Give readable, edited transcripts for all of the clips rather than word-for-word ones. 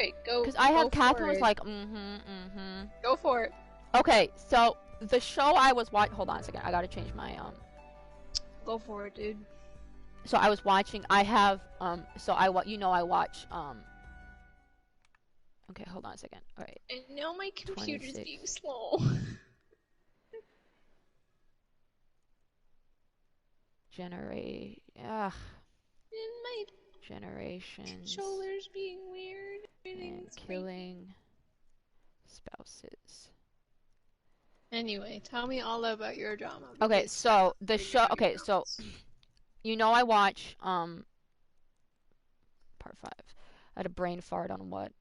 Okay, go. Because I have Catherine was it. like, Go for it. Okay, so the show I was watching. Hold on a second. I gotta change my Go for it, dude. So I was watching. I have So I watch Okay, hold on a second. All right. I know my computer's 26. being slow. Ugh. And my Generations. controller's being weird. And killing spouses. Anyway, tell me all about your drama. Okay, so the show. Okay, so I watch part 5. I had a brain fart on what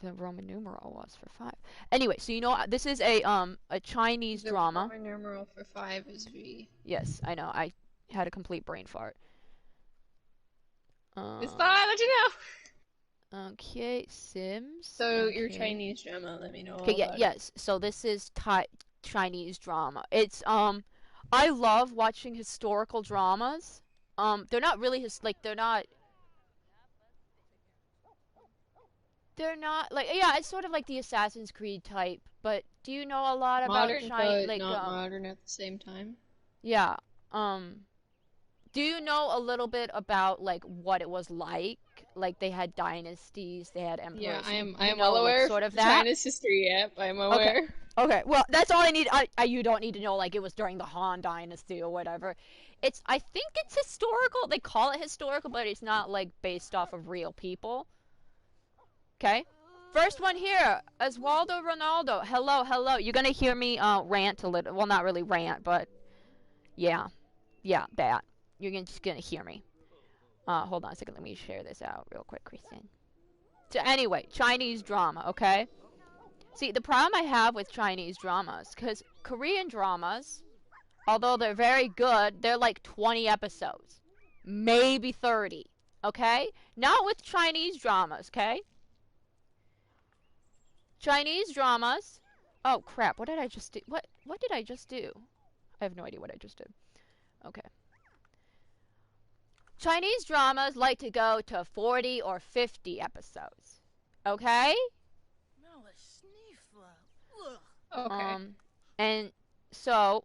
the Roman numeral was for 5. Anyway, so this is a Chinese drama. The Roman numeral for 5 is V. Yes, I know. I had a complete brain fart. It's thought I let you know. Okay, Sims. So your Chinese drama, let me know. Okay, yes. So this is Chinese drama. It's I love watching historical dramas. They're not really they're not like, yeah, it's sort of like the Assassin's Creed type. But do you know a lot about China? Like not modern at the same time. Yeah. Do you know a little bit about like what it was like? Like they had dynasties, they had emperors. Yeah, I am well aware sort of of that. China's history. Yep, I'm aware. Okay. Well, that's all I need. You don't need to know like it was during the Han Dynasty or whatever. I think it's historical. They call it historical, but it's not like based off of real people. Okay. First one here, Oswaldo Ronaldo. Hello. You're gonna hear me rant a little. Well, not really rant, but yeah, that. You're just gonna hear me. Hold on a second. Let me share this out real quick, Kristen. So anyway, Chinese drama, okay? See, the problem I have with Chinese dramas, because Korean dramas, although they're very good, they're like 20 episodes. Maybe 30, okay? Not with Chinese dramas, okay? Chinese dramas... Oh, crap. What did I just do? What did I just do? I have no idea what I just did. Okay. Chinese dramas like to go to 40 or 50 episodes. Okay? Okay. And so,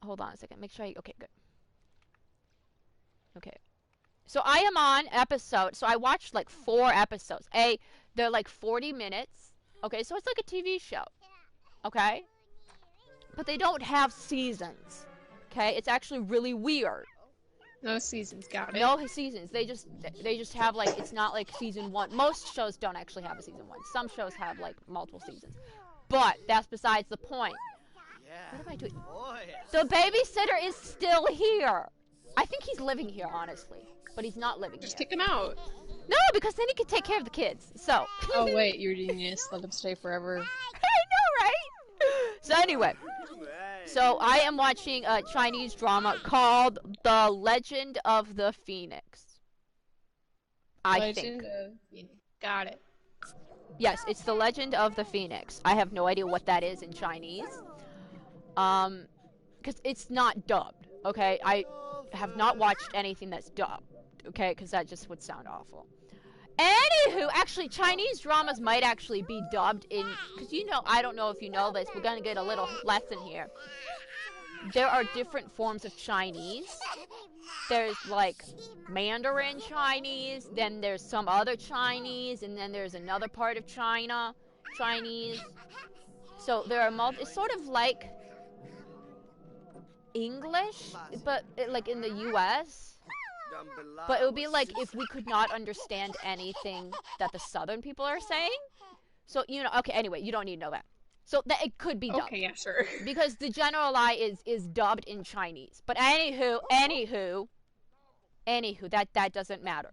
hold on a second. Make sure okay, good. Okay. So I am on episode. So I watched like 4 episodes. They're like 40 minutes. Okay, so it's like a TV show. Okay? But they don't have seasons. Okay? It's actually really weird. No seasons, got it. No seasons. They just have like, it's not like season 1. Most shows don't actually have a season 1. Some shows have like multiple seasons. But that's besides the point. What am I doing? The babysitter is still here. I think he's living here, honestly. But he's not living here. Just kick him out. No, because then he can take care of the kids. So. Oh, wait. You're genius. Let him stay forever. I know, right? So anyway. So I am watching a Chinese drama called The Legend of the Phoenix. I think. Got it. Yes, it's The Legend of the Phoenix. I have no idea what that is in Chinese. Because it's not dubbed, okay? I have not watched anything that's dubbed, okay? Because that just would sound awful. Anywho, actually, Chinese dramas might actually be dubbed in... Because, I don't know if you know this. We're going to get a little lesson here. There are different forms of Chinese. There's, like, Mandarin Chinese. Then there's some other Chinese. And then there's another part of China Chinese. So there are it's sort of like English, but like in the U.S., but it would be like if we could not understand anything that the southern people are saying. So, okay, anyway, you don't need to know that. So that it could be dubbed. Okay, yeah, sure. Because the general lie is dubbed in Chinese. But anywho, that doesn't matter.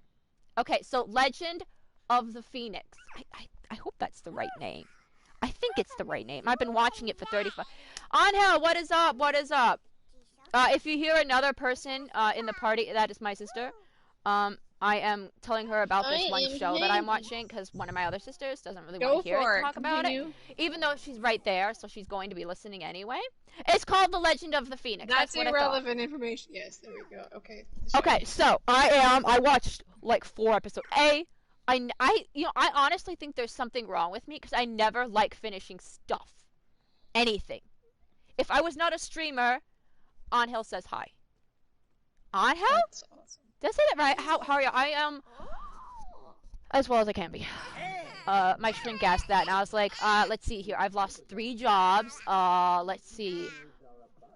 Okay, so Legend of the Phoenix. I hope that's the right name. I think it's the right name. I've been watching it for 35. Angel, what is up? What is up? If you hear another person in the party, that is my sister. I am telling her about this one show that I'm watching because one of my other sisters doesn't really want to hear it talk about it. Even though she's right there, so she's going to be listening anyway. It's called The Legend of the Phoenix. That's irrelevant information. Yes, there we go. Okay. Okay, so I watched like 4 episodes. I honestly think there's something wrong with me because I never like finishing stuff. Anything. If I was not a streamer, Angel says hi. Angel? That's awesome. Did I say that right? How are you? I am as well as I can be. My shrink asked that, and I was like, let's see here. I've lost 3 jobs. Let's see.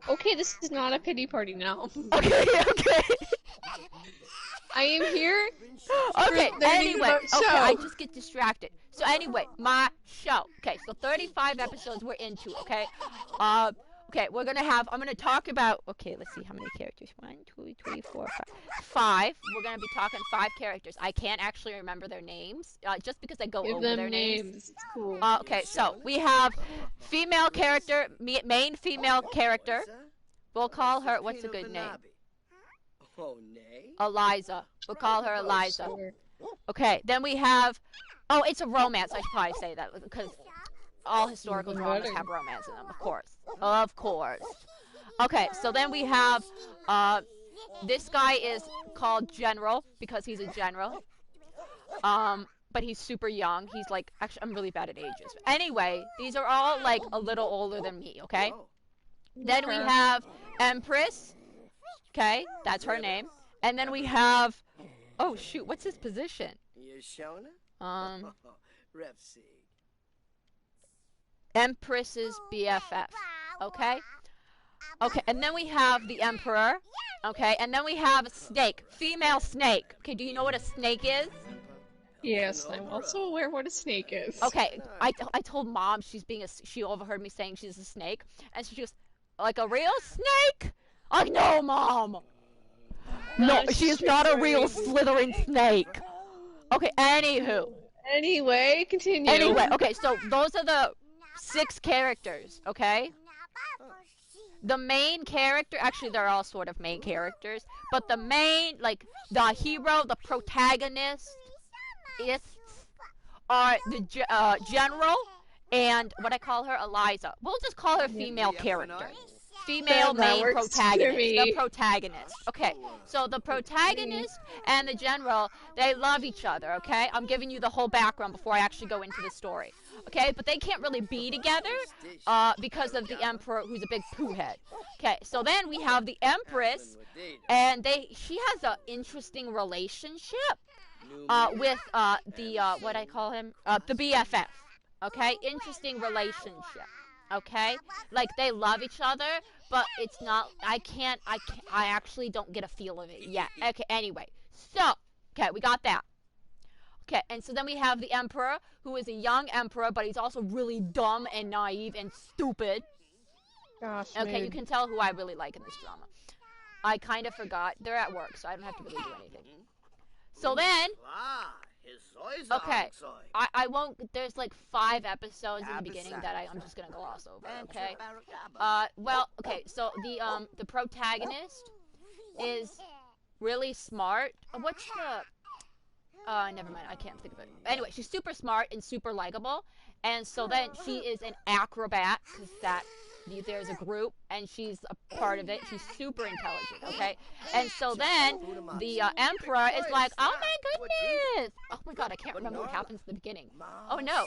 Okay, this is not a pity party now. Okay, okay. I am here. Okay, anyway. Okay, show. I just get distracted. So anyway, my show. Okay, so 35 episodes we're into, okay? Okay, I'm gonna talk about, okay, let's see how many characters. 1, 2, 3, 4, 5. 5. We're gonna be talking 5 characters. I can't actually remember their names, just because I go Give over them their names. It's cool. Okay, so we have female character, main female character. We'll call her, what's a good name? Eliza. We'll call her Eliza. Sure. Okay, then we have, oh, it's a romance. I should probably say that because all historical dramas have romance in them, of course. Of course. Okay, so then we have, this guy is called General because he's a general. But he's super young. He's like, actually, I'm really bad at ages. Anyway, these are all like a little older than me, okay? Then we have Empress. Okay, that's her name. And then we have, oh shoot, what's his position? Empress's BFF. Okay? Okay, and then we have the Emperor. Okay, and then we have a snake. Female snake. Okay, do you know what a snake is? Yes, I'm also aware what a snake is. Okay, I told Mom she overheard me saying she's a snake. And she goes, like a real snake? Like, no, Mom. No, she is not a real Slytherin snake. Okay, anywho. Anyway, continue. Anyway, okay, so those are the 6 characters, okay? The main character, actually they're all sort of main characters, but the main, like, the hero, the protagonist, are the general and what I call her, Eliza. We'll just call her female character. Female main protagonist. The protagonist. Okay, so the protagonist and the general, they love each other, okay? I'm giving you the whole background before I actually go into the story. Okay, but they can't really be together because of the Emperor, who's a big poo head. Okay, so then we have the Empress, and she has an interesting relationship with what I call him, the BFF. Okay, interesting relationship. Okay, like they love each other, but it's not. I actually don't get a feel of it yet. Okay, anyway, so okay, we got that. Okay, and so then we have the Emperor, who is a young Emperor, but he's also really dumb and naive and stupid. Gosh, okay, man. You can tell who I really like in this drama. I kind of forgot. They're at work, so I don't have to really do anything. So then, okay, I won't, there's like 5 episodes in the beginning that I'm just gonna gloss over, okay? Well, okay, so the protagonist is really smart. What's the, never mind, I can't think of it. Anyway, she's super smart and super likable, and so then she is an acrobat, because there's a group, and she's a part of it. She's super intelligent, okay? And so then the Emperor is like, oh my goodness! Oh my god, I can't remember what happens in the beginning. Oh no.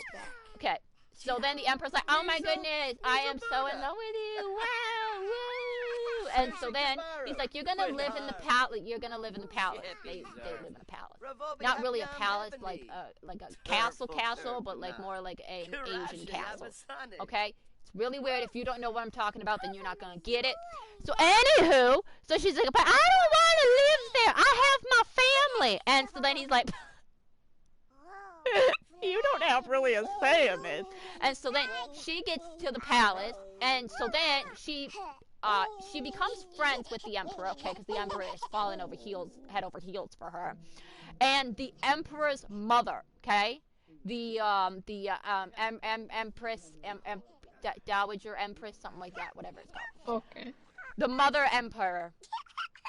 Okay, so then the Emperor's like, oh my goodness, I am so in love with you, wow, woo! And so then he's like, you're gonna live in the palace. You're gonna live in the palace. They live in a palace. Not really a palace, like a castle, but like more like an Asian castle. Okay. Really weird. If you don't know what I'm talking about, then you're not gonna get it. So anywho, so she's like, but I don't want to live there. I have my family. And so then he's like, you don't have really a say in this. And so then she gets to the palace, and so then she becomes friends with the Emperor, okay, because the Emperor is falling head over heels for her, and the Emperor's mother, okay, the Empress, Dowager Empress, something like that, whatever it's called. Okay. The mother emperor.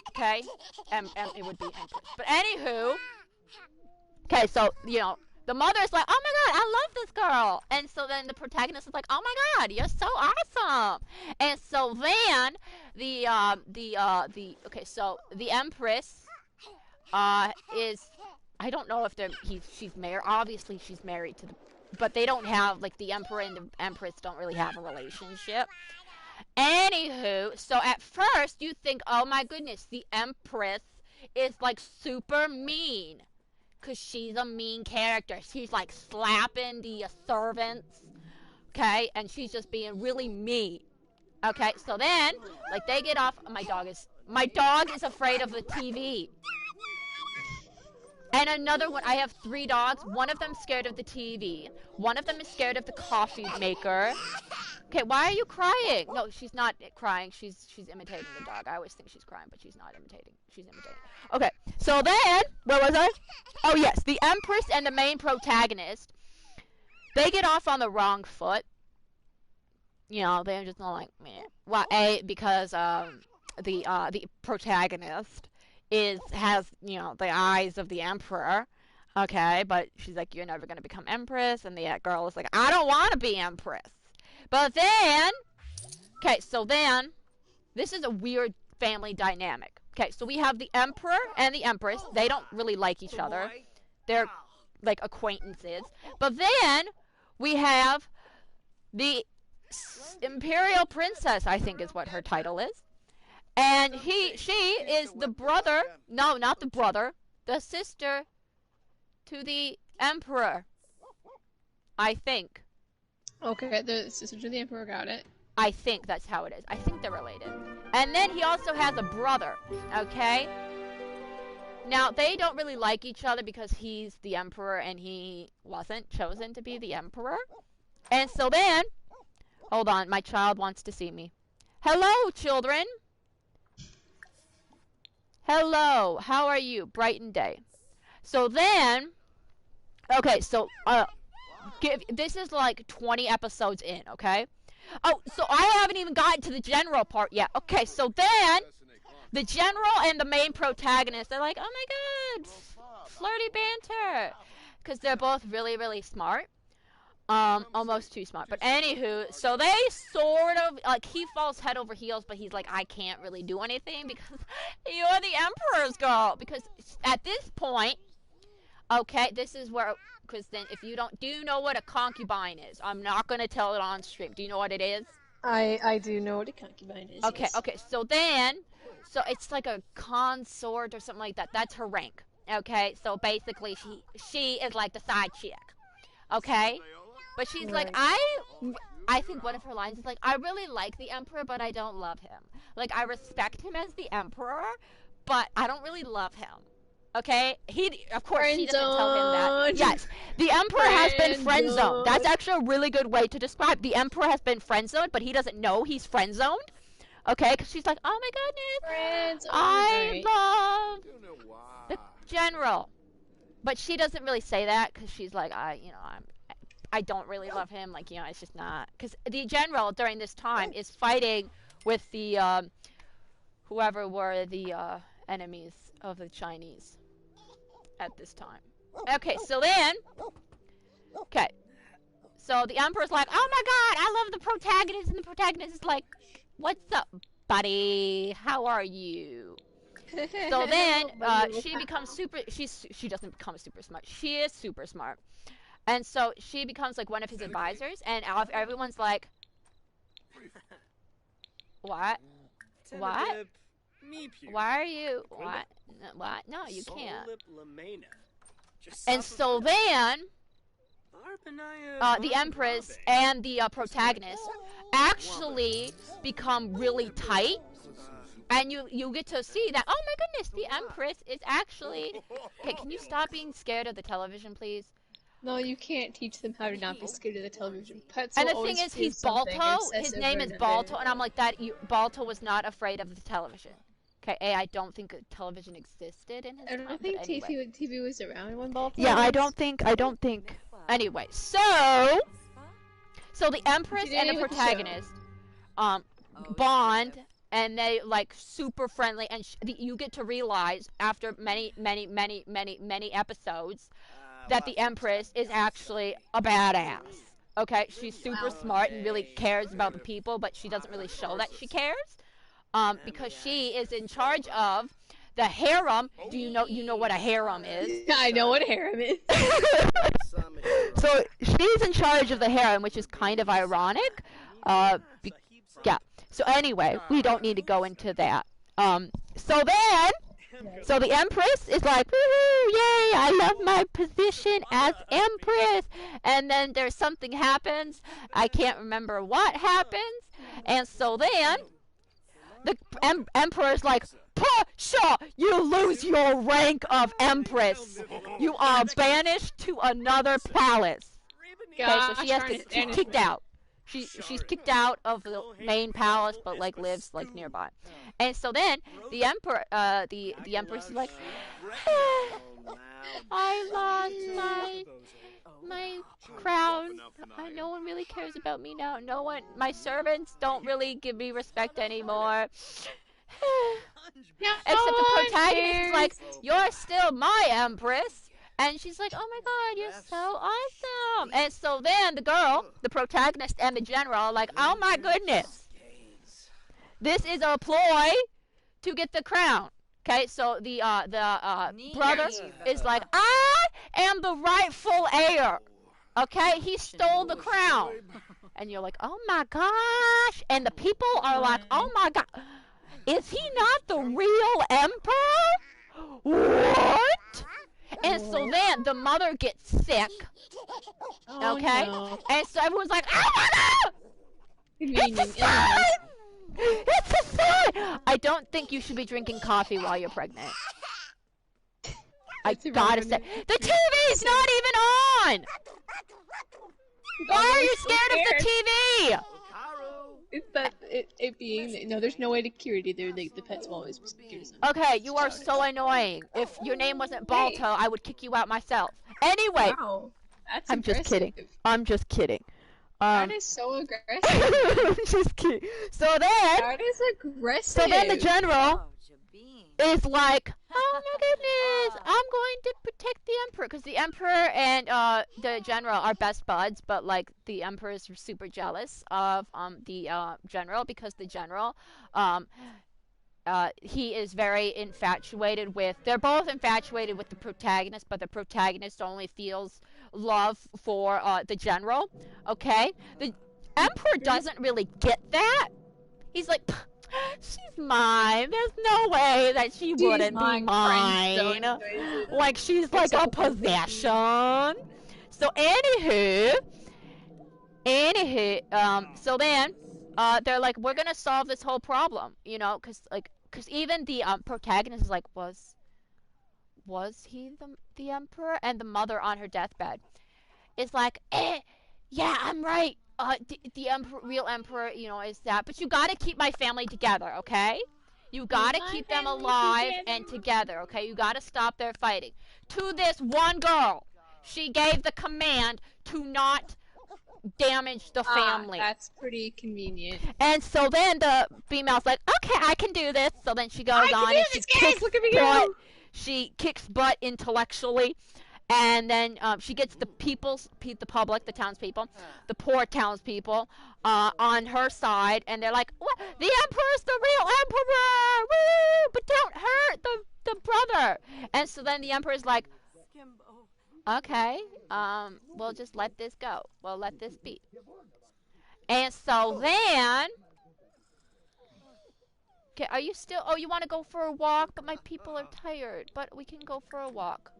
Okay? It would be Empress. But anywho, okay, so, the mother's like, oh my god, I love this girl. And so then the protagonist is like, oh my god, you're so awesome. And so then okay, so the Empress is I don't know if she's married. Obviously, she's married to the, but they don't have, like, the emperor and the empress don't really have a relationship. Anywho, so at first you think, oh my goodness, the empress is like super mean, cause she's a mean character. She's like slapping the servants, okay, and she's just being really mean. Okay, so then, like, they get off. My dog is afraid of the TV. And another one, I have 3 dogs. One of them's scared of the TV. One of them is scared of the coffee maker. Okay, why are you crying? No, she's not crying. She's imitating the dog. I always think she's crying, but she's not imitating. She's imitating. Okay, so then, where was I? Oh, yes, the Empress and the main protagonist, they get off on the wrong foot. You know, they're just not like, meh. Well, because the protagonist has, you know, the eyes of the emperor, okay, but she's like, you're never gonna become empress, and the girl is like, I don't want to be empress. But then, okay, so then, this is a weird family dynamic. Okay, so we have the emperor and the empress. They don't really like each other. They're like acquaintances. But then we have the imperial princess, I think is what her title is. And she is the brother, no, not the brother, the sister to the emperor, I think. Okay, the sister to the emperor, got it. I think that's how it is. I think they're related. And then he also has a brother, okay? Now, they don't really like each other because he's the emperor and he wasn't chosen to be the emperor. And so then, hold on, my child wants to see me. Hello, children. Hello, how are you? Bright and day. So then, okay, so this is like 20 episodes in, okay? Oh, so I haven't even gotten to the general part yet. Okay, so then the general and the main protagonist, they're like, oh my god, flirty banter, because they're both really, really smart. Almost too smart. But anywho, so they sort of, like, he falls head over heels, but he's like, I can't really do anything because you're the emperor's girl. Because at this point, okay, this is where, because then if you do you know what a concubine is? I'm not going to tell it on stream. Do you know what it is? I do know what a concubine is. Okay, yes. okay, so then, so it's like a consort or something like that. That's her rank. Okay, so basically she is like the side chick. Okay? But she's like, I think one of her lines is like, I really like the emperor, but I don't love him. Like, I respect him as the emperor, but I don't really love him. Okay? Of course, she doesn't tell him that. Yes, the emperor has been friend-zoned. That's actually a really good way to describe. The emperor has been friend-zoned, but he doesn't know he's friend-zoned. Okay? Because she's like, oh my goodness, I love the general. But she doesn't really say that because she's like, I don't really love him. Like, you know, it's just not. Because the general during this time is fighting with the, whoever were the enemies of the Chinese at this time. Okay, so then, okay. So the emperor's like, oh my god, I love the protagonist. And the protagonist is like, what's up, buddy? How are you? So then, she becomes she doesn't become super smart. She is super smart. And so she becomes like one of his advisors, and everyone's like, what? What? Why are you, what? What? No, you can't. And so then, the empress and the protagonist actually become really tight. And you get to see that, oh my goodness, the empress is actually... Okay, can you stop being scared of the television, please? No, you can't teach them how to not be scared of the television. Pets and the thing is, he's Balto. His name is Balto, and I'm like, Balto was not afraid of the television. Okay, I don't think television existed in his time. I don't think TV was around when Balto Yeah, I don't think. Anyway, so the Empress and the protagonist bond, and they like super friendly, and you get to realize after many episodes that the Empress is actually a badass. Okay, she's super smart and really cares about the people, but she doesn't really show that she cares, because she is in charge of the harem. Do you know what a harem is? I know what harem is. So she's in charge of the harem, which is kind of ironic. Yeah. So anyway, we don't need to go into that. So the Empress is like, woohoo, yay, I love my position as Empress. And then there's something happens. I can't remember what happens. And so then the Emperor's like, Pasha, you lose your rank of Empress. You are banished to another palace. Okay, so she has to get kicked out. She's kicked out of the main palace, but like lives like nearby. And so then the Empress is like, I lost my crown. No one really cares about me now. No one, my servants don't really give me respect anymore. Except the protagonist is like, you're still my Empress. And she's like, oh my god, you're so awesome. And so then the protagonist and the general are like, oh my goodness. This is a ploy to get the crown. Okay, so the brother is like, I am the rightful heir. Okay, he stole the crown. And you're like, oh my gosh. And the people are like, oh my god. Is he not the real emperor? What? And so then the mother gets sick. Okay? No. And so everyone's like, oh my god! It's a sign! It's a sign! I don't think you should be drinking coffee while you're pregnant. I gotta say. The TV's not even on! Why are you scared of the TV? It's that it being no, there's no way to cure it either. The pets will always be scared. Okay, you are so annoying. If your name wasn't Balto, I would kick you out myself. Anyway, wow, that's I'm aggressive. just kidding. I'm just kidding. That is so aggressive. I'm just kidding. So then, that is aggressive. So then the general is like, oh my goodness, I'm going to protect the emperor, because the emperor and the general are best buds, but like the emperor is super jealous of the general, because the general he is very infatuated with, they're both infatuated with the protagonist, but the protagonist only feels love for the general. Okay, the emperor doesn't really get that. He's like, she's mine. There's no way that she wouldn't be mine. Like, she's like a possession. So anywho, so then, they're like, we're gonna solve this whole problem, you know, cause even the protagonist is like, was he the emperor? And the mother on her deathbed is like, yeah, I'm right. The real emperor, you know, is that. But you gotta keep my family together, okay? You gotta keep them alive and together, okay? You gotta stop their fighting. To this one girl, she gave the command to not damage the family. That's pretty convenient. And so then the female's like, okay, I can do this. So then she goes on and she kicks butt intellectually. And then she gets the public, the townspeople, the poor townspeople, on her side, and they're like, "What? The emperor's the real emperor! Woo! But don't hurt the brother." And so then the emperor's like, "Okay, we'll just let this go. We'll let this be." And so then, okay, are you still? Oh, you want to go for a walk? But my people are tired. But we can go for a walk.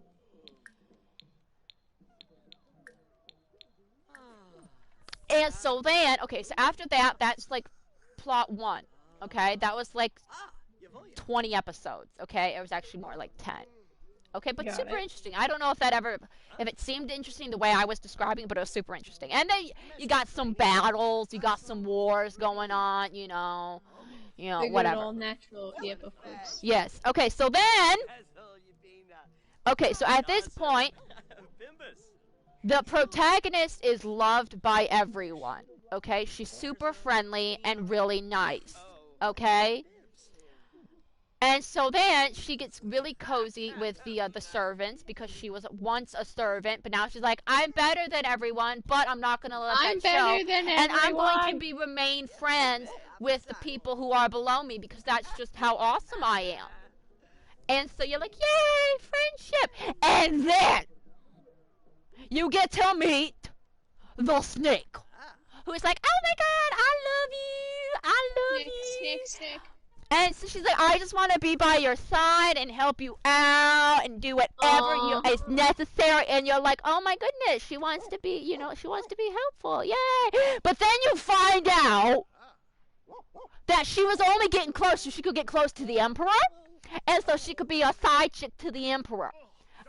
And so then, okay, so after that, that's like plot 1, okay? That was like 20 episodes, okay? It was actually more like 10. Okay, but super interesting. I don't know if it seemed interesting the way I was describing, but it was super interesting. And then you got some battles, you got some wars going on, you know, whatever. All natural, yep, of course. Yes. Okay, so then, so at this point, the protagonist is loved by everyone, okay? She's super friendly and really nice, okay? And so then she gets really cozy with the servants, because she was once a servant, but now she's like, I'm better than everyone, but I'm not going to let that show. I'm better than everyone. And I'm going to remain friends with the people who are below me, because that's just how awesome I am. And so you're like, yay, friendship. And then you get to meet the snake, who is like, oh my god, I love you, I love you. Snake. And so she's like, I just want to be by your side and help you out and do whatever is necessary. And you're like, oh my goodness, she wants to be, she wants to be helpful. Yay. But then you find out that she was only getting close so she could get close to the Emperor. And so she could be a side chick to the Emperor.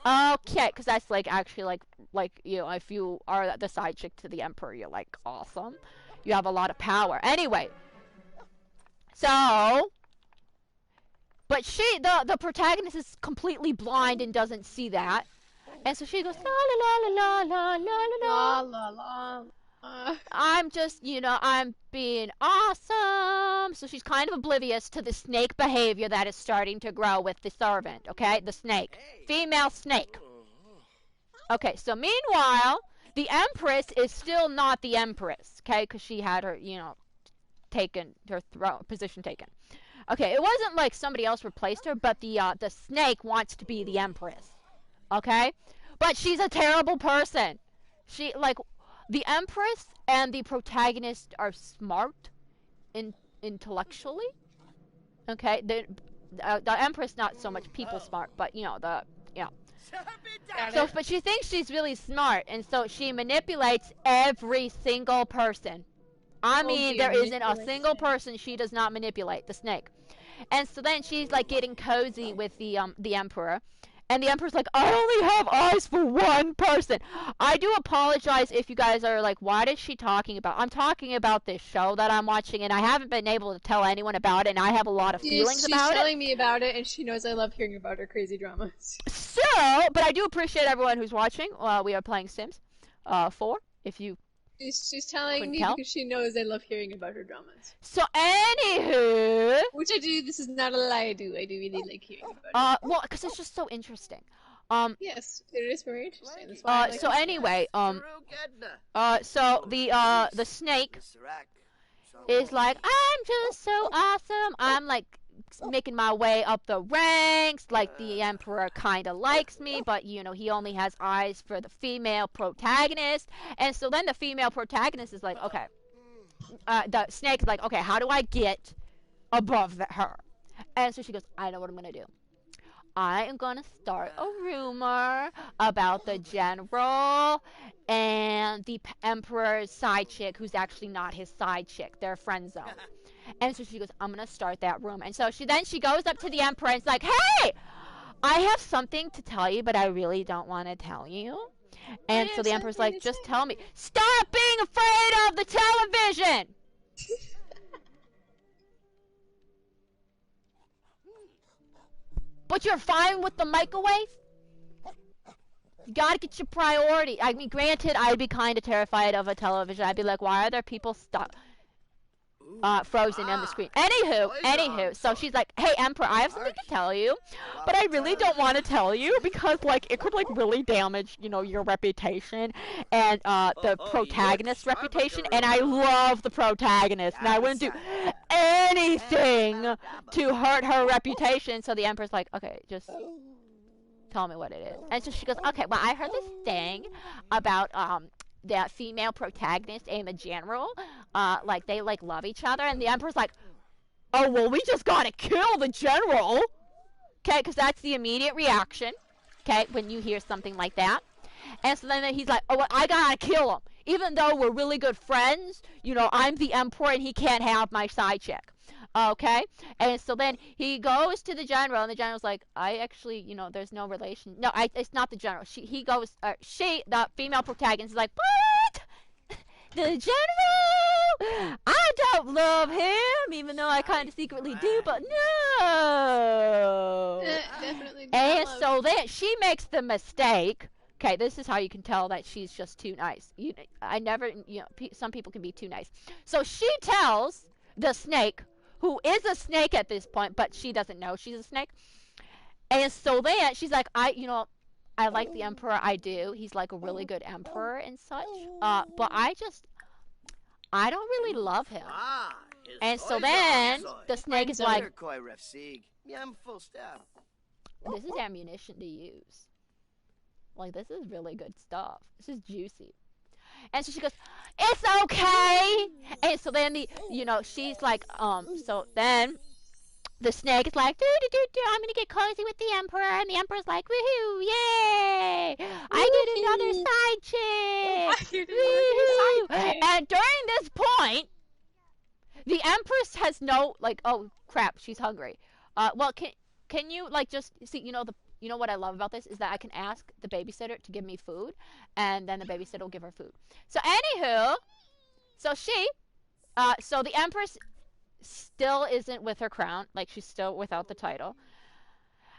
Okay, because that's like actually like if you are the side chick to the Emperor, you're like awesome. You have a lot of power. Anyway, so, but the protagonist is completely blind and doesn't see that, and so she goes la la la la la la la la la. I'm just, I'm being awesome. So she's kind of oblivious to the snake behavior that is starting to grow with the servant, okay? The snake. Female snake. Okay, so meanwhile, the Empress is still not the Empress, okay? Because she had her, taken, her position taken. Okay, it wasn't like somebody else replaced her, but the snake wants to be the Empress, okay? But she's a terrible person. She, the Empress and the protagonist are smart, intellectually. Okay, the Empress not so much people smart, but So, but she thinks she's really smart, and so she manipulates every single person. I mean, there isn't a single person she does not manipulate. The snake, and so then she's like getting cozy with the Emperor. And the Emperor's like, I only have eyes for one person. I do apologize if you guys are like, what is she talking about? I'm talking about this show that I'm watching, and I haven't been able to tell anyone about it, and I have a lot of feelings about it. She's telling me about it, and she knows I love hearing about her crazy dramas. So, but I do appreciate everyone who's watching. We are playing Sims 4, if you... She's telling me because she knows I love hearing about her dramas. So, anywho... Which I do, this is not a lie, I do really like hearing about it. Well, because it's just so interesting. Yes, it is very interesting. That's why I like so anyway, so the snake is like, I'm just so awesome. I'm like making my way up the ranks, like the Emperor kind of likes me, but he only has eyes for the female protagonist. And so then the female protagonist is like, okay, the snake is like, okay, how do I get above her? And so she goes, I know what I'm gonna do. I am gonna start a rumor about the general and the Emperor's side chick, who's actually not his side chick. They're friend zone. And so she goes, I'm gonna start that rumor. And so she goes up to the Emperor and is like, hey, I have something to tell you, but I really don't want to tell you. And so the Emperor's like, just tell me. Stop being afraid of the television! But you're fine with the microwave? You gotta get your priority. I mean, granted, I'd be kind of terrified of a television. I'd be like, why are there people stuck frozen on the screen? Anywho, so she's like, hey, Emperor, I have something to tell you, but I really don't want to tell you because, like, it could, like, really damage, your reputation and the protagonist's reputation, and I love the protagonist, and I wouldn't do anything to hurt her reputation. So the Emperor's like, okay, just tell me what it is. And so she goes, okay, well, I heard this thing about that female protagonist and the general, like they like love each other, and the Emperor's like, oh, well, we just gotta kill the general, okay, because that's the immediate reaction, okay, when you hear something like that. And so then he's like, oh, well, I gotta kill him, even though we're really good friends, I'm the Emperor and he can't have my side chick. Okay, and so then he goes to the general, and the general's like, I actually, there's no relation. No, it's not the general. The female protagonist, is like, what? The general? I don't love him, even though I kind of secretly do, but no. Definitely. And so then she makes the mistake. Okay, this is how you can tell that she's just too nice. Some people can be too nice. So she tells the snake, who is a snake at this point, but she doesn't know she's a snake. And so then she's like, I like the Emperor, I do. He's like a really good Emperor and such. But I don't really love him. And so then the snake is like, this is ammunition to use. Like, this is really good stuff. This is juicy. And so she goes, it's okay. And so then she's like, so then the snake is like, I'm gonna get cozy with the emperor, and the emperor's like, woohoo, yay! I get another side chick. And during this point, the empress has no, like, oh crap, she's hungry. Well, can you like just see, you know what I love about this is that I can ask the babysitter to give me food, and then the babysitter will give her food. So anywho, so the empress still isn't with her crown, like she's still without the title.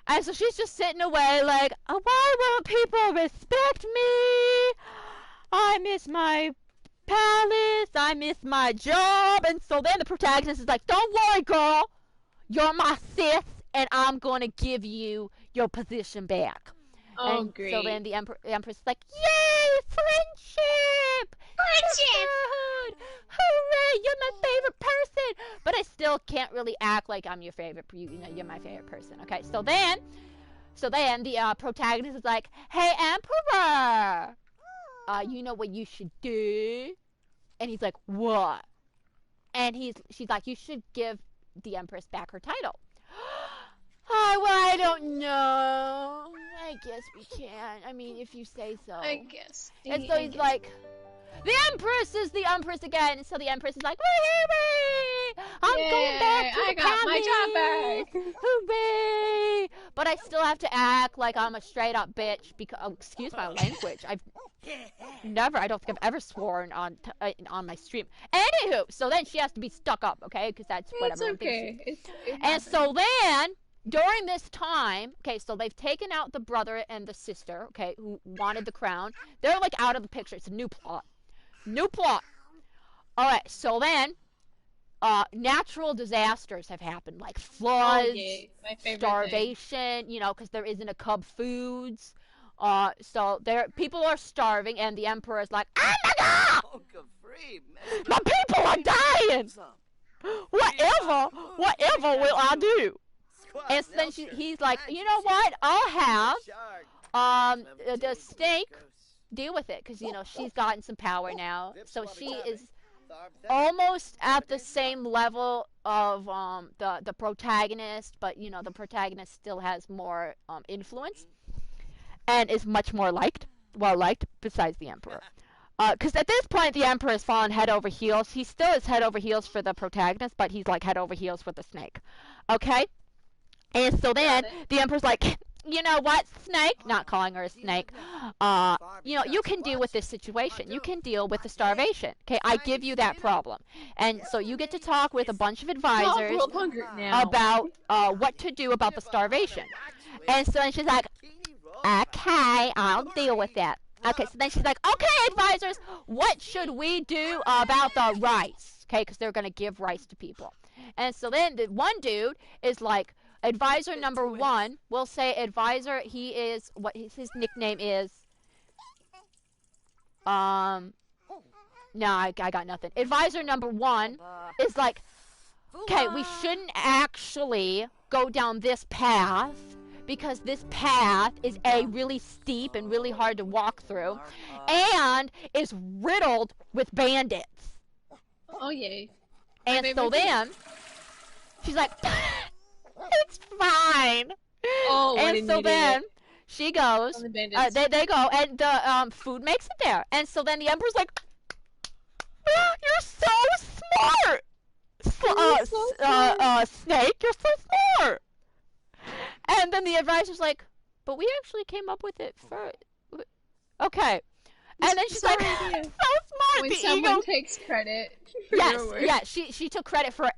And so she's just sitting away like, oh, why won't people respect me? I miss my palace, I miss my job. And so then the protagonist is like, don't worry, girl, you're my sis, and I'm going to give you your position back. Oh, and great. So then the empress is like, yay, friendship! Sisterhood! Hooray, you're my favorite person! But I still can't really act like I'm your favorite, you're my favorite person. Okay, so then the protagonist is like, hey, emperor! You know what you should do? And he's like, what? And she's like, you should give the empress back her title. Oh, well, I don't know. I guess we can. I mean, if you say so. I guess. And so he's like, the empress is the empress again. And so the empress is like, hooray! I'm going back to the got my job back. Hooray! But I still have to act like I'm a straight up bitch because, excuse my language. I don't think I've ever sworn on my stream. Anywho, so then she has to be stuck up, okay? Because that's what everyone thinks. It's okay. And so then, during this time, okay, so they've taken out the brother and the sister, okay, who wanted the crown. They're like out of the picture. It's a new plot. All right, so then, natural disasters have happened, like floods, starvation, because there isn't a Cub Foods. So people are starving, and the emperor is like, oh my god! My people are dying! Whatever will I do? And so then he's like, you know what? I'll have the snake deal with it, because she's gotten some power now. So she is almost at the same level of the protagonist, but the protagonist still has more influence and is much more well liked besides the emperor. Because at this point, the emperor has fallen head over heels. He still is head over heels for the protagonist, but he's like head over heels for the snake. Okay? And so then the emperor's like, you know what, snake? Not calling her a snake. You can deal with this situation. You can deal with the starvation. Okay, I give you that problem. And so you get to talk with a bunch of advisors about what to do about the starvation. And so then she's like, okay, I'll deal with that. Okay, so then she's like, okay, advisors, what should we do about the rice? Okay, because they're going to give rice to people. And so then the one dude is like, advisor number one, we'll say advisor, he is, what his nickname is, no, I got nothing. Advisor number one is like, okay, we shouldn't actually go down this path, because this path is really steep and really hard to walk through, and is riddled with bandits. Oh, yay. And so then, she's like, it's fine. Oh, and so then she goes, they go, and the food makes it there. And so then the emperor's like, you're so smart. Snake, you're so smart. And then the advisor's like, but we actually came up with it first. Okay. And then she's like, so smart. When someone takes credit for your work. Yes, she took credit for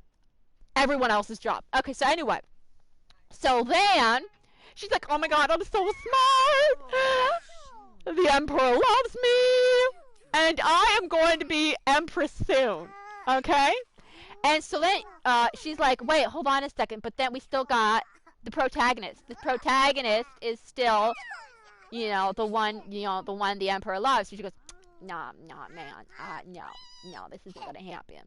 everyone else's job. Okay, so anyway. So then, she's like, oh my god, I'm so smart. The emperor loves me. And I am going to be empress soon. Okay? And so then, she's like, wait, hold on a second. But then we still got the protagonist. The protagonist is still, the one the emperor loves. So she goes, nah, man, no, this isn't gonna happen.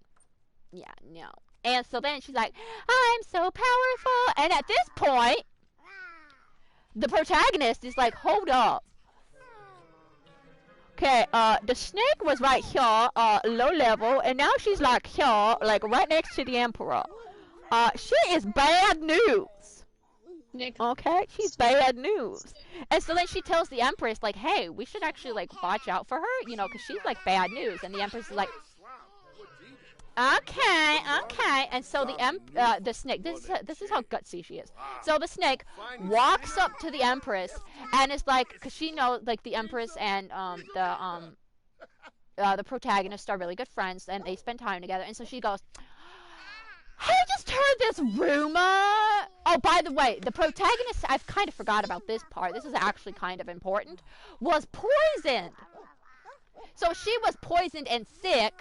Yeah, no. And so then she's like, I'm so powerful. And at this point, the protagonist is like, hold up. Okay, the snake was right here, low level, and now she's like here, like right next to the emperor. She is bad news. Nick. Okay, she's bad news. And so then she tells the empress, like, hey, we should actually like watch out for her, you know, because she's like bad news. And the empress is like, okay. And so the snake, this is how gutsy she is. So the snake walks up to the empress and is like, because she knows like the empress and the protagonist are really good friends and they spend time together. And so she goes, I just heard this rumor. Oh, by the way, the protagonist, I've kind of forgot about this part. This is actually kind of important. Was poisoned. So she was poisoned and sick.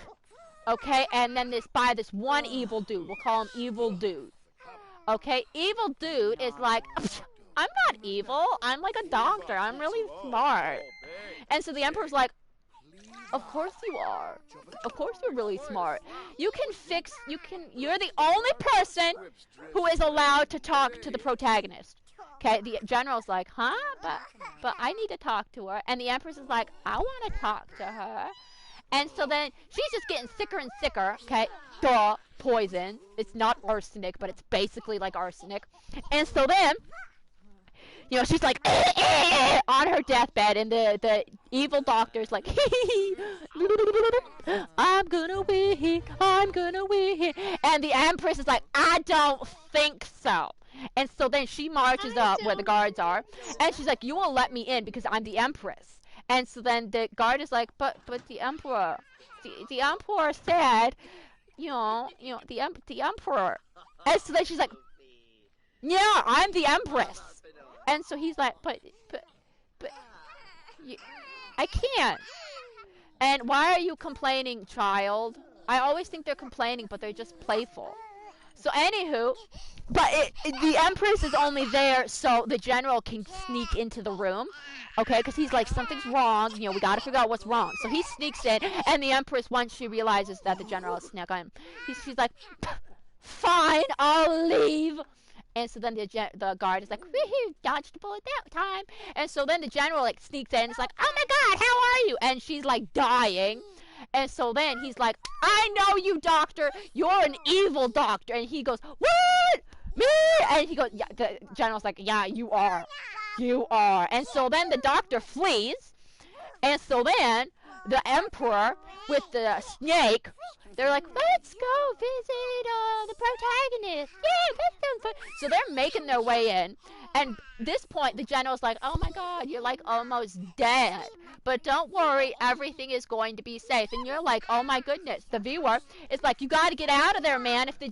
Okay, and then by this one evil dude. We'll call him Evil Dude. Okay, Evil Dude is like, I'm not evil. I'm like a doctor. I'm really smart. And so the emperor's like, of course you are. Of course you're really smart. You're the only person who is allowed to talk to the protagonist. Okay, the general's like, huh? But I need to talk to her. And the empress is like, I want to talk to her. And so then she's just getting sicker and sicker. Okay, duh, poison. It's not arsenic, but it's basically like arsenic. And so then, you know, she's like on her deathbed, and the evil doctor's like, I'm gonna win, and the empress is like, I don't think so. And so then she marches up where the guards are, and she's like, you won't let me in because I'm the empress. And so then the guard is like, but the emperor, the emperor said, the emperor. And so then she's like, yeah, I'm the empress. And so he's like, but I can't. And why are you complaining, child? I always think they're complaining, but they're just playful. So anywho, but the empress is only there so the general can sneak into the room, okay? Because he's like, something's wrong. You know, we got to figure out what's wrong. So he sneaks in, and the empress, once she realizes that the general is snuck on, she's like, fine, I'll leave. And so then the guard is like, woohoo, dodged a bullet that time. And so then the general like sneaks in and is like, oh my god, how are you? And she's like dying. And so then he's like, I know you, doctor. You're an evil doctor. And he goes, what? Me? And he goes, yeah. The general's like, yeah, you are. You are. And so then the doctor flees. And so then the emperor with the snake, they're like, let's go visit the protagonist. Yeah, that sounds fun. So they're making their way in. And this point, the general's like, oh my god, you're like almost dead. But don't worry, everything is going to be safe. And you're like, oh my goodness. The viewer is like, you got to get out of there, man. If the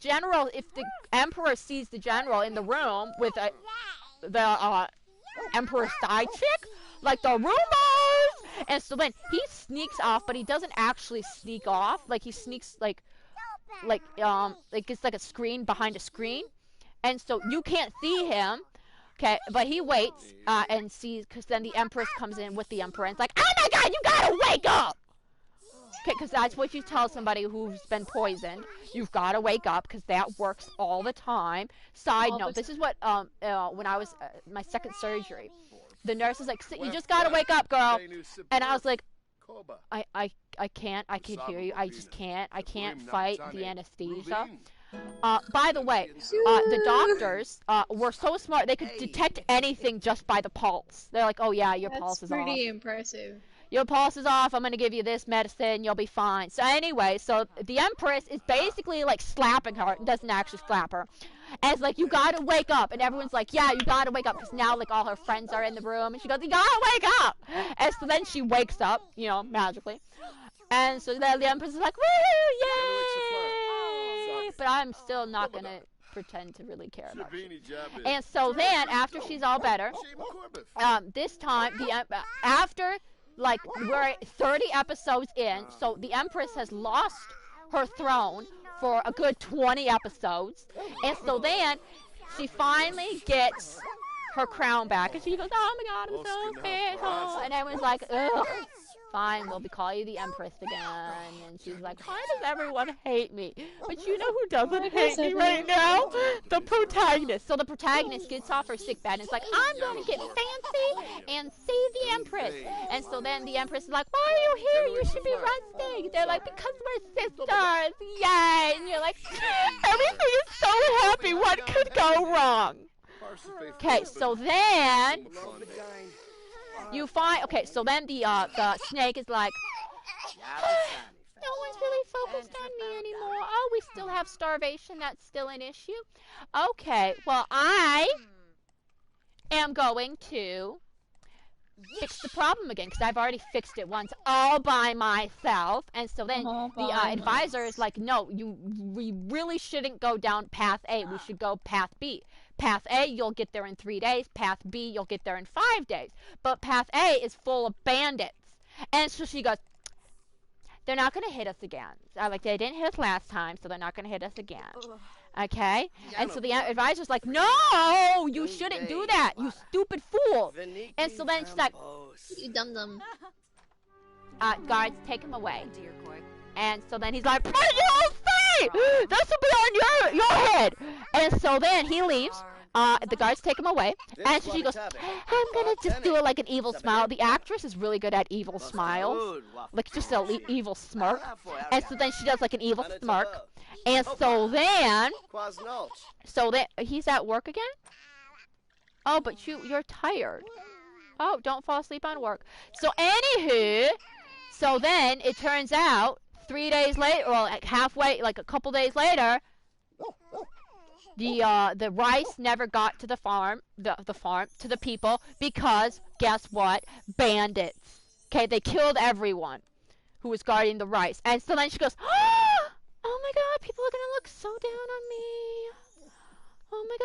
emperor sees the general in the room with the emperor's side chick, like the rumors. And so then he sneaks off, but he doesn't actually sneak off. Like he sneaks like it's like a screen behind a screen, and so you can't see him. Okay, but he waits and sees, because then the empress comes in with the emperor and it's like, oh my god, you gotta wake up. Okay, because that's what you tell somebody who's been poisoned. You've got to wake up, because that works all the time. Side note, this is what when I was my second surgery. The nurse is like, you just gotta wake up, girl. And I was like, I can't. I can hear you. I just can't. I can't fight the anesthesia. By the way, the doctors were so smart. They could detect anything just by the pulse. They're like, oh yeah, your pulse is off. That's pretty impressive. Your pulse is off. I'm going to give you this medicine. You'll be fine. So anyway, so the empress is basically like slapping her. Doesn't actually slap her. And it's like, you got to wake up. And everyone's like, yeah, you got to wake up. Because now like all her friends are in the room. And she goes, you got to wake up. And so then she wakes up, you know, magically. And so then the empress is like, woohoo, yay. But I'm still not going to pretend to really care about it. And so then, after she's all better, this time, after... like, we're 30 episodes in, so the empress has lost her throne for a good 20 episodes. And so then she finally gets her crown back, and she goes, oh my god, I'm so special. And everyone's like, ugh, fine, we'll be calling you the Empress again. And she's like, why does everyone hate me? But you know who doesn't hate me right now? The protagonist. So the protagonist gets off her sick bed and is like, I'm going to get fancy and save the Empress. And so then the Empress is like, why are you here? You should be resting. They're like, because we're sisters. Yay. And you're like, everything is so happy. What could go wrong? Okay, so then you find, okay, so then the snake is like, no one's really focused on me anymore. Oh, we still have starvation. That's still an issue. Okay, well, I am going to fix the problem again because I've already fixed it once all by myself. And so then the advisor is like, no, we really shouldn't go down path A. We should go path B. Path A, you'll get there in 3 days. Path B, you'll get there in 5 days. But Path A is full of bandits. And so she goes, they're not going to hit us again. Like, they didn't hit us last time, so they're not going to hit us again. Okay? And so the advisor's like, no, you shouldn't do that, you stupid fool. And so then she's like, you dum-dum. Guards, take him away. And so then he's like, what did you all say? This will be on your head. And so then he leaves. The guards take him away. And so she goes, I'm going to just do it like an evil smile. The actress is really good at evil smiles. Like just an evil smirk. And so then she does like an evil smirk. And so then he's at work again? Oh, but you're tired. Oh, don't fall asleep on work. So anywho, so then it turns out 3 days later, or like halfway, like a couple days later, the rice never got to the farm, to the people, because guess what? Bandits. Okay, they killed everyone who was guarding the rice. And so then she goes, oh my god, people are gonna look so down on me. Oh my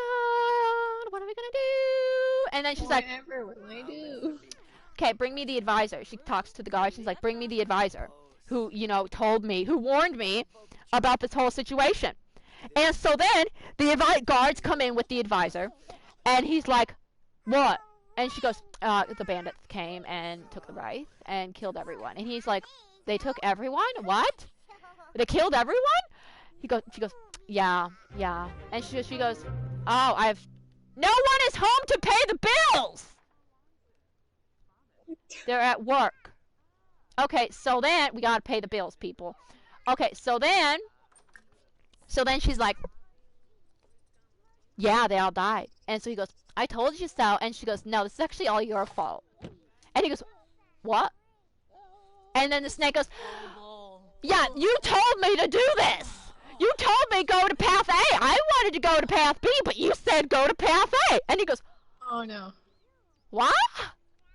god, what are we gonna do? And then she's like, what do I do? Okay, bring me the advisor. She talks to the guard. She's like, bring me the advisor who, who warned me about this whole situation. And so then the guards come in with the advisor, and he's like, what? And she goes, the bandits came and took the rice and killed everyone. And he's like, they took everyone? What? They killed everyone? She goes, yeah. And she goes, oh, no one is home to pay the bills! They're at work. Okay, so then we gotta pay the bills, people. Okay, so then she's like, yeah, they all died. And so he goes, I told you so. And she goes, no, this is actually all your fault. And he goes, what? And then the snake goes, yeah, you told me to do this. You told me go to path A. I wanted to go to path B, but you said go to path A. And he goes, oh no. What?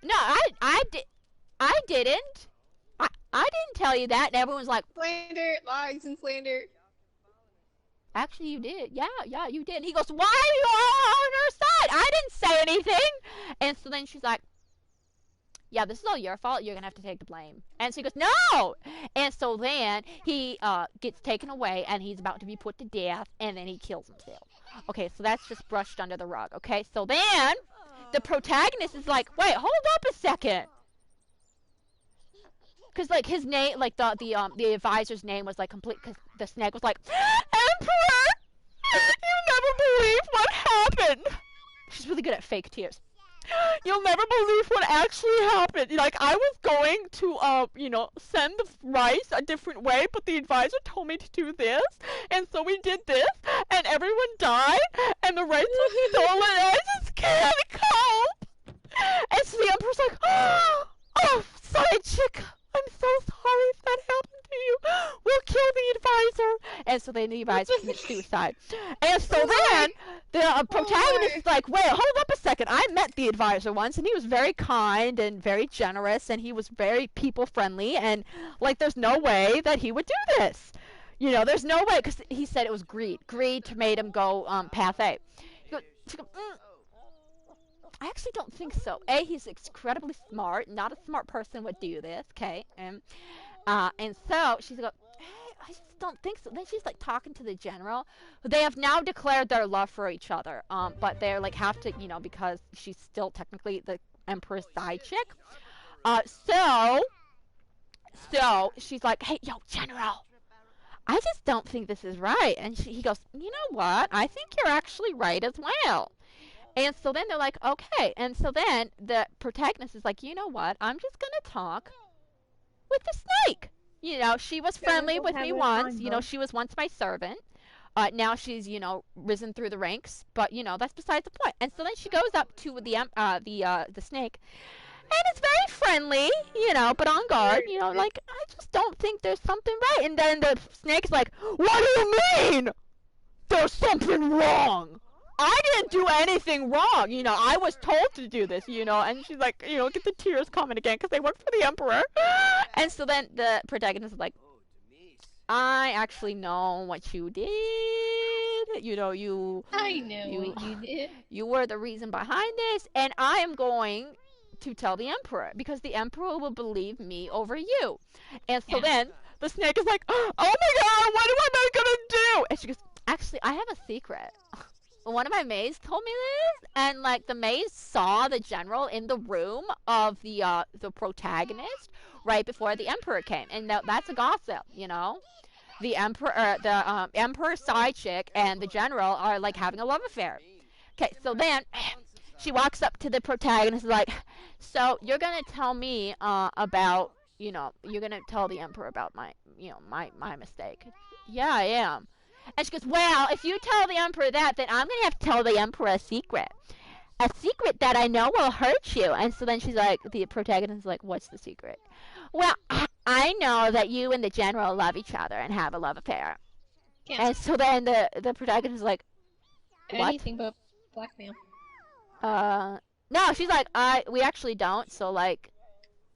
No, I didn't. I didn't tell you that. And everyone's like, slander, lies and slander. Actually, you did. Yeah, you did. And he goes, why are you all on her side? I didn't say anything. And so then she's like, yeah, this is all your fault. You're going to have to take the blame. And so he goes, no! And so then he gets taken away, and he's about to be put to death, and then he kills himself. Okay, so that's just brushed under the rug. Okay, so then the protagonist is like, wait, hold up a second. Because, like, his name, like, the advisor's name was, like, complete, because the snake was like, Emperor! You never believe what happened! She's really good at fake tears. You'll never believe what actually happened. Like, I was going to, send the rice a different way, but the advisor told me to do this, and so we did this, and everyone died, and the rice was stolen, and I just can't cope! And so the Emperor's like, oh, sorry, chick, I'm so sorry if that happened to you. We'll kill the advisor. And so then the advisor commits suicide. And so then the protagonist is like, wait, hold up a second. I met the advisor once, and he was very kind and very generous, and he was very people-friendly, and, like, there's no way that he would do this. There's no way, because he said it was greed. Greed made him go path A. She goes, I actually don't think so. A, he's incredibly smart. Not a smart person would do this, okay? And so she's like, hey, I just don't think so. Then she's like talking to the general. They have now declared their love for each other. But they're like have to, because she's still technically the Emperor's side chick. So So she's like, hey, yo, General, I just don't think this is right. And he goes, you know what? I think you're actually right as well. And so then they're like, okay. And so then the protagonist is like, you know what? I'm just going to talk with the snake. She was friendly with me once. She was once my servant. Now she's, risen through the ranks. But, that's besides the point. And so then she goes up to the snake. And it's very friendly, but on guard. Like, I just don't think there's something right. And then the snake's like, what do you mean? There's something wrong. I didn't do anything wrong. I was told to do this, And she's like, get the tears coming again because they work for the Emperor. And so then the protagonist is like, I actually know what you did. I know what you did. You were the reason behind this, and I am going to tell the Emperor because the Emperor will believe me over you. And so then the snake is like, oh my god, what am I gonna do? And she goes, actually, I have a secret. One of my maids told me this, and like the maid saw the general in the room of the protagonist right before the Emperor came, and that's a gossip, The Emperor's side chick and the general are like having a love affair. Okay, so then she walks up to the protagonist like, so you're gonna tell me about, you're gonna tell the Emperor about my mistake. Yeah, I am. And she goes, well, if you tell the Emperor that, then I'm gonna have to tell the Emperor a secret that I know will hurt you. And so then she's like, the protagonist is like, what's the secret? Well, I know that you and the general love each other and have a love affair. And so then the protagonist is like, what? Anything but blackmail. No, she's like, we actually don't, so like,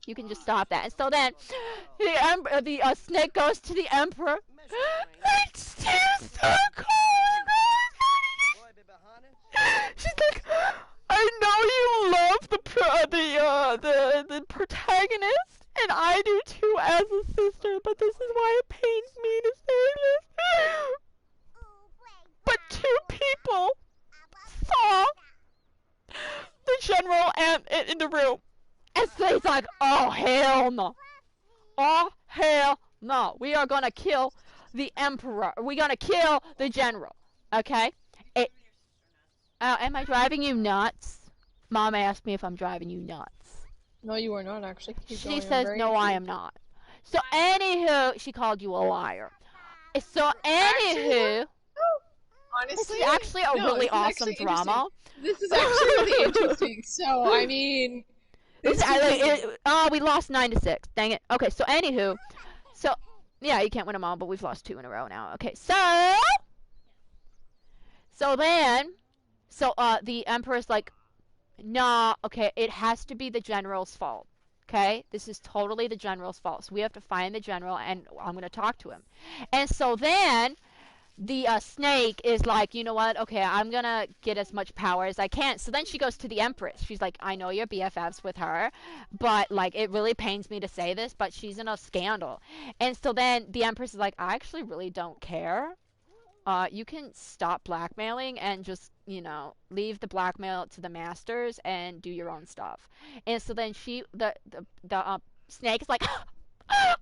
you can just stop that. And so then the snake goes to the Emperor. It's just so cool. She's like, I know you love the protagonist, and I do too as a sister, but this is why it pains me to say this. But two people saw the general and in the room, and so he's like, oh hell no. Oh hell no. We are gonna kill the Emperor. We're gonna kill the general. Okay? Am I driving you nuts? Mom asked me if I'm driving you nuts. No, you are not, actually. She says, no, I am not. So, anywho, she called you a liar. So, anywho, honestly, this is actually a really awesome drama. This is actually really interesting. So, I mean, we lost 9-6. Dang it. Okay, so anywho, yeah, you can't win them all, but we've lost 2 in a row now. Okay, so then, the Emperor's like, nah, okay, it has to be the general's fault. Okay, this is totally the general's fault. So we have to find the general, and I'm gonna talk to him. And so then the snake is like, you know what? Okay, I'm gonna get as much power as I can. So then she goes to the Empress. She's like, I know you're BFFs with her, but like, it really pains me to say this, but she's in a scandal. And so then the Empress is like, I actually really don't care. You can stop blackmailing and just, leave the blackmail to the masters and do your own stuff. And so then the snake is like,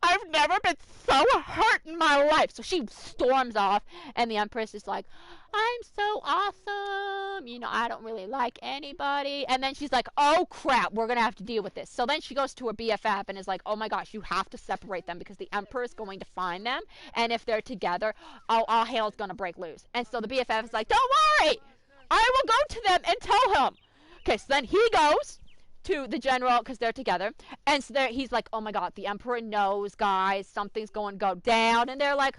I've never been so hurt in my life. So she storms off, and the Empress is like, I'm so awesome. I don't really like anybody. And then she's like, oh crap, we're going to have to deal with this. So then she goes to her BFF and is like, oh my gosh, you have to separate them because the Emperor is going to find them. And if they're together, all hell's going to break loose. And so the BFF is like, don't worry. I will go to them and tell him. Okay, so then he goes to the general because they're together, and so he's like, oh my god, the Emperor knows, guys, something's going to go down. And they're like,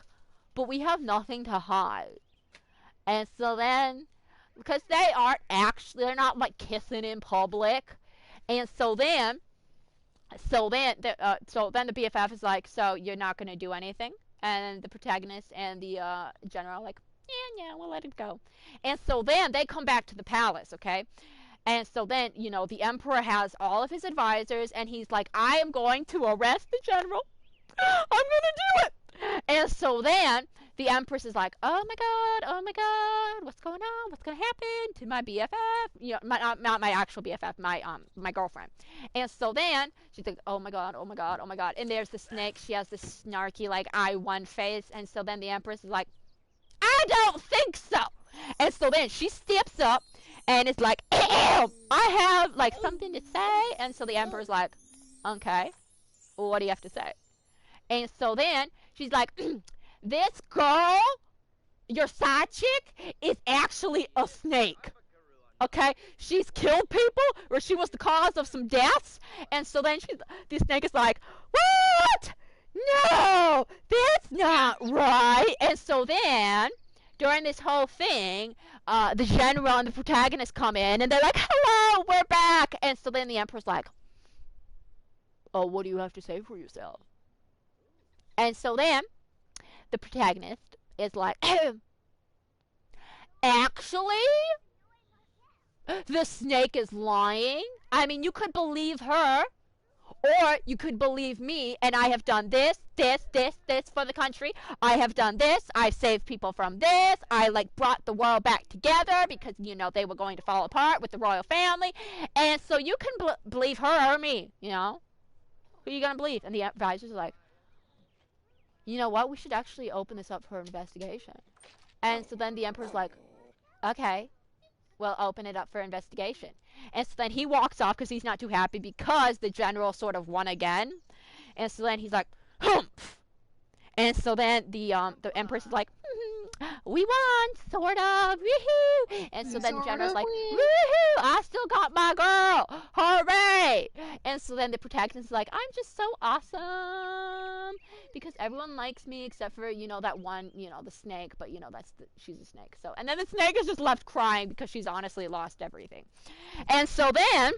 but we have nothing to hide. And so then, because they're not like kissing in public, and so then the BFF is like, so you're not going to do anything? And the protagonist and the general are like, yeah, we'll let him go. And so then they come back to the palace, okay? And so then, the Emperor has all of his advisors, and he's like, I am going to arrest the general. I'm going to do it. And so then the Empress is like, oh my god, what's going on? What's gonna happen to my BFF? You know, not my actual BFF, my girlfriend. And so then she's like, oh my god, oh my god, oh my god. And there's the snake. She has this snarky like I won face. And so then the Empress is like, I don't think so. And so then she steps up and it's like, I have like something to say. And so the Emperor's like, okay, well, what do you have to say? And so then she's like, this girl, your side chick, is actually a snake. Okay, she's killed people, or she was the cause of some deaths. And so then the snake is like, what? No, that's not right. And so then, during this whole thing, the general and the protagonist come in, and they're like, hello, we're back. And so then the Emperor's like, oh, what do you have to say for yourself? And so then, the protagonist is like, actually, the snake is lying. I mean, you could believe her, or you could believe me, and I have done this for the country. I have done this. I've saved people from this. I, like, brought the world back together because, you know, they were going to fall apart with the royal family. And so you can believe her or me, you know? Who are you going to believe? And the advisor's like, you know what? We should actually open this up for investigation. And so then the Emperor's like, okay, we'll open it up for investigation. And so then he walks off because he's not too happy because the general sort of won again. And so then he's like, humph. And so then the Empress is like, we won, sort of, woohoo. And so then the general's like, woohoo, I still got my girl, hooray. And so then the protagonist is like, I'm just so awesome because everyone likes me except for, you know, that one, you know, the snake, but, you know, she's a snake. So, and then the snake is just left crying because she's honestly lost everything. And so then,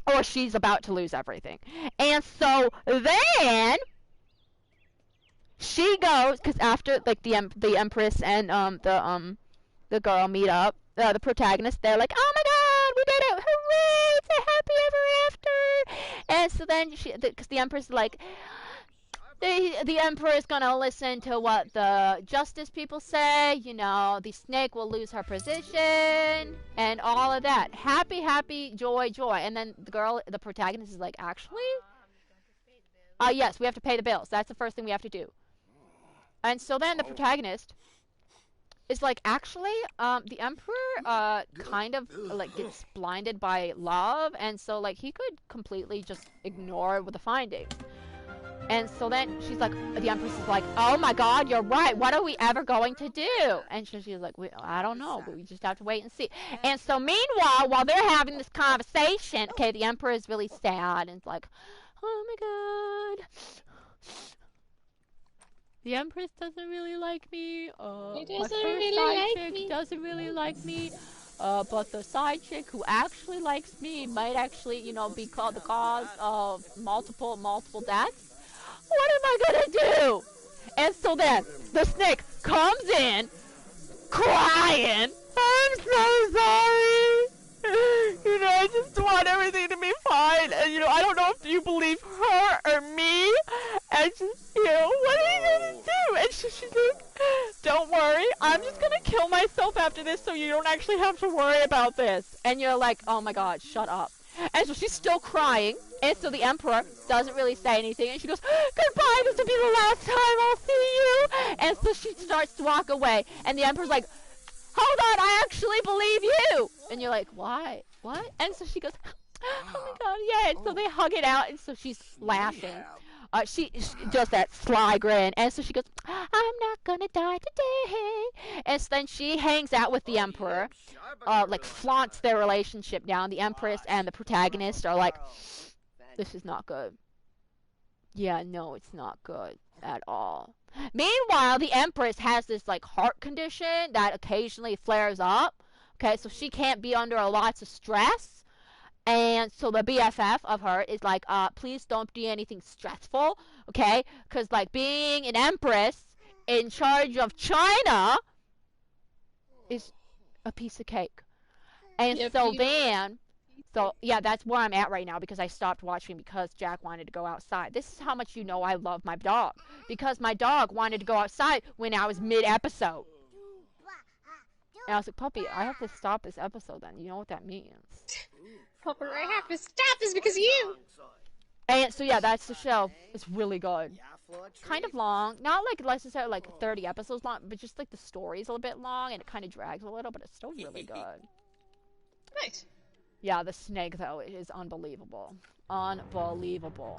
or she's about to lose everything. And so then she goes, because after, like, the Empress and the girl meet up, the protagonist, they're like, oh my god, we did it, hooray, it's a happy ever after. And so then because the Empress is like, the Emperor is gonna listen to what the justice people say, you know, the snake will lose her position, and all of that. Happy, happy, joy, joy. And then the protagonist is like, actually? Yes, we have to pay the bills. That's the first thing we have to do. And so then the protagonist is like, actually, the Emperor kind of like gets blinded by love, and so like he could completely just ignore the findings. And so then she's like, the Empress is like, oh my god, you're right, what are we ever going to do? And she's like, I don't know, but we just have to wait and see. And so meanwhile, while they're having this conversation, okay, the Emperor is really sad and it's like, oh my god, the Empress doesn't really like me. My first side chick doesn't really like me. But the side chick who actually likes me might actually, you know, be called the cause of multiple deaths. What am I gonna do? And so then the snake comes in, crying. I'm so sorry. You know, I just want everything to be fine. And, you know, I don't know if you believe her or me. And just, you know, what are you going to do? And she's like, don't worry. I'm just going to kill myself after this so you don't actually have to worry about this. And you're like, oh my god, shut up. And so she's still crying. And so the Emperor doesn't really say anything. And she goes, goodbye, this will be the last time I'll see you. And so she starts to walk away. And the Emperor's like, hold on, I actually believe you. And you're like, why? What? And so she goes, oh my god, yeah. And so they hug it out. And so she's laughing. She does that sly grin. And so she goes, I'm not gonna die today. And so then she hangs out with the Emperor, like flaunts their relationship now. And the Empress and the protagonist are like, this is not good. Yeah, no, it's not good at all. Meanwhile, the Empress has this like heart condition that occasionally flares up. Okay, so she can't be under lots of stress. And so the BFF of her is like, please don't do anything stressful, okay? Because, like, being an empress in charge of China is a piece of cake. And so then, So, yeah, that's where I'm at right now because I stopped watching because Jack wanted to go outside. This is how much you know I love my dog. Because my dog wanted to go outside when I was mid-episode. And I was like, puppy, I have to stop this episode then. You know what that means. Pupper, I have to stop this because of you! And so, yeah, that's the show. It's really good. Kind of long. Not like necessarily like 30 episodes long, but just like the story's a little bit long and it kind of drags a little, but it's still really good. Nice. Yeah, the snake, though, is unbelievable. Unbelievable.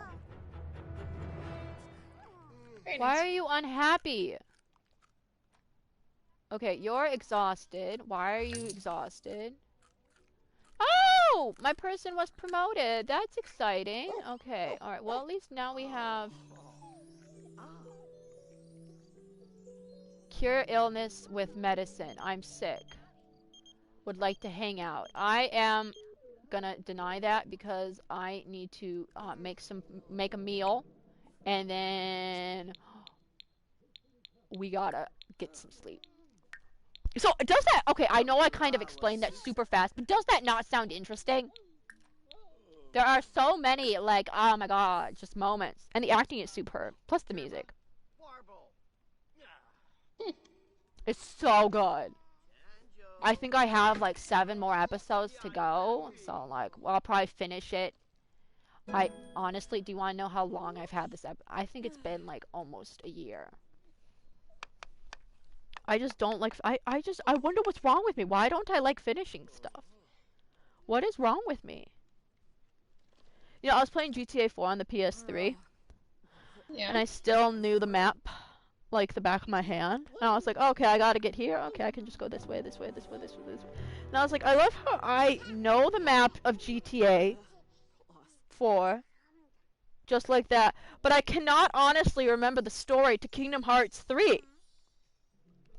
Very Why nice. are you unhappy? Okay, you're exhausted. Why are you exhausted? Oh! My person was promoted. That's exciting. Okay, alright. Well, at least now we have... Cure illness with medicine. I'm sick. Would like to hang out. I am gonna deny that because I need to make a meal, and then we gotta get some sleep. So does that? Okay, I know I kind of explained that super fast, but does that not sound interesting? There are so many like, oh my god, just moments, and the acting is superb. Plus the music. It's so good. I think I have like 7 more episodes to go, so like, well, I'll probably finish it. I honestly, do you want to know how long I've had this I think it's been like almost a year. I just don't like, I wonder what's wrong with me. Why don't I like finishing stuff? What is wrong with me? You know, I was playing GTA 4 on the PS3, Yeah. and I still knew the map like the back of my hand. And I was like, okay, I gotta get here. Okay, I can just go this way, this way, this way, this way, this way. And I was like, I love how I know the map of GTA 4 just like that, but I cannot honestly remember the story to Kingdom Hearts 3.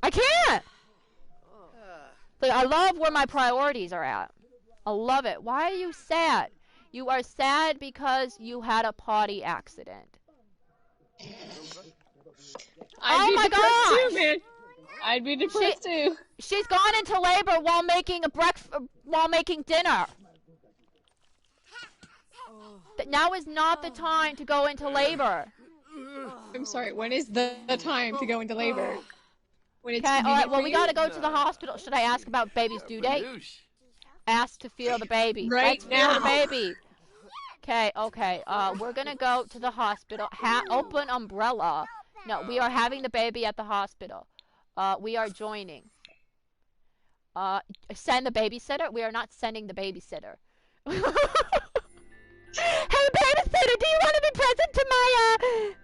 I can't! Like, I love where my priorities are at. I love it. Why are you sad? You are sad because you had a potty accident. I'd be my depressed too, gosh! man. I'd be depressed too. She's gone into labor while making dinner. Now is not the time to go into labor. I'm sorry, when is the time to go into labor? When it's Okay, alright, well, for we you? gotta go to the hospital. Should I ask about baby's due date? Ask to feel the baby. Right Let's feel the now. baby. Okay, we're gonna go to the hospital. Open umbrella. No, we are having the baby at the hospital. We are joining. Send the babysitter? We are not sending the babysitter. Hey, babysitter, do you want to be present to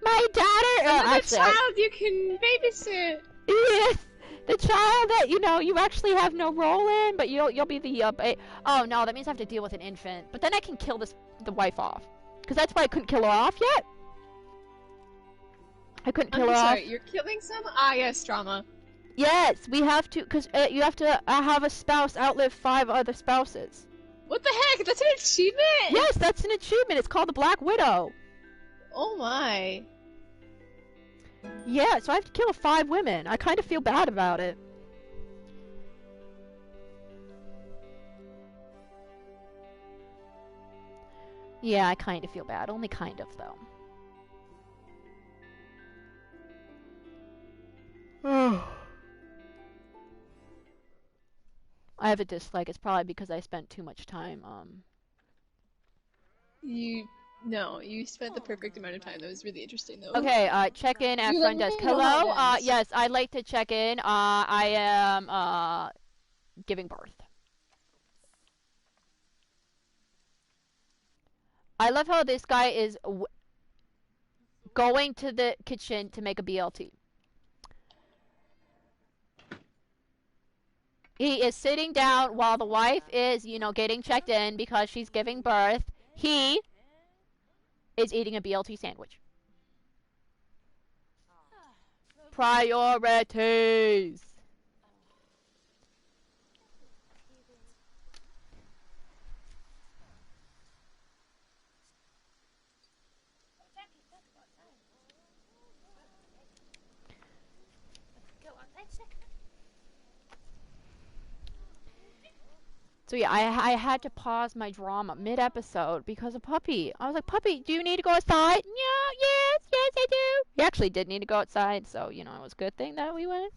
my daughter? Another child you can babysit. Yes, the child that you actually have no role in, but you'll be the oh no, that means I have to deal with an infant. But then I can kill the wife off, because that's why I couldn't kill her off yet. I couldn't kill her off. I'm sorry, you're killing some? Ah, yes, drama. Yes, we have to, because you have to have a spouse outlive 5 other spouses. What the heck? That's an achievement? Yes, that's an achievement. It's called the Black Widow. Oh my. Yeah, so I have to kill 5 women. I kind of feel bad about it. Yeah, I kind of feel bad. Only kind of, though. I have a dislike. It's probably because I spent too much time, No, you spent the perfect amount of time. That was really interesting, though. Okay, check in at front desk. Hello? Yes, I'd like to check in. I am, giving birth. I love how this guy is going to the kitchen to make a BLT. He is sitting down while the wife is, getting checked in because she's giving birth. He is eating a BLT sandwich. Priorities. So yeah, I had to pause my drama mid-episode because of Puppy. I was like, Puppy, do you need to go outside? Yeah, yes, I do. He actually did need to go outside, so, you know, it was a good thing that we went.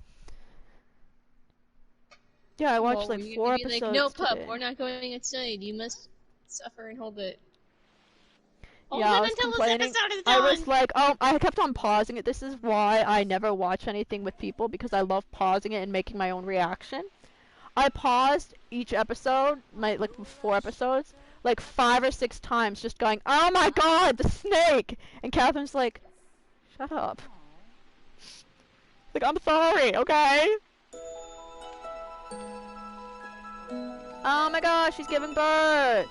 Yeah, I watched Well, like you're 4 gonna be like, no, episodes pup, today. we're not going outside. You must suffer and hold it. Hold Yeah, I it was until this complaining. episode is I done! was like, oh, I kept on pausing it. This is why I never watch anything with people, because I love pausing it and making my own reaction. I paused each episode, like 4 episodes, like 5 or 6 times, just going, oh my god, the snake! And Catherine's like, shut up. Like, I'm sorry, okay? Oh my gosh, she's giving birth!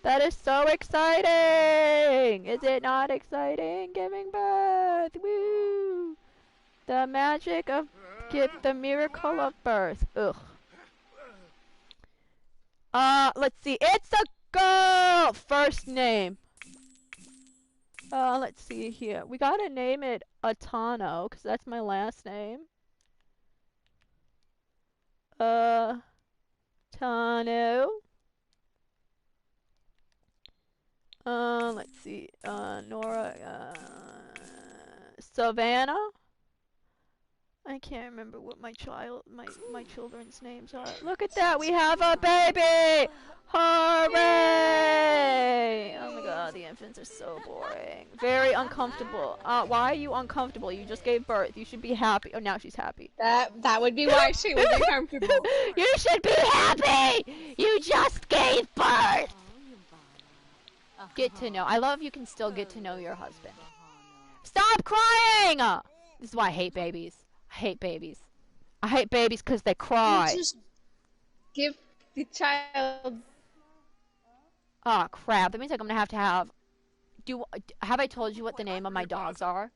That is so exciting! Is it not exciting? Giving birth! Woo! The magic of the miracle of birth. Ugh. Let's see. It's a girl! First name. Let's see here. We gotta name it Atano, because that's my last name. Tano. Let's see. Nora, Savannah. I can't remember what my children's names are. Look at that, we have a baby! Hooray! Oh my god, the infants are so boring. Very uncomfortable. Why are you uncomfortable? You just gave birth. You should be happy. Oh, now she's happy. That would be why she was uncomfortable. You should be happy! You just gave birth! Get to know. I love you can still get to know your husband. Stop crying! This is why I hate babies. I hate babies. I hate babies because they cry. You just give the child... Oh, crap. That means like I'm going to have... Have I told you what the name of my dogs are?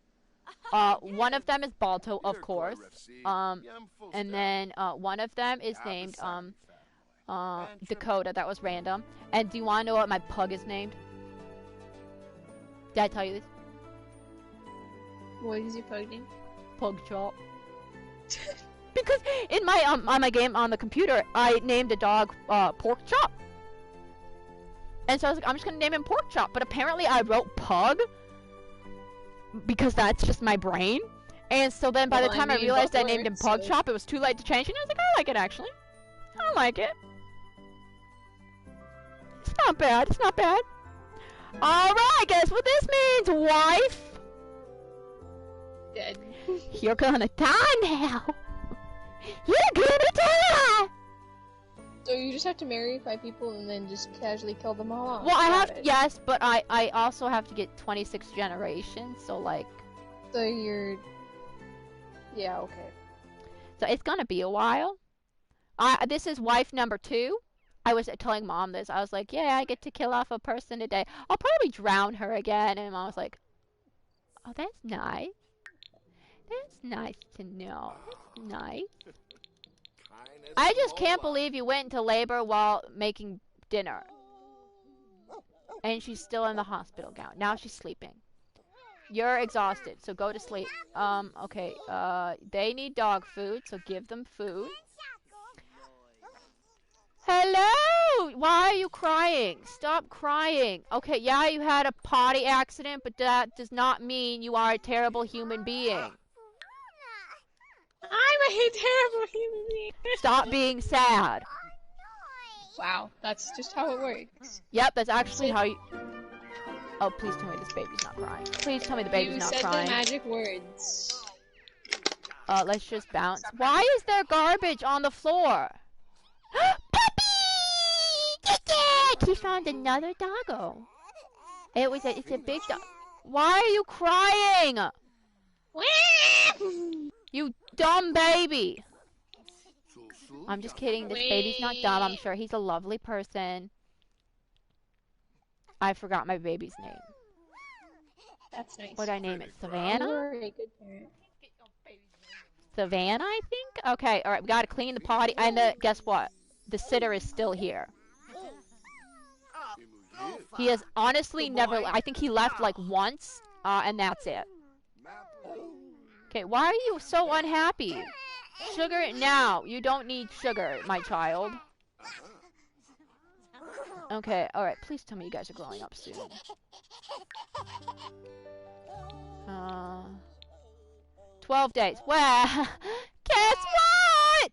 One of them is Balto, of course. And then one of them is named Dakota. That was random. And do you want to know what my pug is named? Did I tell you this? What is your pug name? Pug Chop. Because in my on my game on the computer, I named a dog Pork Chop. And so I was like, I'm just gonna name him Pork Chop. But apparently I wrote Pug because that's just my brain. And so then by the time I realized I named him Pug Chop, it was too late to change. And I was like, I like it actually. I like it. It's not bad. It's not bad. Alright, guess what this means, wife? Dead. You're gonna die now. You're gonna die. So you just have to marry 5 people and then just casually kill them all off. Well, I have to, yes, but I also have to get 26 generations, so like... So you're... Yeah, okay. So it's gonna be a while. This is wife number 2. I was telling Mom this. I was like, yeah, I get to kill off a person a day. I'll probably drown her again. And Mom was like, oh, that's nice. That's nice to know. That's nice. I just can't believe you went into labor while making dinner. And she's still in the hospital gown. Now she's sleeping. You're exhausted, so go to sleep. Okay, they need dog food, so give them food. Hello! Why are you crying? Stop crying. Okay, yeah, you had a potty accident, but that does not mean you are a terrible human being. I'm a terrible human being. Stop being sad. Wow, that's just how it works. Yep, that's actually how you... Oh, please tell me this baby's not crying. Please tell me the baby's not crying. You said the magic words. Let's just bounce. Why is there garbage on the floor? Puppy! He found another doggo. It's a big dog. Why are you crying? You dumb baby. I'm just kidding. This baby's not dumb. I'm sure he's a lovely person. I forgot my baby's name. That's nice. What did I name it? Savannah? You're a good parent. Savannah, I think? Okay, alright, we gotta clean the potty. And guess what? The sitter is still here. He has honestly never... I think he left like once, and that's it. Okay, why are you so unhappy? Sugar now. You don't need sugar, my child. Okay, alright. Please tell me you guys are growing up soon. 12 days. Well, guess what?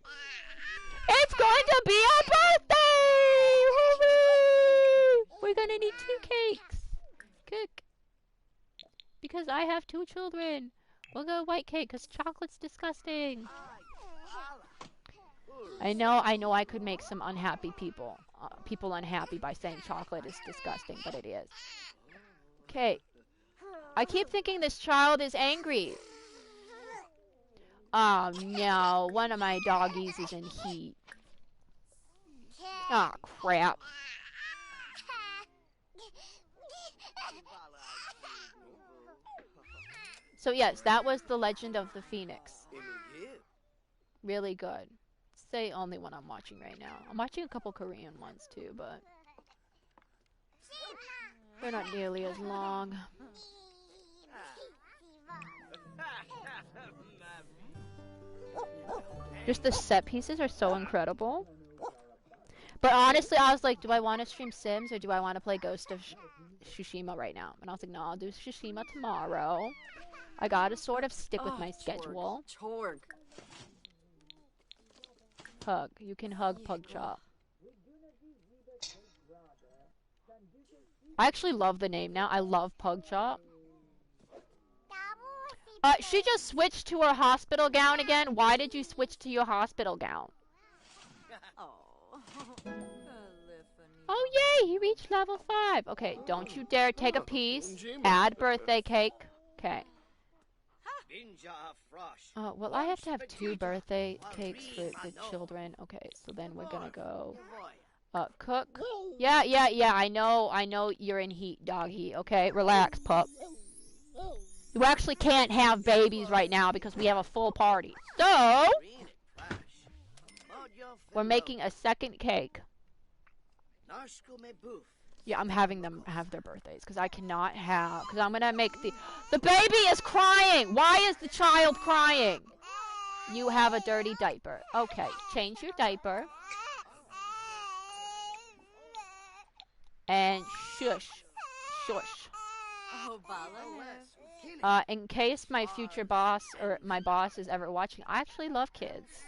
It's going to be our birthday! Hooray! We're gonna need 2 cakes. Cook. Because I have 2 children. We'll go white cake, because chocolate's disgusting. I know I could make some unhappy people unhappy by saying chocolate is disgusting, but it is. Okay. I keep thinking this child is angry. Oh no, one of my doggies is in heat. Oh crap. So yes, that was The Legend of the Phoenix. Really good. It's the only one I'm watching right now. I'm watching a couple Korean ones too, but they're not nearly as long. Just the set pieces are so incredible. But honestly, I was like, do I want to stream Sims or do I want to play Ghost of Tsushima right now? And I was like, no, I'll do Tsushima tomorrow. I gotta sort of stick with my schedule. Pug. You can hug Pugchop. I actually love the name now. I love Pugchop. She just switched to her hospital gown again. Why did you switch to your hospital gown? Oh, yay! He reached level 5. Okay, don't you dare take a piece. Add birthday cake. Okay. Well, I have to have 2 birthday cakes for the children. Okay, so then we're gonna go... cook. Yeah, I know you're in heat, doggy. Okay, relax, pup. You actually can't have babies right now because we have a full party. So, we're making a second cake. Yeah, I'm having them have their birthdays because I cannot have... Because I'm going to make the... The baby is crying! Why is the child crying? You have a dirty diaper. Okay, change your diaper. And shush. Shush. In case my future boss or my boss is ever watching, I actually love kids.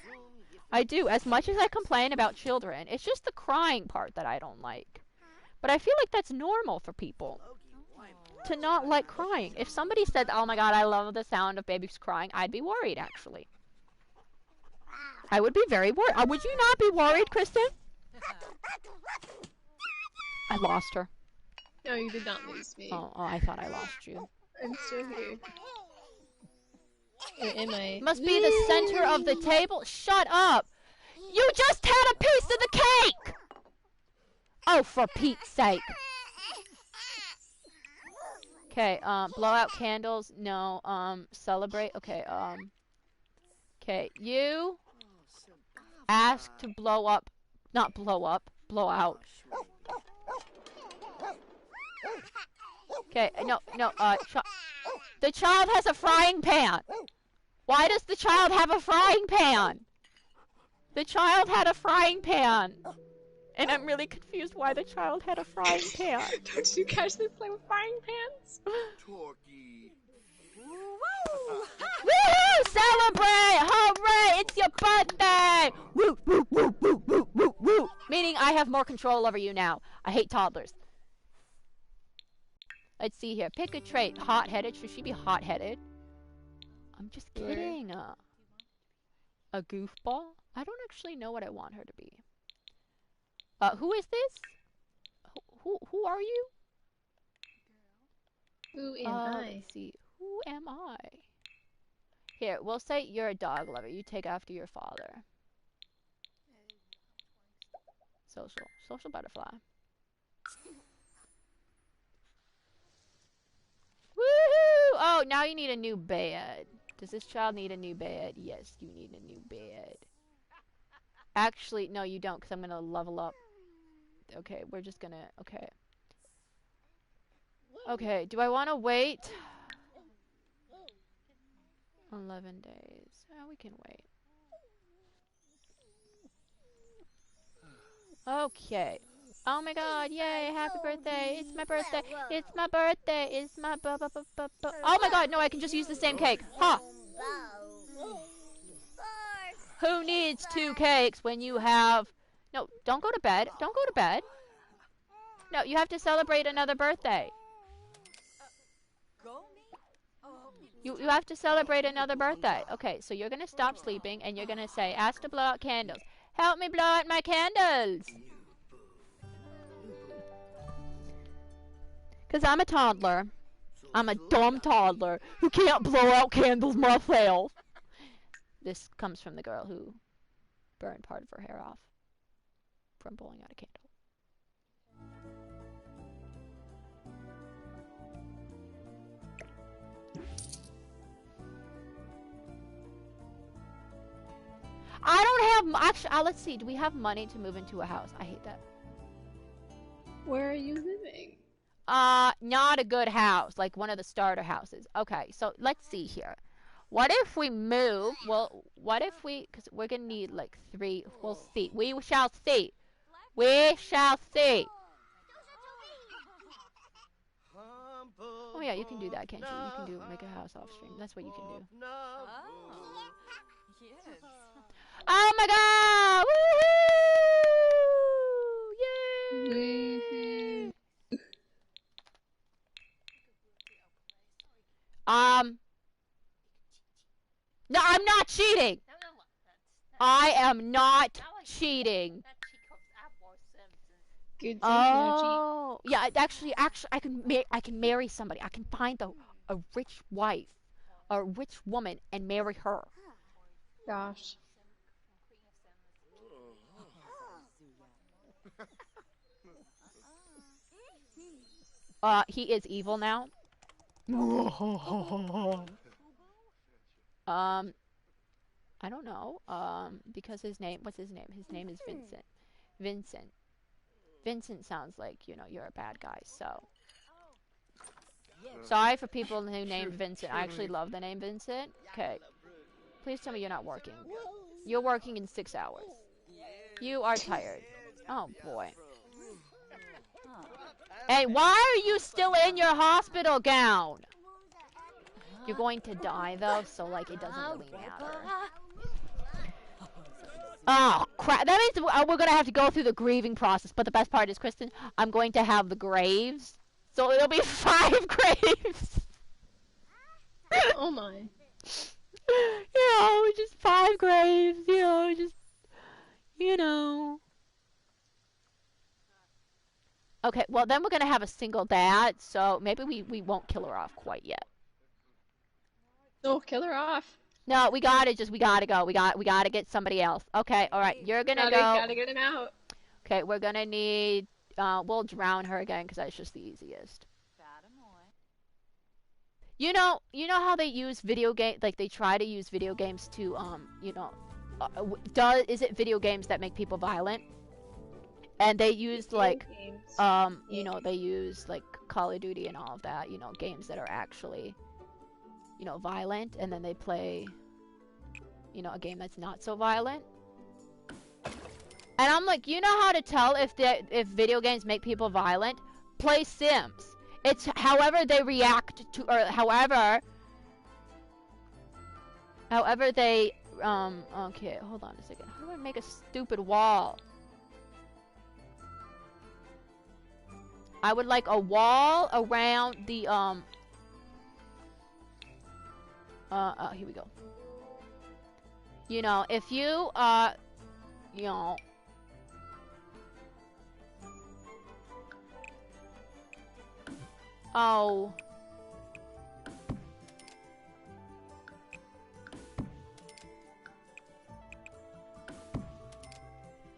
I do. As much as I complain about children, it's just the crying part that I don't like. But I feel like that's normal for people to not like crying. If somebody said, oh my god, I love the sound of babies crying, I'd be worried, actually. I would be very worried. Would you not be worried, Kristen? I lost her. No, you did not lose me. Oh, I thought I lost you. I'm still here. Where am I? Must be the center of the table. Shut up! You just had a piece of the cake! Oh, for Pete's sake. Okay, blow out candles. No, celebrate. Okay, okay, you ask to blow up. Not blow up, blow out. Okay, no, the child has a frying pan. Why does the child have a frying pan? The child had a frying pan. And I'm really confused why the child had a frying pan. Don't you guys play with frying pans? Woohoo! Celebrate! Hooray! It's your birthday! Woo, woo, woo, woo, woo, woo, woo. Meaning I have more control over you now. I hate toddlers. Let's see here. Pick a trait. Hot-headed. Should she be hot-headed? I'm just kidding. A goofball? I don't actually know what I want her to be. Who is this? Who are you? Who am I? Let's see. Who am I? Here, we'll say you're a dog lover. You take after your father. Social butterfly. Woohoo! Oh, now you need a new bed. Does this child need a new bed? Yes, you need a new bed. Actually, no, you don't, because I'm going to level up. Okay, we're just going to... Okay. Okay, do I want to wait? 11 days. Oh, we can wait. Okay. Oh my god, yay, happy birthday. It's my birthday. It's my birthday. It's my Oh my god, no, I can just use the same cake. Ha! Who needs 2 cakes when you have... No, don't go to bed. Don't go to bed. No, you have to celebrate another birthday. You have to celebrate another birthday. Okay, so you're going to stop sleeping and you're going to say, ask to blow out candles. Help me blow out my candles. Because I'm a toddler. I'm a dumb toddler who can't blow out candles myself. This comes from the girl who burned part of her hair off from blowing out a candle. I don't have... Actually, let's see. Do we have money to move into a house? I hate that. Where are you living? Not a good house. Like one of the starter houses. Okay, so let's see here. What if we move? Well, what if we... Because we're going to need like 3... We'll see. We shall see. We shall see. Oh yeah, you can do that, can't you? You can do make a house off stream. That's what you can do. Oh my god! Woohoo! Yay! No, I'm not cheating. I am not cheating. Good Oh, yeah. Actually, I can marry somebody. I can find a rich wife, a rich woman, and marry her. Gosh. He is evil now. I don't know. Because his name, what's his name? His name is Vincent. Vincent. Vincent sounds like, you know, you're a bad guy, so. Sorry for people who named Vincent. I actually love the name Vincent. Okay. Please tell me you're not working. You're working in 6 hours. You are tired. Oh, boy. Hey, why are you still in your hospital gown? You're going to die, though, so, like, it doesn't really matter. Oh, crap. That means we're going to have to go through the grieving process. But the best part is, Kristen, I'm going to have the graves. So it'll be 5 graves. Oh, my. You know, just 5 graves. You know, just, you know. Okay, well, then we're going to have a single dad. So maybe we won't kill her off quite yet. No, kill her off. No, we gotta go. We gotta get somebody else. Okay, alright, you're gonna go. Gotta get him out. Okay, we're gonna need, we'll drown her again, because that's just the easiest. You know how they use video game, like they try to use video games to, you know, is it video games that make people violent? And they used like, you know, they use like Call of Duty and all of that, you know, games that are actually, you know, violent, and then they play, you know, a game that's not so violent. And I'm like, you know how to tell if video games make people violent? Play Sims. It's however they react to, or however they, okay, hold on a second. How do I make a stupid wall? I would like a wall around the, here we go. You know, if you, you know, oh.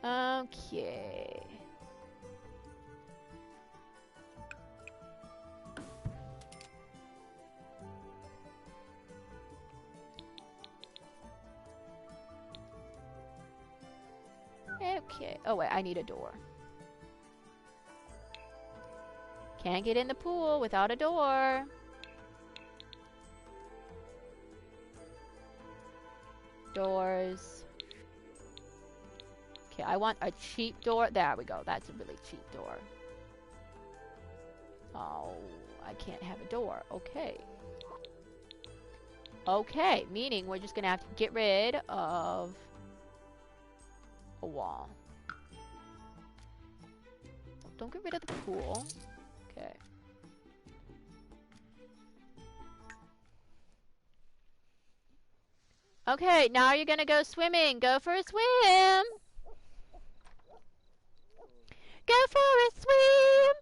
Okay. Okay. Oh wait, I need a door. Can't get in the pool without a door. Doors. Okay, I want a cheap door. There we go. That's a really cheap door. Oh, I can't have a door. Okay. Okay, meaning we're just gonna have to get rid of a wall. Don't get rid of the pool. Okay. Okay, now you're gonna go swimming. Go for a swim. Go for a swim.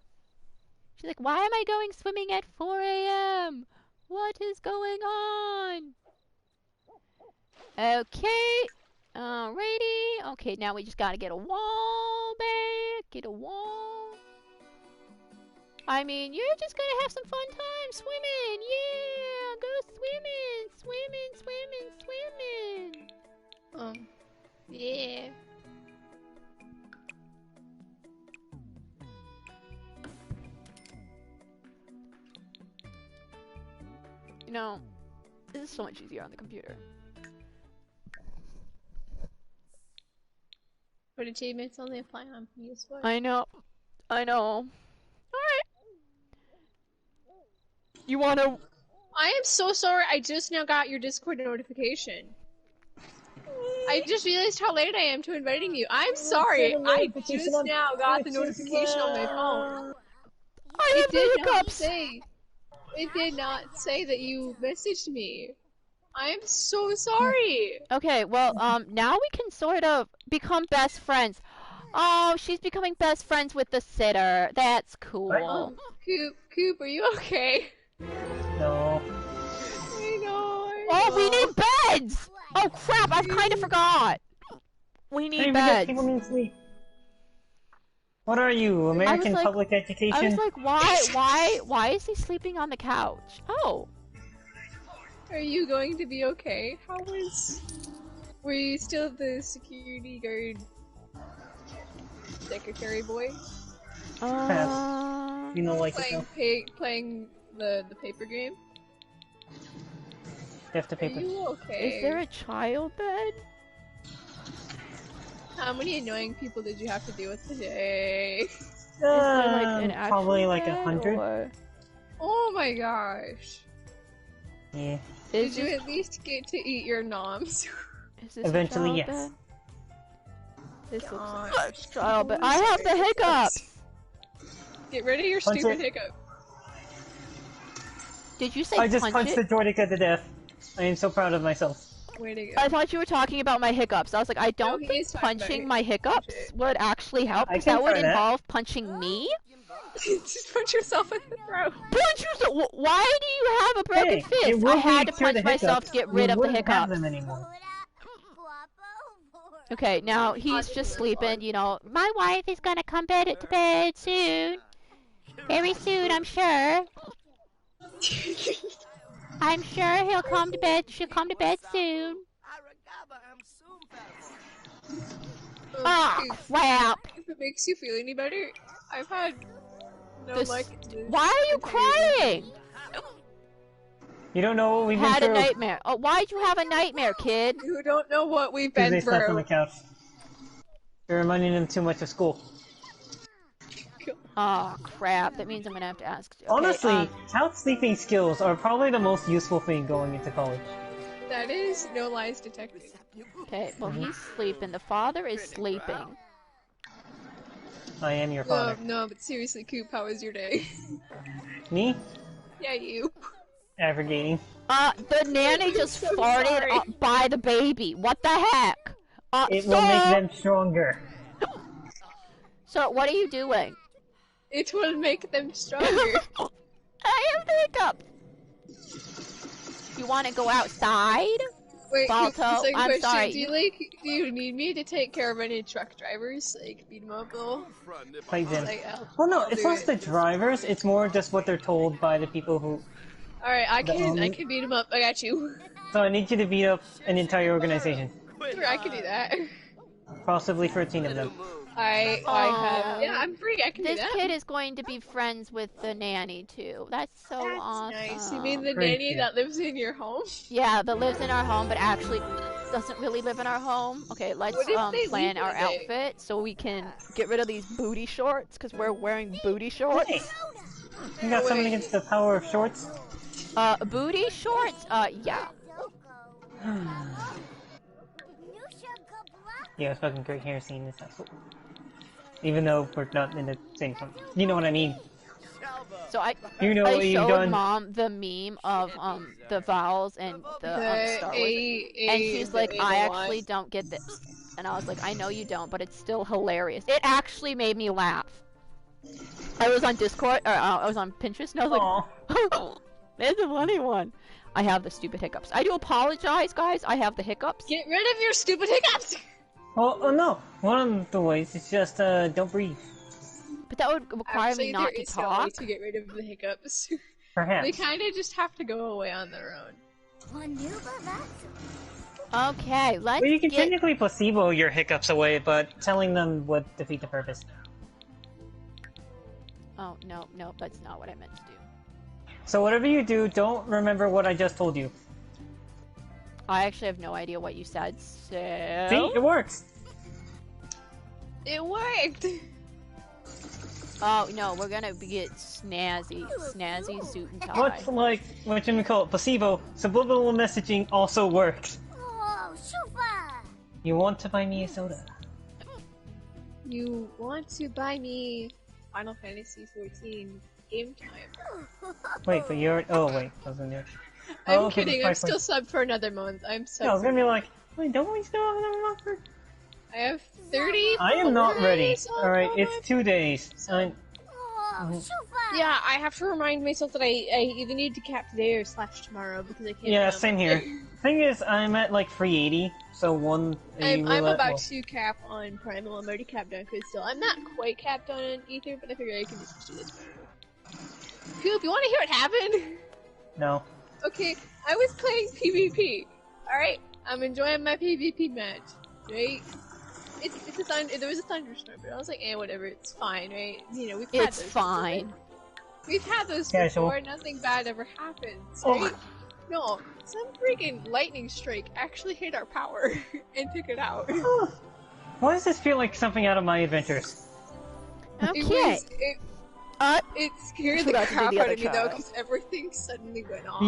She's like, why am I going swimming at 4 a.m.? What is going on? Okay. Alrighty. Okay, now we just gotta get a wall back. Get a wall. I mean, you're just gonna have some fun time swimming. Yeah, go swimming. Yeah. You know, this is so much easier on the computer. But achievements only apply on PS4. I know. Alright. You wanna... I am so sorry, I just now got your Discord notification. I just realized how late I am to inviting you. I'm sorry, I just now got the notification on my phone. I have the hiccups! It did not say that you messaged me. I am so sorry. Okay, well, now we can sort of become best friends. Oh, she's becoming best friends with the sitter. That's cool. Coop, are you okay? No. I know. Oh, we need beds! Oh crap, I've kind of forgot. We need beds. People need sleep. What are you, American Public Education? I was like, why is he sleeping on the couch? Oh. Are you going to be okay? Were you still the security guard secretary boy? You know, like playing the paper game? You have to paper. Are you okay? Is there a child bed? How many annoying people did you have to deal with today? Probably like 100. Or... Oh my gosh. Yeah. Did you at least get to eat your noms? Eventually, yes. Bed? This looks Gosh. like a child bed. I have the hiccups! Get rid of your stupid hiccup. Did you say I just punched the Jordica to death. I am so proud of myself. Way to go. I thought you were talking about my hiccups. I was like, I don't think punching my hiccups would actually help, because that would involve punching me. Just punch yourself in the throat. Punch yourself? Why do you have a broken fist? I had to punch myself to get rid of the hiccups. Okay, now he's just sleeping, you know. My wife is gonna come to bed soon. Very soon, I'm sure. I'm sure he'll come to bed. She'll come to bed soon. Oh, crap. If it makes you feel any better, I've had no luck. Why are you crying? You don't know what we've been through. Had a nightmare. Oh, why'd you have a nightmare, kid? You don't know what we've been they through. slept on the couch. You're reminding them too much of school. Oh, crap. That means I'm gonna have to ask. Okay, honestly, couch sleeping skills are probably the most useful thing going into college. That is no lies detected. Okay, well, he's sleeping. The father is sleeping. I am your father. No, but seriously, Coop, how was your day? Me? Yeah, you. Aggregating. The nanny just farted by the baby. What the heck? It will make them stronger. So, what are you doing? It will make them stronger. I have the hiccup. You want to go outside? Wait, Balto, I'm sorry. Do you need me to take care of any truck drivers? Like, beat them up, though? Fight them. Well, no, it's less the drivers, it's more just what they're told by the people who... Alright, I can beat them up. I got you. So I need you to beat up an entire organization. Sure, I can do that. Possibly 13 of them. I have... Yeah, I'm free, I can do that. This kid is going to be friends with the nanny, too. That's so awesome. Nice. You mean the nanny that lives in your home? Yeah, that lives in our home, but actually... doesn't really live in our home. Okay, let's What if they plan leave our one day? outfit so we can get rid of these booty shorts because we're wearing booty shorts. Hey, you got something against the power of shorts? Booty shorts? Yeah. Yeah, it's fucking great hair seeing this asshole. Even though we're not in the same one. You know what I mean? So I what you've showed done. Mom the meme of the vowels and the Star Wars, and she's like, I actually don't get this, and I was like, I know you don't, but it's still hilarious. It actually made me laugh. I was on Discord, or I was on Pinterest, and I was like, oh, there's a funny one. I have the stupid hiccups. I do apologize, guys. I have the hiccups. Get rid of your stupid hiccups! Oh no! One of the ways is just, don't breathe. But that would require me not to talk. There is no way to get rid of the hiccups. Perhaps. They kind of just have to go away on their own. Okay, let's Well, you can technically placebo your hiccups away, but telling them would defeat the purpose. Oh, no, that's not what I meant to do. So whatever you do, don't remember what I just told you. I actually have no idea what you said, so... See? It works! It worked! Oh, no, we're gonna get snazzy suit and tie. What's like, what you call it, placebo, subliminal messaging also works. You want to buy me a soda? You want to buy me Final Fantasy XIV game time? Wait, but you're. Oh, wait, I was in there. I'm okay, kidding, I'm still subbed for another month. I'm subbed. Yeah, I was gonna be like, wait, don't we still have another month? I have 30. I am not ready. Alright, it's 2 days. Yeah, I have to remind myself that I either need to cap today or / tomorrow because I can't. Yeah, same here. Thing is, I'm at like 380, so one. I'm about to cap on Primal. I'm already capped on Crystal. I'm not quite capped on Ether, but I figure I can just do this. Coop, you want to hear what happened? No. Okay, I was playing PvP. Alright, I'm enjoying my PvP match, right? There was a thunderstorm, but I was like, whatever, it's fine, right? You know, we've had those. It's fine. We've had those before, nothing bad ever happens, right? No, some freaking lightning strike actually hit our power and took it out. Why does this feel like something out of my adventures? Okay. It scared the crap out of me though, because everything suddenly went off.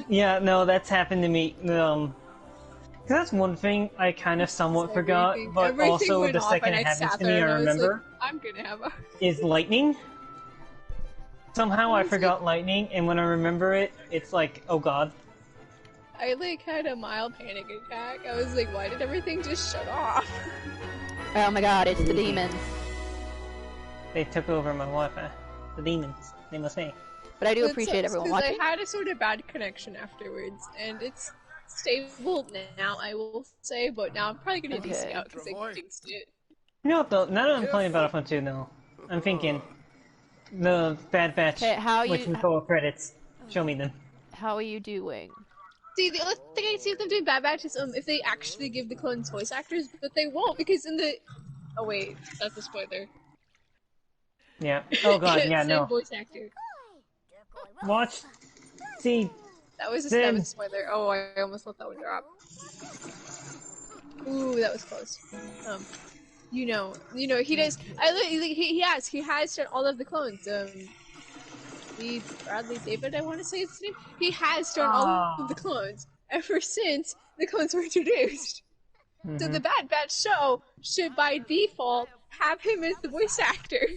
Yeah, no, that's happened to me. Cause that's one thing I kind of somewhat forgot, but also the second it happens to me, I remember. Like, I'm gonna have a... Is lightning. Somehow I forgot lightning, and when I remember it, it's like, oh god. I like had a mild panic attack. I was like, why did everything just shut off? Oh my god, it's the demons. They took over my Wi-Fi. The demons, they must say. But I do appreciate everyone watching. I had a sort of bad connection afterwards, and it's stable now, I will say, but now I'm probably gonna DC out because I fixed it. You know what though, now that I'm playing Battlefront 2 though, I'm thinking, the Bad Batch, which we call credits, show me them. How are you doing? See, the only thing I see them doing Bad Batch is if they actually give the clones voice actors, but they won't, because in the... Oh wait, that's a spoiler. Yeah. Oh god, yeah, no. Voice actor. Watch. See. That was a spoiler. Oh, I almost let that one drop. Ooh, that was close. You know, he does. He has done all of the clones. Bradley David, I want to say his name. He has done all of the clones ever since the clones were introduced. So the Bad Batch show should, by default, have him as the voice actor.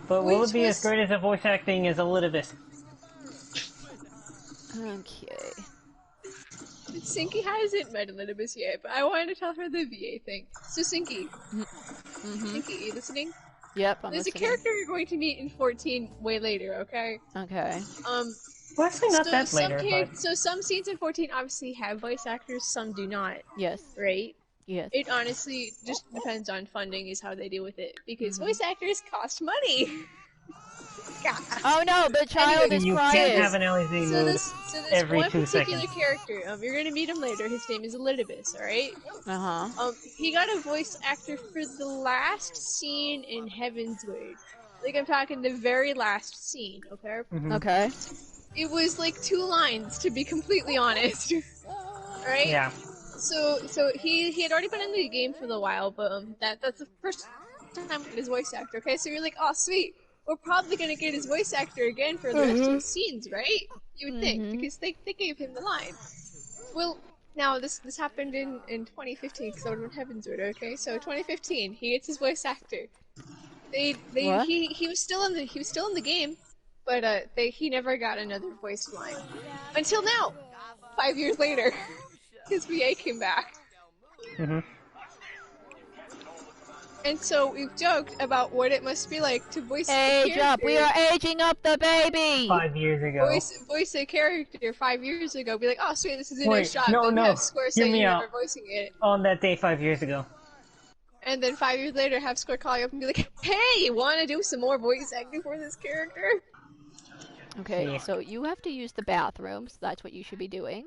But will it be as great as the voice acting as Elizabeth? Okay. Sinky hasn't met Elizabeth yet, but I wanted to tell her the VA thing. So Sinky. Sinky, you listening? Yep, I'm There's listening. a character you're going to meet in 14 way later, okay? Okay. Well, actually not that later, but... So some scenes in 14 obviously have voice actors, some do not. Yes. Right? Yes. It honestly just depends on funding is how they deal with it, because voice actors cost money! God. Oh no, the child is you crying! You can't have an Alize move every 2 seconds. One particular character, you're gonna meet him later, his name is Elidibus, alright? He got a voice actor for the last scene in Heaven's Word. Like, I'm talking the very last scene, okay? Okay. It was like 2 lines, to be completely honest. Alright? Yeah. So he had already been in the game for a while, but that's the first time with his voice actor, okay? So you're like, oh sweet, we're probably gonna get his voice actor again for the rest of the scenes, right? You would think, because they gave him the line. Well, now this happened in 2015, because I would have been Heaven's Order, okay? So 2015, he gets his voice actor. What? He was still in the game, but he never got another voice line until now, 5 years later, his VA came back. And so we've joked about what it must be like to voice the character. Up! We are aging up the baby! 5 years ago. Voice a character 5 years ago. Be like, oh sweet, this is a Wait, nice shot. no, But no. have Square say you never voicing it. On that day 5 years ago. And then 5 years later, have Square call you up and be like, hey, you want to do some more voice acting for this character? Okay, so you have to use the bathroom, so that's what you should be doing.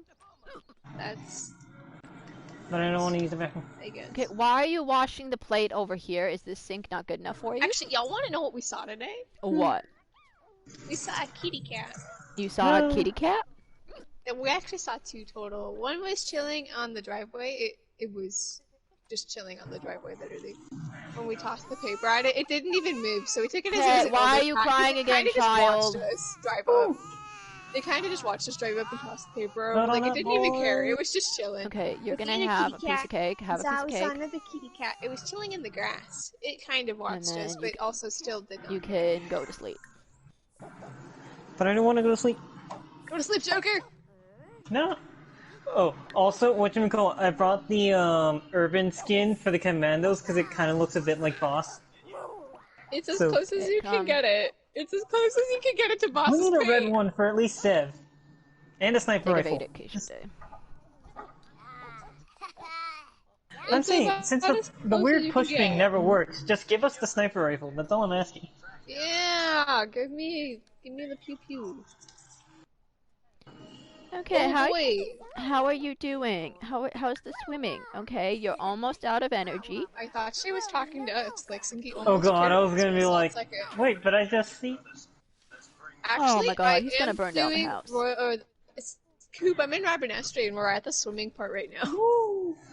But I don't want to use the bathroom. I guess. Okay, why are you washing the plate over here? Is this sink not good enough for you? Actually, y'all want to know what we saw today? What? We saw a kitty cat. You saw a kitty cat? We actually saw two total. One was chilling on the driveway. It was just chilling on the driveway, literally. When we tossed the paper at it, it didn't even move, so we took it as why are you crying again, child? Just watched us drive up. They kind of just watched us drive up and toss the paper over. Like, it didn't even care. It was just chilling. Okay, you're gonna have a piece of cake. Have a piece of cake. We saw another kitty cat. It was chilling in the grass. It kind of watched us, but also still didn't. You can go to sleep. But I don't want to go to sleep. Go to sleep, Joker! No. Oh, also, whatchamacallit, I brought the urban skin for the commandos because it kind of looks a bit like Boss. It's as close as you can get it. It's as close as you can get it to Boss's We need a paint. red one for at least Sev. And a sniper rifle. I'm saying, since the weird push thing never works, just give us the sniper rifle. That's all I'm asking. Yeah, give me the pew pew. Okay, how are you doing? How's the swimming? Okay, you're almost out of energy. I thought she was talking to us, like Cynthia. Oh god, I was gonna be like, wait, but I just see. Actually, oh my god, he's gonna burn down the house. Coop, I'm in Rabanastre and we're at the swimming part right now.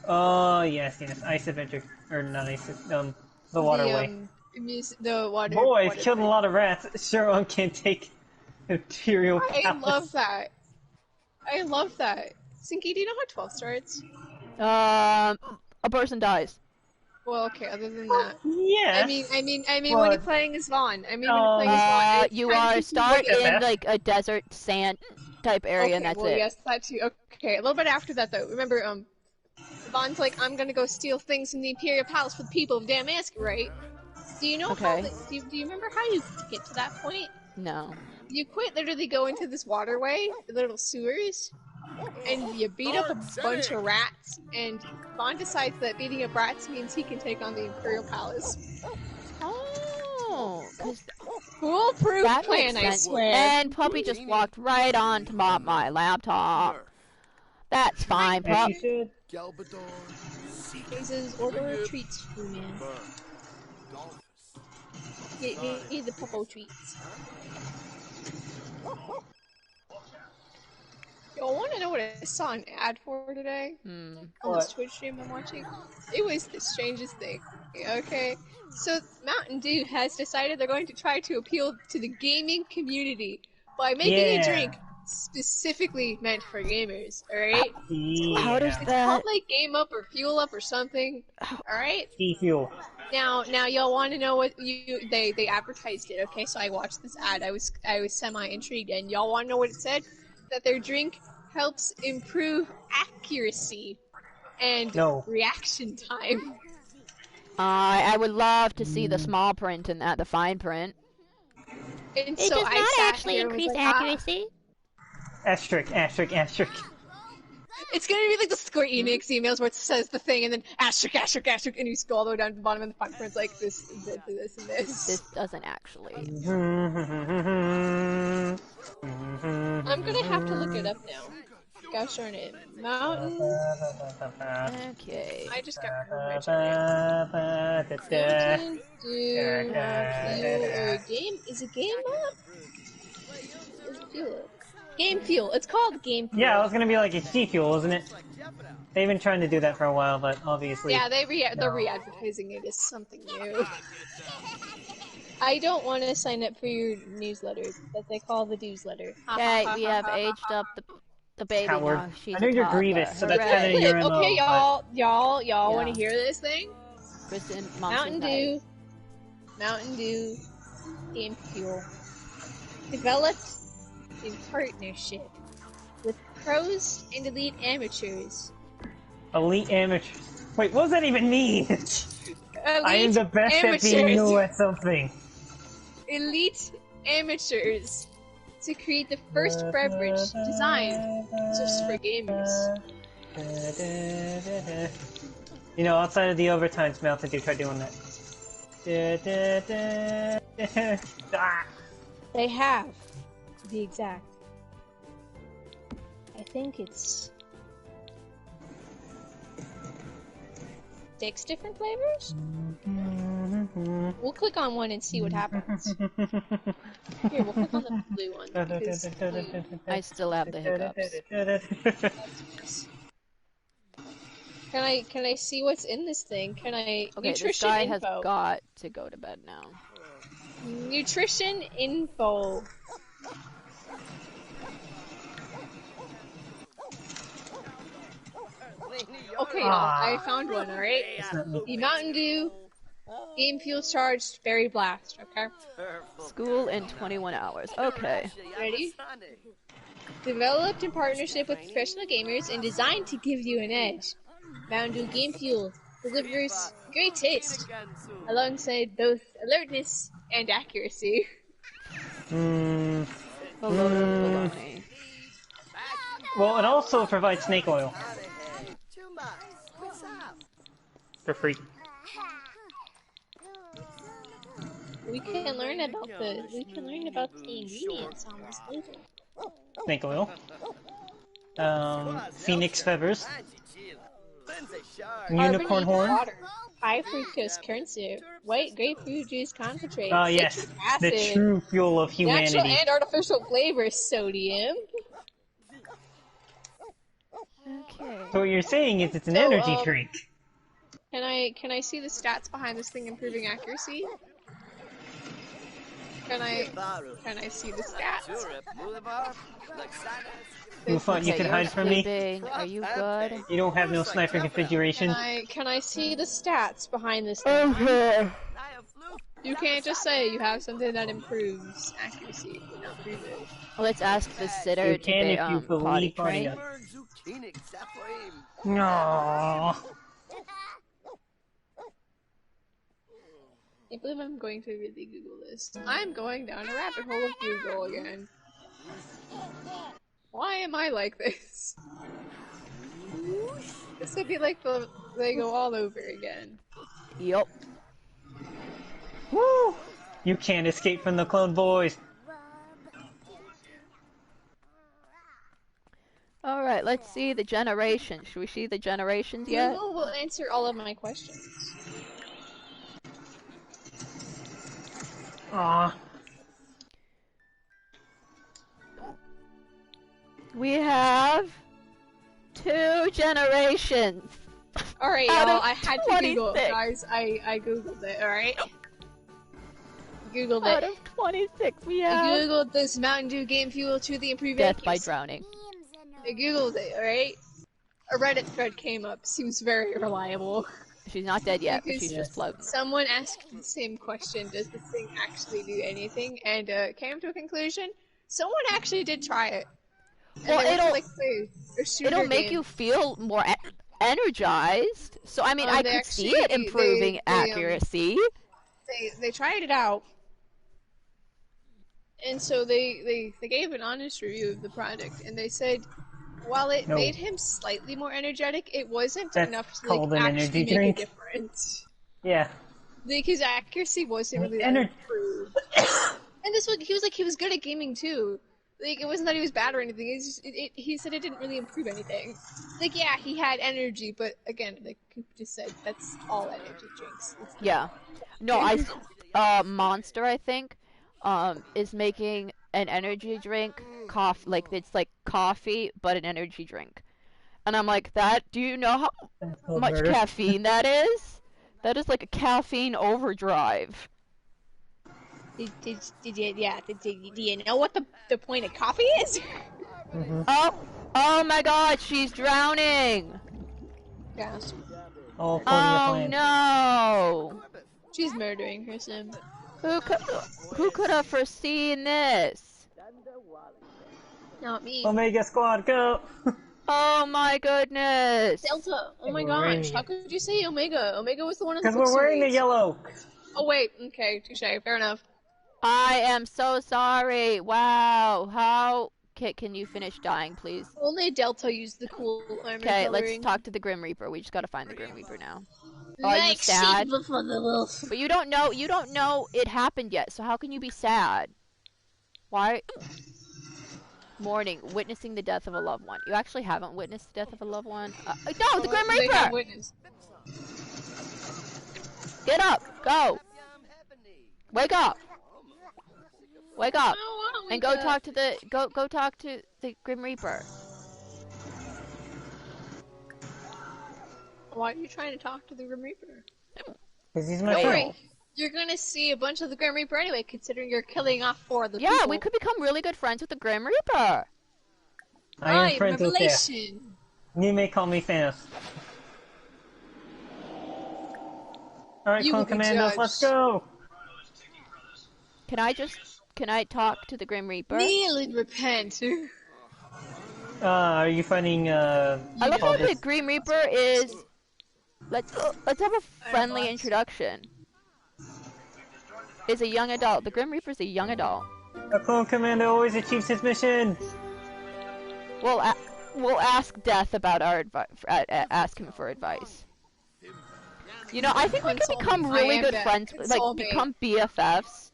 Oh yes, Ice Adventure, or not Ice, the waterway. The water. Boy, I've killed a lot of rats. Sure, one can't take Imperial Palace. I love that. I love that. Sinky, do you know how 12 starts? A person dies. Well, okay, other than that. Yes. I mean, when you're playing as Vaughn. When you're playing as Vaughn. You are start in, like, a desert sand type area, and that's it. Yes, that too. Okay, a little bit after that, though. Remember, Vaughn's like, I'm gonna go steal things from the Imperial Palace for the people of Damask, right? Do you know how... Do you remember how you get to that point? No. You quite literally go into this waterway, the little sewers, and you beat up a bunch of rats, and Vaughn decides that beating up rats means he can take on the Imperial Palace. Oh, foolproof plan, I swear. And Puppy just walked right onto my laptop. That's fine, Pup. Jesus, order treats for me. Get me the puppo treats. Yo, I want to know what I saw an ad for today on this Twitch stream I'm watching. It was the strangest thing. Okay, so Mountain Dew has decided they're going to try to appeal to the gaming community by making a drink specifically meant for gamers. All right? How does it's called like Game Up or Fuel Up or something. All right? Fuel. Now y'all want to know what they advertised it. Okay, so I watched this ad. I was semi intrigued, and y'all want to know what it said? That their drink helps improve accuracy and reaction time. I would love to see the small print in that, the fine print. And it so does not actually increase accuracy. Asterisk, asterisk, asterisk. It's gonna be like the Square Enix emails where it says the thing and then asterisk, asterisk, asterisk, and you scroll all the way down to the bottom and the fine print's like this, and this, and this, and this. This doesn't actually. I'm gonna have to look it up now. Gosh darn it. Mountain. Okay. I just got Mountain Dew game. Is it Game Up? Is it Fuel Up? Game Fuel. It's called Game Fuel. Yeah, I was gonna be like, it's G Fuel, isn't it? They've been trying to do that for a while, but obviously... Yeah, they're re-advertising it as something new. I don't want to sign up for your newsletter that they call the newsletter. Okay, we have aged up the baby Coward. now. She's I know a you're toddler. grievous, so that's Hooray. kind of your MO. Okay, y'all Yeah. want to hear this thing? Kristen, Mountain Dew, Game Fuel, developed in partnership with pros and elite amateurs. Elite amateur. Wait, what does that even mean? I am the best amateurs. at being new at something. Elite amateurs to create the first beverage designed just for gamers. You know, outside of the overtimes, Mountain Dew, try doing that. They have, to be exact. I think it's 6 different flavors? We'll click on one and see what happens. Here, we'll click on the blue one. Because blue. I still have the hiccups. Can I see what's in this thing? Can I... Okay, Nutrition this guy info. has got to go to bed now. Nutrition info. Okay, I found one, alright? The Mountain Dew Game Fuel Charged Berry Blast, okay? School in 21 hours. Okay. Ready? Developed in partnership with professional gamers and designed to give you an edge. Mountain Dew Game Fuel delivers great taste, alongside both alertness and accuracy. Baloney. Well, it also provides snake oil. For free. We can learn about the ingredients on this label. Snake oil. Phoenix feathers. Unicorn horn. Water, high fructose corn syrup, white grapefruit juice concentrate, Yes, citric acid, the true fuel of humanity. natural and artificial flavors, sodium. Okay. So what you're saying is it's an energy drink. Can I see the stats behind this thing improving accuracy? Can I see the stats? Mufan, you can hide from me. Are you good? You don't have no sniper configuration. Can I see the stats behind this thing? Okay. You can't just say you have something that improves accuracy. You don't prove it. Let's ask the sitter You can if you to potty believe train. No. I believe I'm going to really Google this. I'm going down a rabbit hole of Google again. Why am I like this? This would be like they go all over again. Yup. Woo! You can't escape from the clone boys. Alright, let's see the generations. Should we see the generations yet? Google will answer all of my questions. Aw. We have 2 generations. Alright, Out y'all, of I had to 26. Google it, guys. I Googled it, alright? Googled Out it. of 26, we I have Googled this Mountain Dew Game Fuel to the improved death by accuracy. drowning. I Googled it, alright? A Reddit thread came up. Seems very reliable. She's not dead yet, but Because she's just floating. Someone asked the same question, does this thing actually do anything? And came to a conclusion, someone actually did try it. And Well, they went to, like, play a shooter it'll make game. you feel more energized. So, I mean, I they could see actually- it improving they, accuracy. They tried it out. And so they gave an honest review of the product, and they said, while it made him slightly more energetic, it wasn't enough to called like, an actually energy make drink. a difference. Yeah. Like, his accuracy wasn't really that improved. And he was good at gaming too. Like, it wasn't that he was bad or anything. It's just, he said it didn't really improve anything. Like, yeah, he had energy, but again, like Coop just said, that's all energy drinks. Yeah. No, Monster, I think, is making an energy drink, like it's like coffee, but an energy drink. And I'm like, do you know how much caffeine that is? That is like a caffeine overdrive. Do you know what the point of coffee is? Mm-hmm. Oh my god, she's drowning! Gasp. All according to plan. No! She's murdering her sim. Who could have foreseen this? Not me. Omega Squad, go! Oh my goodness! Delta! Oh my gosh, how could you say Omega? Omega was the one in the Because we're wearing the yellow! Oh wait, okay, touche, fair enough. I am so sorry. Wow. How... Can you finish dying, please? Only Delta used the cool armor Okay, coloring. let's talk to the Grim Reaper. We just gotta find the Grim Reaper now. Are you sad? But you don't know it happened yet, so how can you be sad? Why? Mourning, witnessing the death of a loved one. You actually haven't witnessed the death of a loved one? No, the Grim Reaper! Get up! Go! Wake up! Wake up! And go talk to the go talk to the Grim Reaper. Why are you trying to talk to the Grim Reaper? Because he's my friend. You're gonna see a bunch of the Grim Reaper anyway, considering you're killing off 4 of the people. people. Yeah, we could become really good friends with the Grim Reaper. I am friends with Death. You may call me Thanos. Alright, Clone Commandos, let's go! Can I talk to the Grim Reaper? Kneel and repent. Are you fighting, I love how the Grim Reaper is... Let's have a friendly introduction. Is a young adult. The Grim Reaper is a young adult. A Clone Commando always achieves his mission! We'll ask Death about our advice. Ask him for advice. You know, I think we can become really good friends. Like, become BFFs.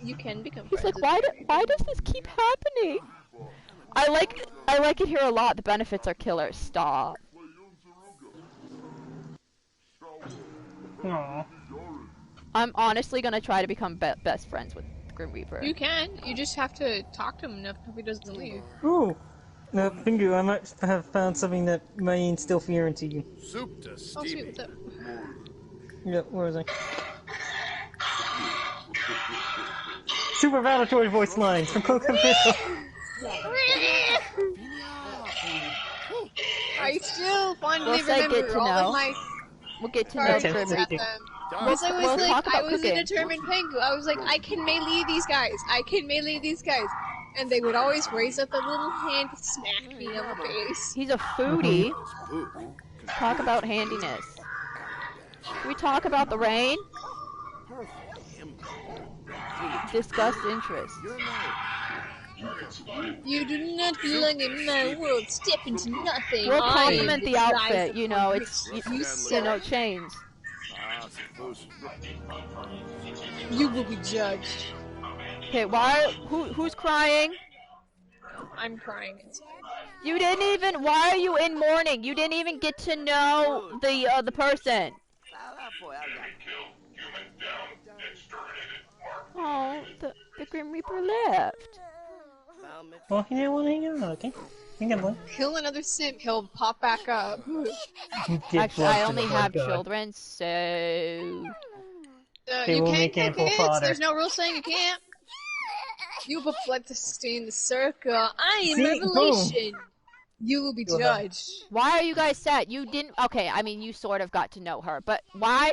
You can become He's friends. like, why does this keep happening? I like it here a lot. The benefits are killer. Stop. Aww. I'm honestly gonna try to become best friends with Grim Reaper. You can. You just have to talk to him enough if he doesn't leave. Ooh! No, Pingu, I might have found something that may instill fear into you. Soup to Stevie. Oh, sweet, what's up? Yeah, where was I? Super validatory voice lines from Coco. I still fondly remember all of my... We'll get to know Grim Reaper. Because I was a determined Pengu. I was like, I can melee these guys. I can melee these guys. And they would always raise up a little hand to smack me on the face. He's a foodie. Talk about handiness. Can we talk about the rain? Discuss interests. You do not belong in my world. Step into nothing. We'll compliment the outfit. You know, it's you know, chains. You will be judged. Okay, who's crying? I'm crying inside. You didn't even. Why are you in mourning? You didn't even get to know the person. Oh, the Grim Reaper left. Well, he didn't want to hang out, okay? Hang on, boy. Kill another simp, he'll pop back up. Actually, I only have children, so... They will can't make ample kids. fodder. There's no rule saying you can't. You have fled to stay in the circle. I am Revelation. Boom. You will be judged. Why are you guys sad? You didn't... Okay, I mean, you sort of got to know her, but why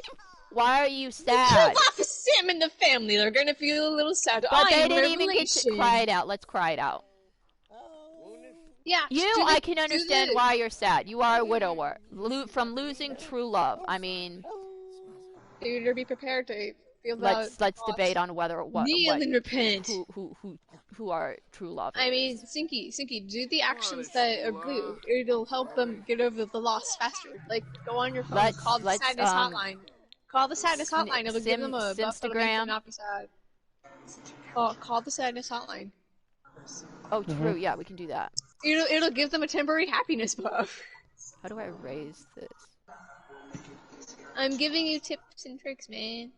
are you sad? You killed off a sim in the family. They're gonna feel a little sad. But they didn't even get to cry it out. Let's cry it out. Yeah. I can understand why you're sad. You are a widower. From losing true love. I mean... You better be prepared to feel that. Let's debate on whether kneel and repent. Who are true love. I mean, Cinky, do the actions that are blue. It'll help them get over the loss faster. Like, go on your phone, call the sadness hotline. Call the sadness hotline. It'll give them a buff that'll make them not be sad. Oh, call the sadness hotline. Oh, true. Yeah, we can do that. It'll give them a temporary happiness buff. How do I raise this? I'm giving you tips and tricks, man.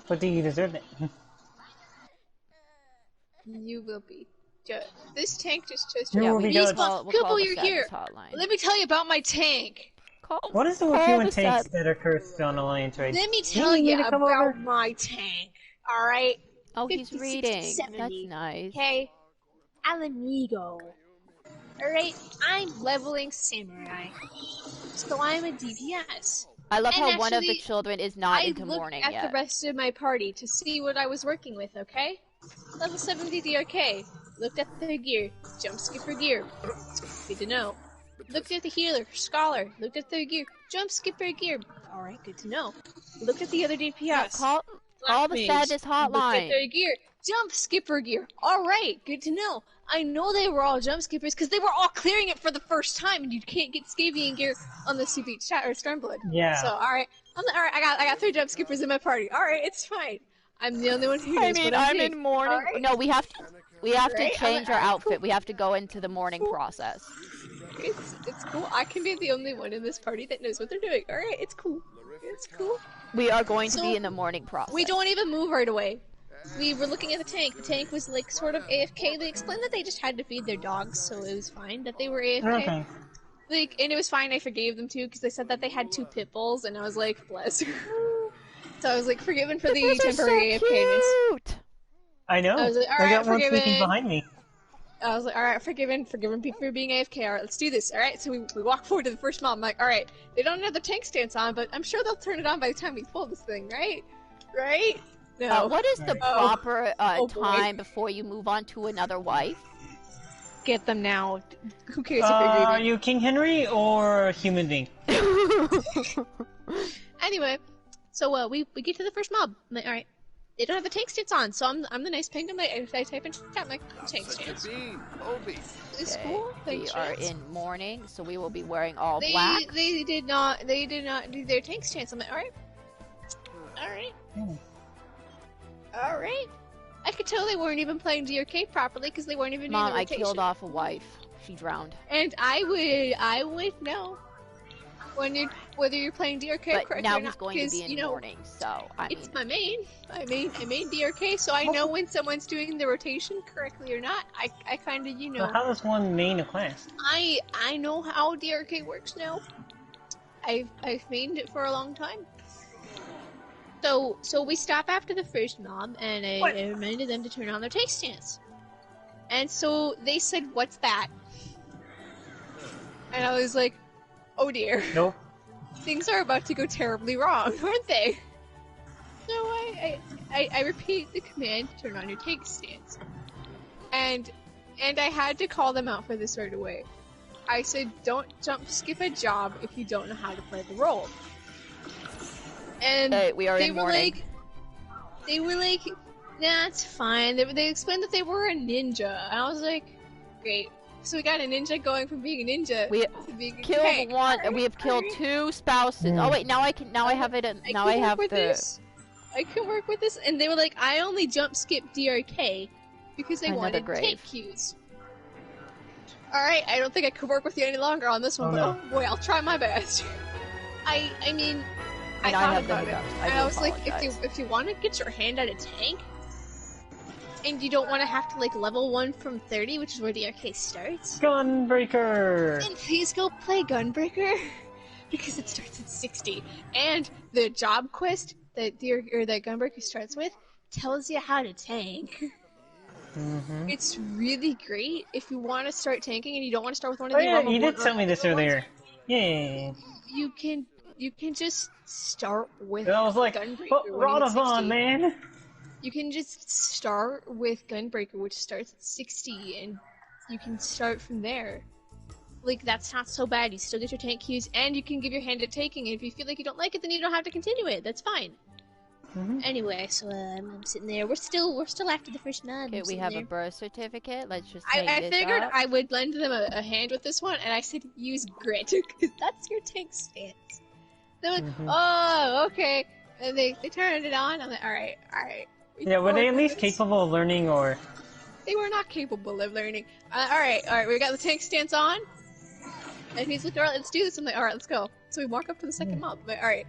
But do you deserve it? You will be. This tank just chose You to will be we'll judged. call you're the here. status hotline. Let me tell you about my tank. What is it with you and tanks that are cursed on Alliance Trade? Let me tell you about my tank. Alright? Oh, he's 50, reading. 60, 70. That's nice. Okay? Alamigo. Alright? I'm leveling samurai. So I'm a DPS. I love And how one of the actually, children is not into I mourning looked at yet. the rest of my party to see what I was working with, okay? Level 70 DRK. Looked at the gear. Jump skipper gear. Good to know. Looked at the healer. Scholar. Looked at their gear. Jump skipper gear. Alright, good to know. Looked at the other DPS. Call the status hotline. Looked at their gear. Jump skipper gear. Alright, good to know. I know they were all jump skippers because they were all clearing it for the first time, and you can't get Scabian gear on the CB chat or Stormblood. Yeah. So alright, alright. I got 3 jump skippers in my party. Alright, it's fine. I'm the only one who knows what I'm in mourning. Right? No, we have to Right? change our outfit. Cool. We have to go into the mourning process. It's cool. I can be the only one in this party that knows what they're doing. Alright, it's cool. It's cool. We are going to be in the mourning process. We don't even move right away. We were looking at the tank. The tank was like sort of AFK. They explained that they just had to feed their dogs, so it was fine that they were AFK. Okay. Like, and it was fine. I forgave them too because they said that they had 2 pit bulls, and I was like, bless her. So I was like, forgiven for the temporary AFKness. Cute. I know. I was like, I alright, got one forgiven. sneaking behind me. I was like, alright, forgiven people for being AFK. Alright, let's do this. Alright, so we walk forward to the first mob. I'm like, alright, they don't have the tank stance on, but I'm sure they'll turn it on by the time we pull this thing, right? Right? No. What is the Oh. proper time before you move on to another wife? Get them now. Who cares if Are you're you King Henry or human being? Anyway, so we get to the first mob. I'm like, alright, they don't have the tank stance on, so I'm the nice ping. I'm like, I type in chat, I'm like, tank stance. It's cool. We Thanks, are chance. in mourning, so we will be wearing all black. They did not do their tank stance. I'm like, alright. Alright. I could tell they weren't even playing DRK properly because they weren't even Mom, doing the I rotation. killed off a wife. She drowned. And I would know whether you're playing DRK But correctly now or he's not, going to be in mourning, so I mean. It's my main. I main DRK, so I know when someone's doing the rotation correctly or not. I kind of, you know. So how does one main a class? I know how DRK works now. I've mained it for a long time. So we stop after the first mob, and I reminded them to turn on their tank stance. And so they said, "What's that?" And I was like, "Oh dear." Nope. Things are about to go terribly wrong, aren't they? So I repeat the command to turn on your tank stance. And I had to call them out for this right away. I said, don't skip a job if you don't know how to play the role. And we are in mourning. They were like, that's fine. They explained that they were a ninja. And I was like, great. So we got a ninja going from being a ninja to being a killed tank. one, and we have killed 2 spouses. Oh wait, now I have it. Now I have the. I can work with this, and they were like, I only jump skip DRK because they wanted tank queues. Alright, I don't think I could work with you any longer on this one, oh boy, I'll try my best. I mean, I thought about it, and I was like, if you want to get your hand at a tank, and you don't want to have to, like, level 1 from 30, which is where DRK starts, Gunbreaker! then please go play Gunbreaker, because it starts at 60. And the job quest that that Gunbreaker starts with tells you how to tank. Mm-hmm. It's really great if you want to start tanking and you don't want to start with one of the yeah, you did tell me this earlier. Yeah. You can just start with I was like, Gunbreaker. Rodavon, man! You can just start with Gunbreaker, which starts at 60, and you can start from there. Like, that's not so bad. You still get your tank queues, and you can give your hand at taking, and if you feel like you don't like it, then you don't have to continue it. That's fine. Mm-hmm. Anyway, so I'm sitting there. We're still after the first mob. Okay, we have a birth certificate. Let's just I figured I would lend them a hand with this one, and I said use grit, because that's your tank stance. They're like, oh, okay. And they turned it on. I'm like, alright. Yeah, were they at least capable of learning, or? They were not capable of learning. Alright, we got the tank stance on. And he's like, alright, let's do this. I'm like, alright, let's go. So we walk up to the second mob. I'm like, alright,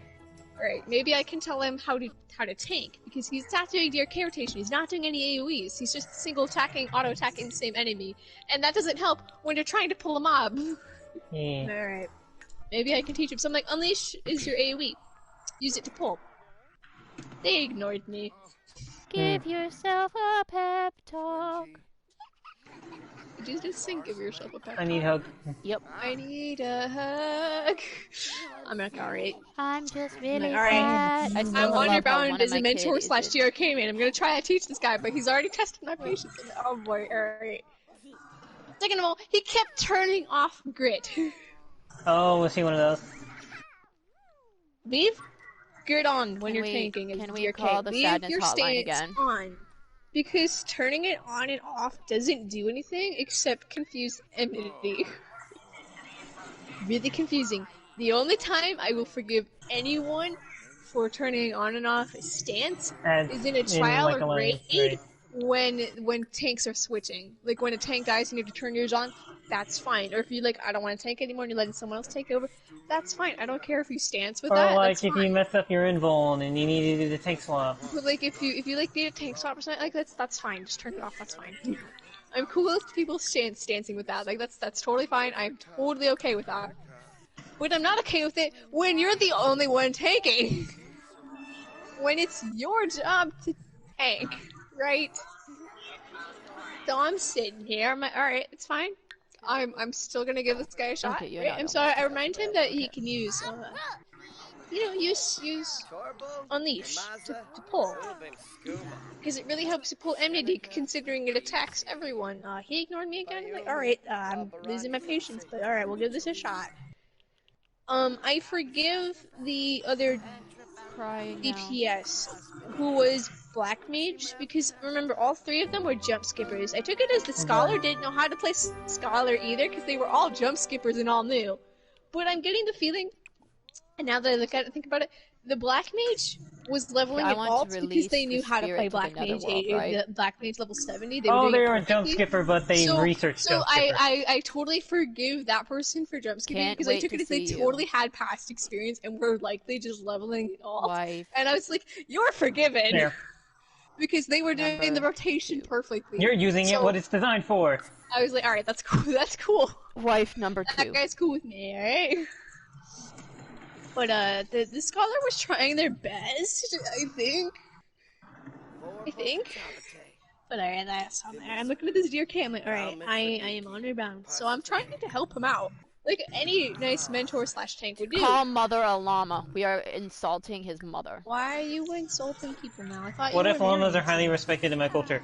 alright, maybe I can tell him how to tank, because he's not doing DRK rotation, he's not doing any AoEs, he's just single attacking, auto attacking the same enemy, and that doesn't help when you're trying to pull a mob. Alright. Maybe I can teach him something like, unleash is your AoE. Use it to pull. They ignored me. Give yourself a pep talk. Did you just sing give yourself a pep talk? I need a hug. Yep. I need a hug. I'm like, alright. I'm just really sad. I'm Wonderbound is a mentor slash DRK man. I'm gonna try to teach this guy, but he's already tested my patience. Oh boy, alright. Second of all, he kept turning off grit. Oh, was he one of those? Leave grit on when you're tanking. Can we call the sadness hotline again? On. Because turning it on and off doesn't do anything except confuse enmity. Really confusing. The only time I will forgive anyone for turning on and off a stance is in a trial or raid when tanks are switching. Like when a tank dies and you have to turn yours on, that's fine. Or if you I don't want to tank anymore and you're letting someone else take over, that's fine. I don't care if you stance with that. Or like if you mess up your invuln and you need to do the tank swap. But like if you need a tank swap or something like that's fine. Just turn it off. That's fine. I'm cool with people stancing with that. Like that's totally fine. I'm totally okay with that. But I'm not okay with it when you're the only one tanking. When it's your job to tank, right? So I'm sitting here. I'm like, all right, it's fine. I'm still gonna give this guy a shot. Okay, right? And so I remind him that he can use, use unleash to pull, because it really helps you pull enmity, considering it attacks everyone. He ignored me again. I'm like, all right, I'm losing my patience, but all right, we'll give this a shot. I forgive the other DPS who was Black Mage, because remember, all three of them were jump skippers. I took it as the Scholar didn't know how to play Scholar either, because they were all jump skippers and all new. But I'm getting the feeling, and now that I look at it and think about it, the Black Mage was leveling in alts because they knew how to play Black Mage. The Black Mage level 70. They were a jump skipper, but they researched jump skipper. I totally forgive that person for jump skipping, because I took it as they totally had past experience and were likely just leveling it all. And I was like, you're forgiven. Yeah. Because they were doing the rotation perfectly. You're using it what it's designed for. I was like, alright, that's cool, that's cool. Wife number 2. That guy's cool with me, alright? But, the Scholar was trying their best, I think. But alright, that's on there. I'm looking at this DRK, I'm like, alright, I am honor-bound. So I'm trying to help him out. Like any nice mentor slash tank would do. Call Mother a llama. We are insulting his mother. Why are you insulting people now? I thought what if llamas are highly respected in my culture?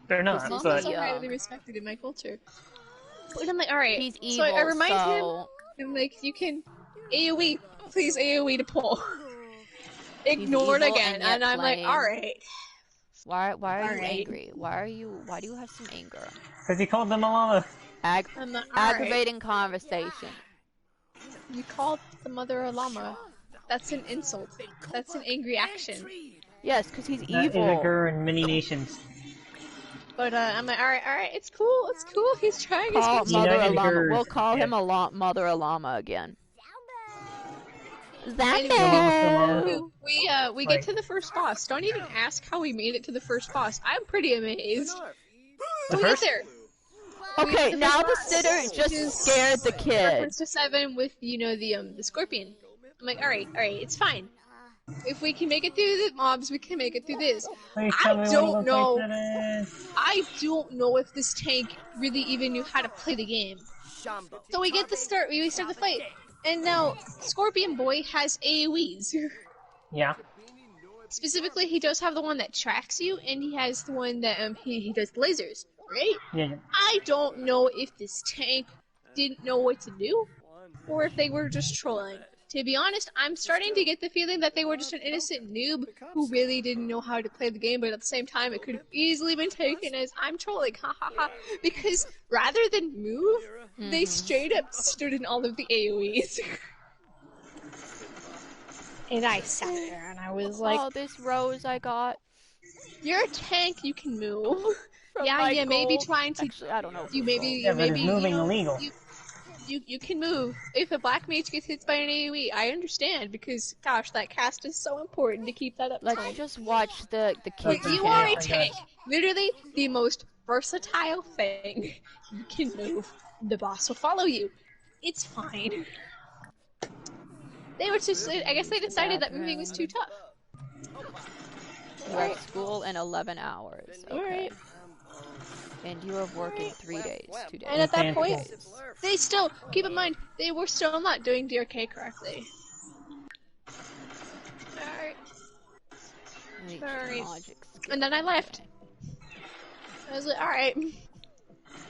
They're not, but... Llamas are highly respected in my culture. But I'm like, alright. He's evil, so I remind him, I'm like, you can AoE, please AoE to pull. Ignored again, and I'm like, alright. Why are you angry? Why do you have some anger? Because he called them a llama. Aggravating conversation. You called the mother a llama. That's an insult. That's an angry action. Yes, because he's evil. That is a gur in many nations. But I'm like, alright, it's cool. He's trying his best. We'll call him a Mother a llama again. Anyway, we get to the first boss. Don't even ask how we made it to the first boss. I'm pretty amazed. We get there. Okay, now the sitter just scared the kid. Reference to 7 with, the scorpion. I'm like, alright, it's fine. If we can make it through the mobs, we can make it through this. I don't know if this tank really even knew how to play the game. So we start the fight, and now Scorpion Boy has AoEs. Yeah. Specifically, he does have the one that tracks you, and he has the one that he does lasers. Right? Yeah. I don't know if this tank didn't know what to do, or if they were just trolling. To be honest, I'm starting to get the feeling that they were just an innocent noob who really didn't know how to play the game, but at the same time, it could have easily been taken as, I'm trolling, ha ha ha. Because rather than move, they straight up stood in all of the AoEs. And I sat there and I was like, oh, this rose I got. You're a tank, you can move. Yeah, maybe trying to. Actually, I don't know. You maybe moving illegal. you can move. If a black mage gets hit by an AoE, I understand, because, gosh, that cast is so important to keep that up. Let's just watch the kids. But you are a tank. Literally, the most versatile thing. You can move. The boss will follow you. It's fine. They were just, I guess they decided that moving was too tough. We're at school in 11 hours. Okay. Alright. And you are working 3 days, 2 days. And at that point, they still, keep in mind, they were still not doing DRK correctly. Alright. And then I left. I was like, alright.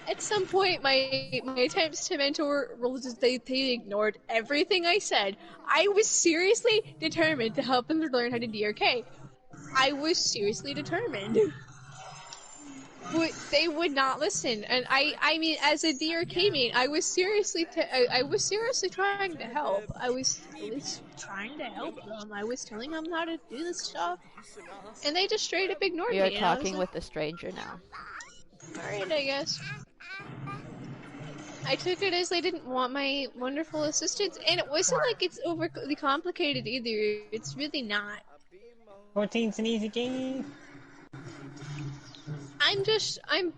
At some point, my attempts to mentor roles, they ignored everything I said. I was seriously determined to help them learn how to DRK. I was seriously determined. But they would not listen, and I mean, as a DRK main, I was seriously trying to help. I was at least trying to help them. I was telling them how to do this stuff, and they just straight up ignored me. You're talking with a stranger now. Alright, I guess. I took it as they didn't want my wonderful assistance, and it wasn't like it's overly complicated either. It's really not. 14's an easy game. I'm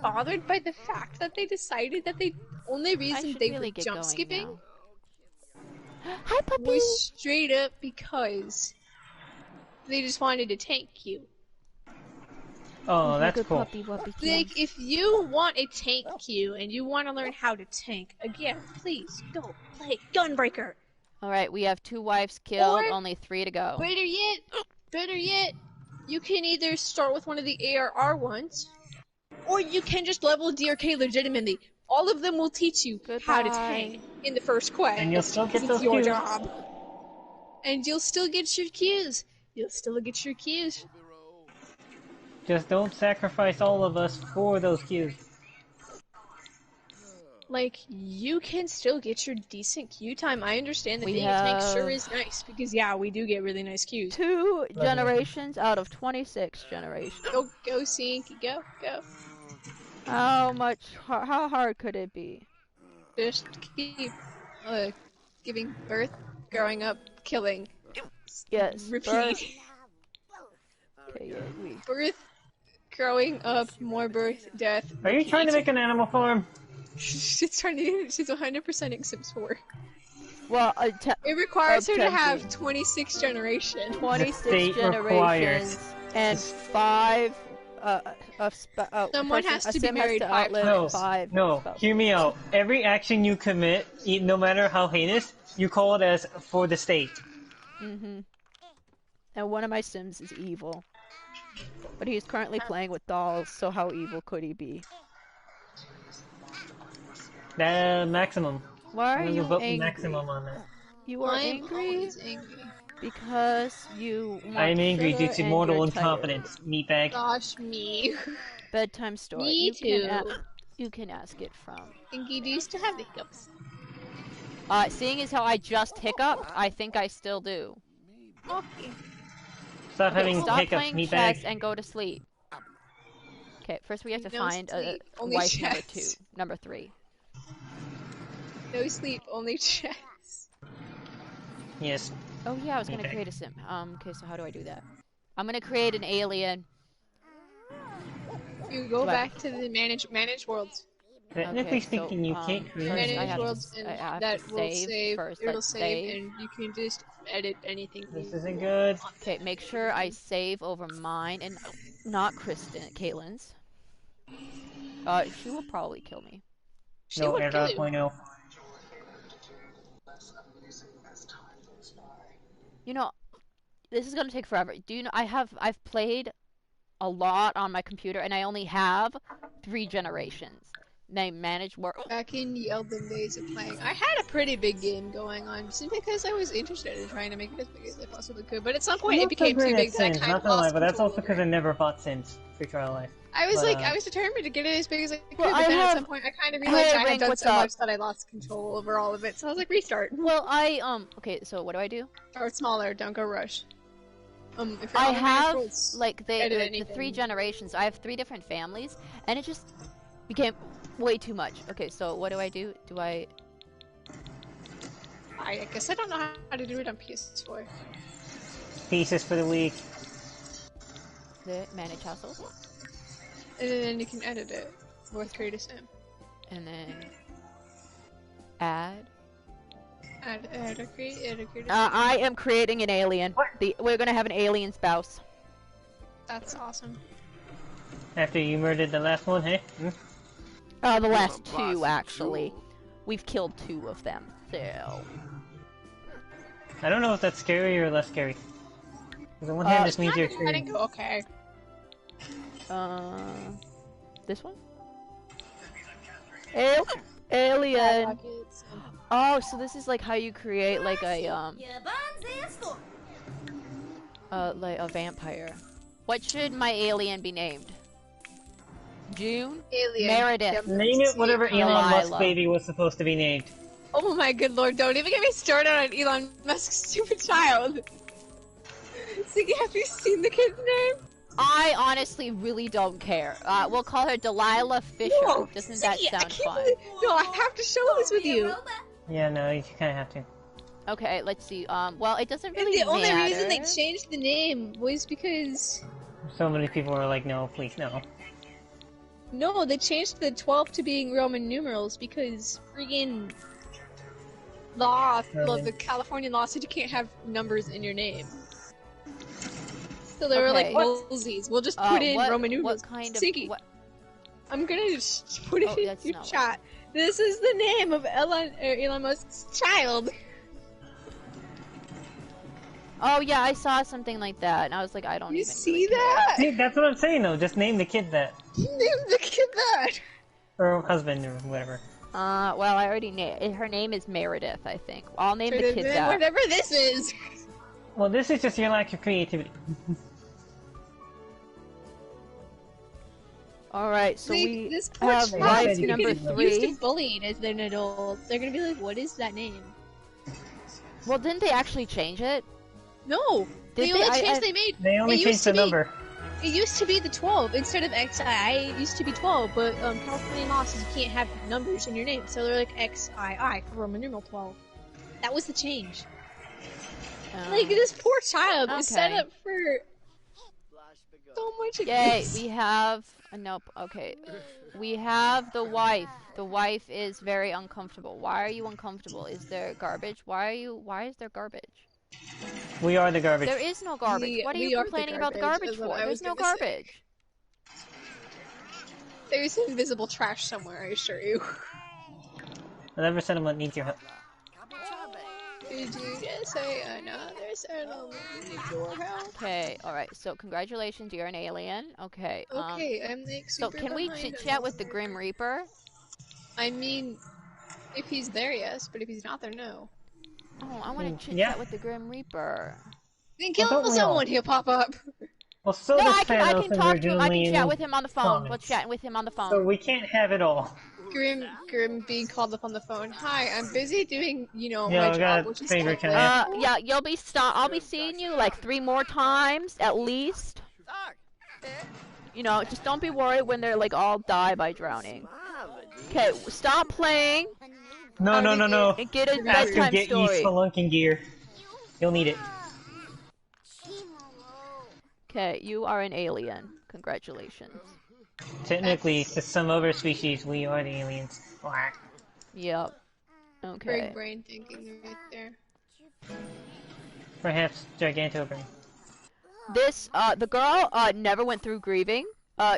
bothered by the fact that they decided that the only reason they were jump skipping was straight up because they just wanted to tank you. Oh, that's cool. Like, if you want a tank queue and you want to learn how to tank, again, please go play Gunbreaker. Alright, we have 2 wives killed, only 3 to go. Better yet, you can either start with one of the ARR ones, or you can just level DRK legitimately. All of them will teach you how to tank in the first quest. And you'll still get those your cues. job. And you'll still get your cues. Just don't sacrifice all of us for those cues. Like, you can still get your decent queue time. I understand that being a tank sure is nice, because yeah, we do get really nice queues. 2 generations out of 26 generations. Go, Sync, go. How hard could it be? Just keep, giving birth, growing up, killing. Yes. Repeat. Okay, yeah, Birth, growing up, more birth, death. Are you trying to make an animal farm? She's 100%ing Sims 4. Well, it requires her to have 26 generations. 26 generations and 5 someone has to be married 5 times. No, hear me out. Every action you commit, no matter how heinous, you call it as for the state. And one of my Sims is evil. But he's currently playing with dolls, so how evil could he be? Maximum. Why are you angry? Maximum on that. You are angry? Because you want I'm angry due to mortal incompetence, meatbag. Gosh, me. Bedtime story. Me too. You can ask it from. Inky, do you still have hiccups? Seeing as how I just hiccuped, I think I still do. Okay. Stop having stop hiccups, playing meatbag. chess and go to sleep. Okay, first we have to find a wife chess. number 3. No sleep, only chess. Yes. Oh yeah, I was gonna create a sim. Okay, so how do I do that? I'm gonna create an alien. You go back to the manage worlds. Technically speaking, you can't create manage worlds, and that will save. First. It'll save, and you can just edit anything. This isn't good. Okay, make sure I save over mine and not Caitlin's. She will probably kill me. She would kill you. 0.0. You know, this is gonna take forever. Do you know I've played a lot on my computer and I only have 3 generations. They manage work. Back in the elden days of playing, I had a pretty big game going on simply because I was interested in trying to make it as big as I possibly could. But at some point, it became too big that I kind of lost but that's control. also because I never bought Sims for Trial Life. I was I was determined to get it as big as I could, but then at some point, I kind of realized I had done so much that I lost control over all of it. So I was like, restart. Well, okay, so what do I do? Start smaller. Don't go rush. If I have like the 3 generations. I have 3 different families, and it just became way too much. Okay, so what do? Do I I guess I don't know how to do it on PS4. Pieces for the week. The manage household. And then you can edit it with create a sim. And then add. Add a create a sim. I am creating an alien. We're gonna have an alien spouse. That's awesome. After you murdered the last one, hey? The last two, actually. We've killed 2 of them, so... I don't know if that's scary or less scary. Because on one hand, this means you're scary. Okay. This one? Alien! Oh, so this is like how you create like a, like a vampire. What should my alien be named? June? Alien. Meredith. Yep. Name it whatever Elon Musk baby was supposed to be named. Oh my good lord, don't even get me started on Elon Musk's stupid child. Ziggy, have you seen the kid's name? I honestly really don't care. We'll call her Delilah Fisher. No, Doesn't Ziggy, that sound fun? No, I have to show this with you. Yeah, no, you kinda have to. Okay, let's see. Well, it doesn't really And the matter. only reason they changed the name was because... So many people were like, no, please, no. No, they changed the 12 to being Roman numerals because friggin' law, well, the Californian law said you can't have numbers in your name. So they were like, "Wolsies, we'll just put in Roman numerals." What kind of? Ziggy, What? I'm gonna just put it in your chat. This is the name of Elon Musk's child. Oh yeah, I saw something like that, and I was like, I don't. You even see really that? See, that's what I'm saying though. Just name the kid that. Name the kid that. Or husband or whatever. Well, I already named her name is Meredith, I think. I'll name the kid that. Whatever this is. Well, this is just your lack of creativity. Alright, so See, we this poor have child wife is gonna number get 3. used to bullying as an adult. They're gonna be like, what is that name? Well, didn't they actually change it? No! Did the only change they made... They only changed the number. It used to be the 12 instead of XII. It used to be 12, but California law says you can't have numbers in your name, so they're like XII for Roman numeral 12. That was the change. Like this poor child is set up for so much. Yay! We have nope. Okay, we have the wife. The wife is very uncomfortable. Why are you uncomfortable? Is there garbage? Why is there garbage? We are the garbage. There is no garbage. What are you complaining about the garbage for? There's no garbage. There's invisible trash somewhere, I assure you. Whatever settlement needs your help. Did you just say another settlement needs your help? Okay, alright, so congratulations, you're an alien. Okay, okay, I'm the so can we chit-chat with the Grim Reaper? I mean, if he's there, yes, but if he's not there, no. Oh, I want to chit-chat with the Grim Reaper. Then kill someone, he'll pop up. Well, so no, I can talk to him. I can chat with him on the phone. Let's chat with him on the phone. So we can't have it all. Grim being called up on the phone. Hi, I'm busy doing, my job, which is yeah, I'll be seeing you like 3 more times at least. Just don't be worried when they're like all die by drowning. Okay, stop playing. No. And get a bedtime get story. Get spelunking gear. You'll need it. Okay, you are an alien. Congratulations. Technically, to some other species, we are the aliens. Yep. Okay. Big brain thinking right there. Perhaps Gigantobrain. This, the girl, never went through grieving.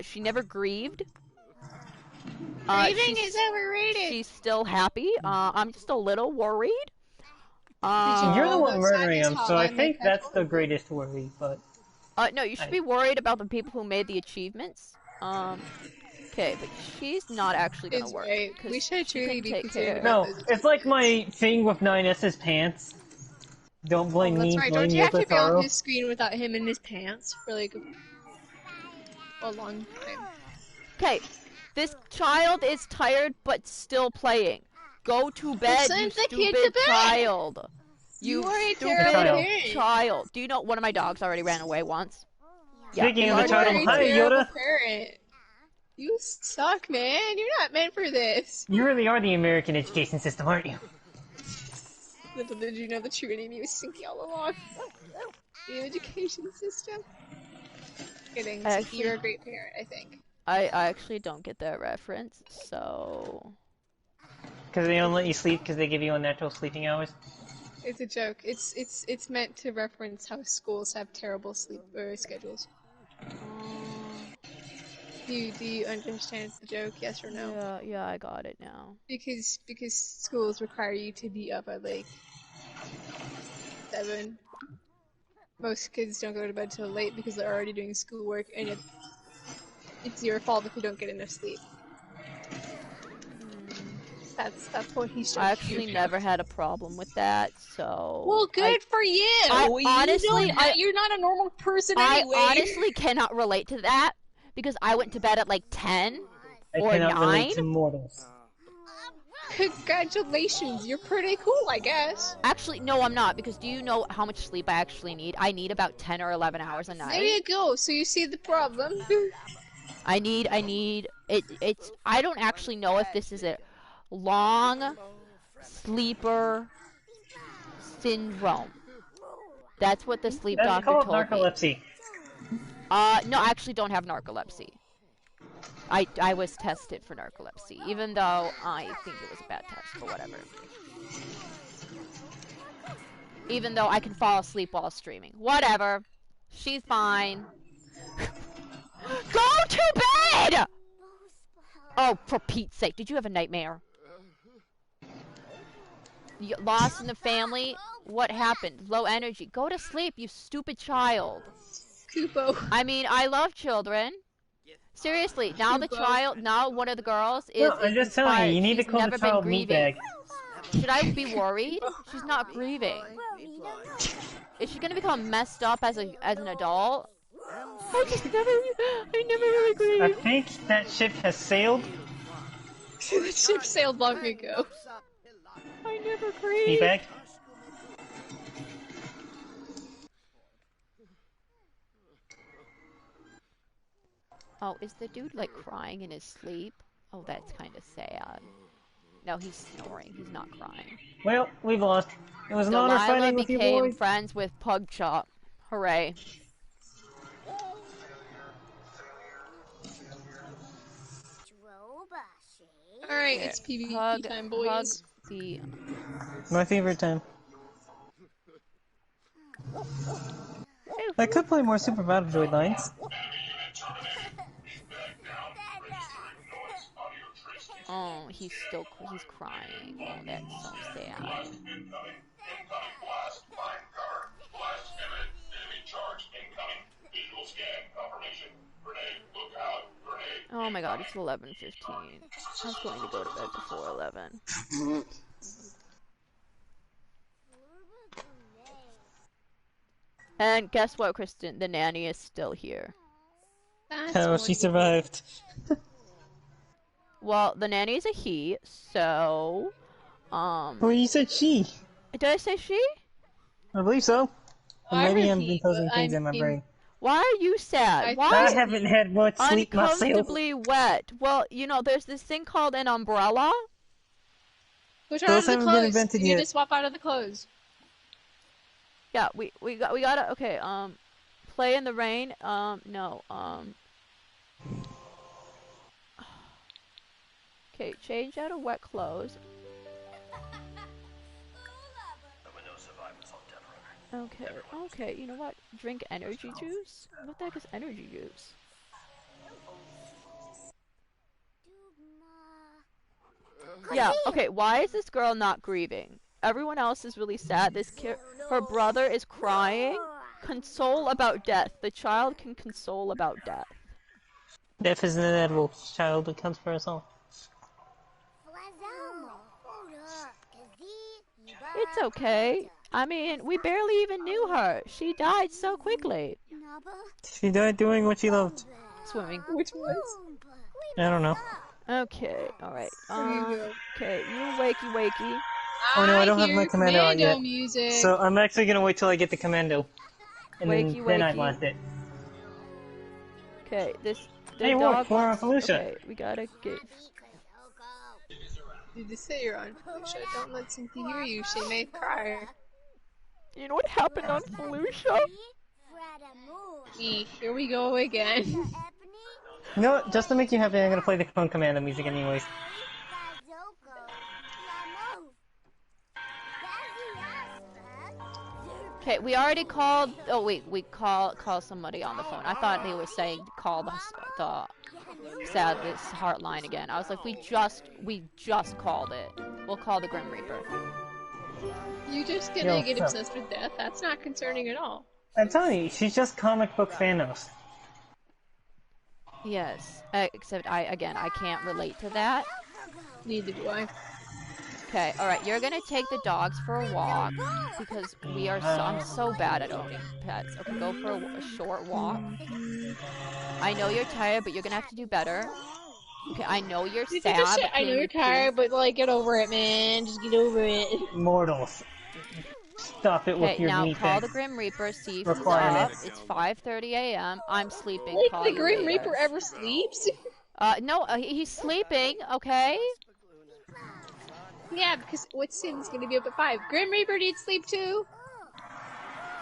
She never grieved. Grieving is overrated. She's still happy. I'm just a little worried. You're the one murdering him, so I think that's the greatest worry, but... no, you should be worried about the people who made the achievements. Okay, but she's not actually gonna work. We should truly be concerned. No, it's like my thing with 9S's pants. Don't blame me, right. blame Don't you have to be on Yoko his screen without him in his pants for like a long time? Okay, this child is tired but still playing. Go to bed, you stupid child. You are a stupid child. Do you know one of my dogs already ran away once? Speaking of the child, hi Yoda. You suck, man. You're not meant for this. You really are the American education system, aren't you? Little did you know the true enemy was Cynthia all along. The education system. Kidding, Cynthia, you're a great parent, I think. I actually don't get that reference, so... Because they don't let you sleep because they give you unnatural sleeping hours? It's a joke. It's meant to reference how schools have terrible sleep schedules. Do you understand the joke? Yes or no? Yeah, I got it now. Because schools require you to be up at like 7. Most kids don't go to bed till late because they're already doing schoolwork, and it's your fault if you don't get enough sleep. That's what he's I actually never had a problem with that, so... Well, good for you! Honestly, you're not a normal person anyway! I honestly cannot relate to that, because I went to bed at like 10 or 9. I cannot relate to mortals. Congratulations, you're pretty cool, I guess. Actually, no, I'm not, because do you know how much sleep I actually need? I need about 10 or 11 hours a night. There you go, so you see the problem. I don't actually know if this is a long sleeper syndrome. That's what the sleep doctor told me. Narcolepsy. No, I actually don't have narcolepsy. I was tested for narcolepsy, even though I think it was a bad test, but whatever. Even though I can fall asleep while streaming. Whatever. She's fine. Go to bed! Oh, for Pete's sake, did you have a nightmare? You lost in the family? What happened? Low energy. Go to sleep, you stupid child. Kupo. I mean, I love children. Seriously, now now one of the girls is I'm just telling you, you need to call the child meatbag. Should I be worried? She's not grieving. Is she gonna become messed up as an adult? I never really grieved. I think that ship has sailed. The ship sailed long ago. I never grieved. Meatbag? Oh, is the dude like crying in his sleep? Oh, that's kind of sad. No, he's snoring. He's not crying. Well, we've lost. It was an honor fighting with you, boy. became friends with Pugchop. Hooray. Alright, it's PvP time, boys. My favorite time. I could play more Super Battle Droid lines. Oh, he's crying. Oh, that's so sad. Oh my god, it's 11:15. I was going to go to bed before 11. And guess what, Kristen? The nanny is still here. Oh, she survived. Well, the nanny is a he, so... Well, you said she. Did I say she? I believe so. Or maybe I'm imposing things in my brain. Why are you sad? I haven't had much sleep myself. Uncomfortably wet. Well, you know, there's this thing called an umbrella. Which are the clothes? You need to swap out of the clothes. Yeah, we gotta, okay, play in the rain, no, okay, change out of wet clothes. Okay, you know what? Drink energy juice? What the heck is energy juice? Yeah, okay, why is this girl not grieving? Everyone else is really sad. Her brother is crying. Console about death. The child can console about death. Death is inevitable. Child that comes for us all. It's okay. I mean, we barely even knew her. She died so quickly. She died doing what she loved. Swimming. Which was? I don't know. Okay, alright. Okay, you wakey. Oh no, I don't have my commando out yet. Music. So I'm actually gonna wait till I get the commando. And then I blast it. Okay, Hey, dog we're on Fallujah. Okay, we gotta get... You just say you're on Felicia. Don't let Cynthia hear you. She may cry. You know what happened on Felicia? Here we go again. You know what? Just to make you happy, I'm gonna play the Clone Commando music anyways. Okay, we already called. Oh wait, we call somebody on the phone. I thought they were saying call the Sadness Heartline again. I was like, we just called it. We'll call the Grim Reaper. You just gonna get obsessed with death? That's not concerning at all. I'm telling you, she's just comic book Thanos. Yes, except I can't relate to that. Neither do I. Okay, alright, you're gonna take the dogs for a walk, because I'm so bad at owning pets. Okay, go for a short walk. I know you're tired, but you're gonna have to do better. Okay, I know you're sad, but I know you're tired, but like, get over it, man. Just get over it. Mortals. Stop it with your now meat call the Grim Reaper, see if he's up. It's 5:30 a.m. I'm sleeping. Like, call the you Grim later. Reaper ever sleeps? No, he's sleeping, okay? Yeah, because what's Sin's gonna be up at 5? Grim Reaper needs sleep too.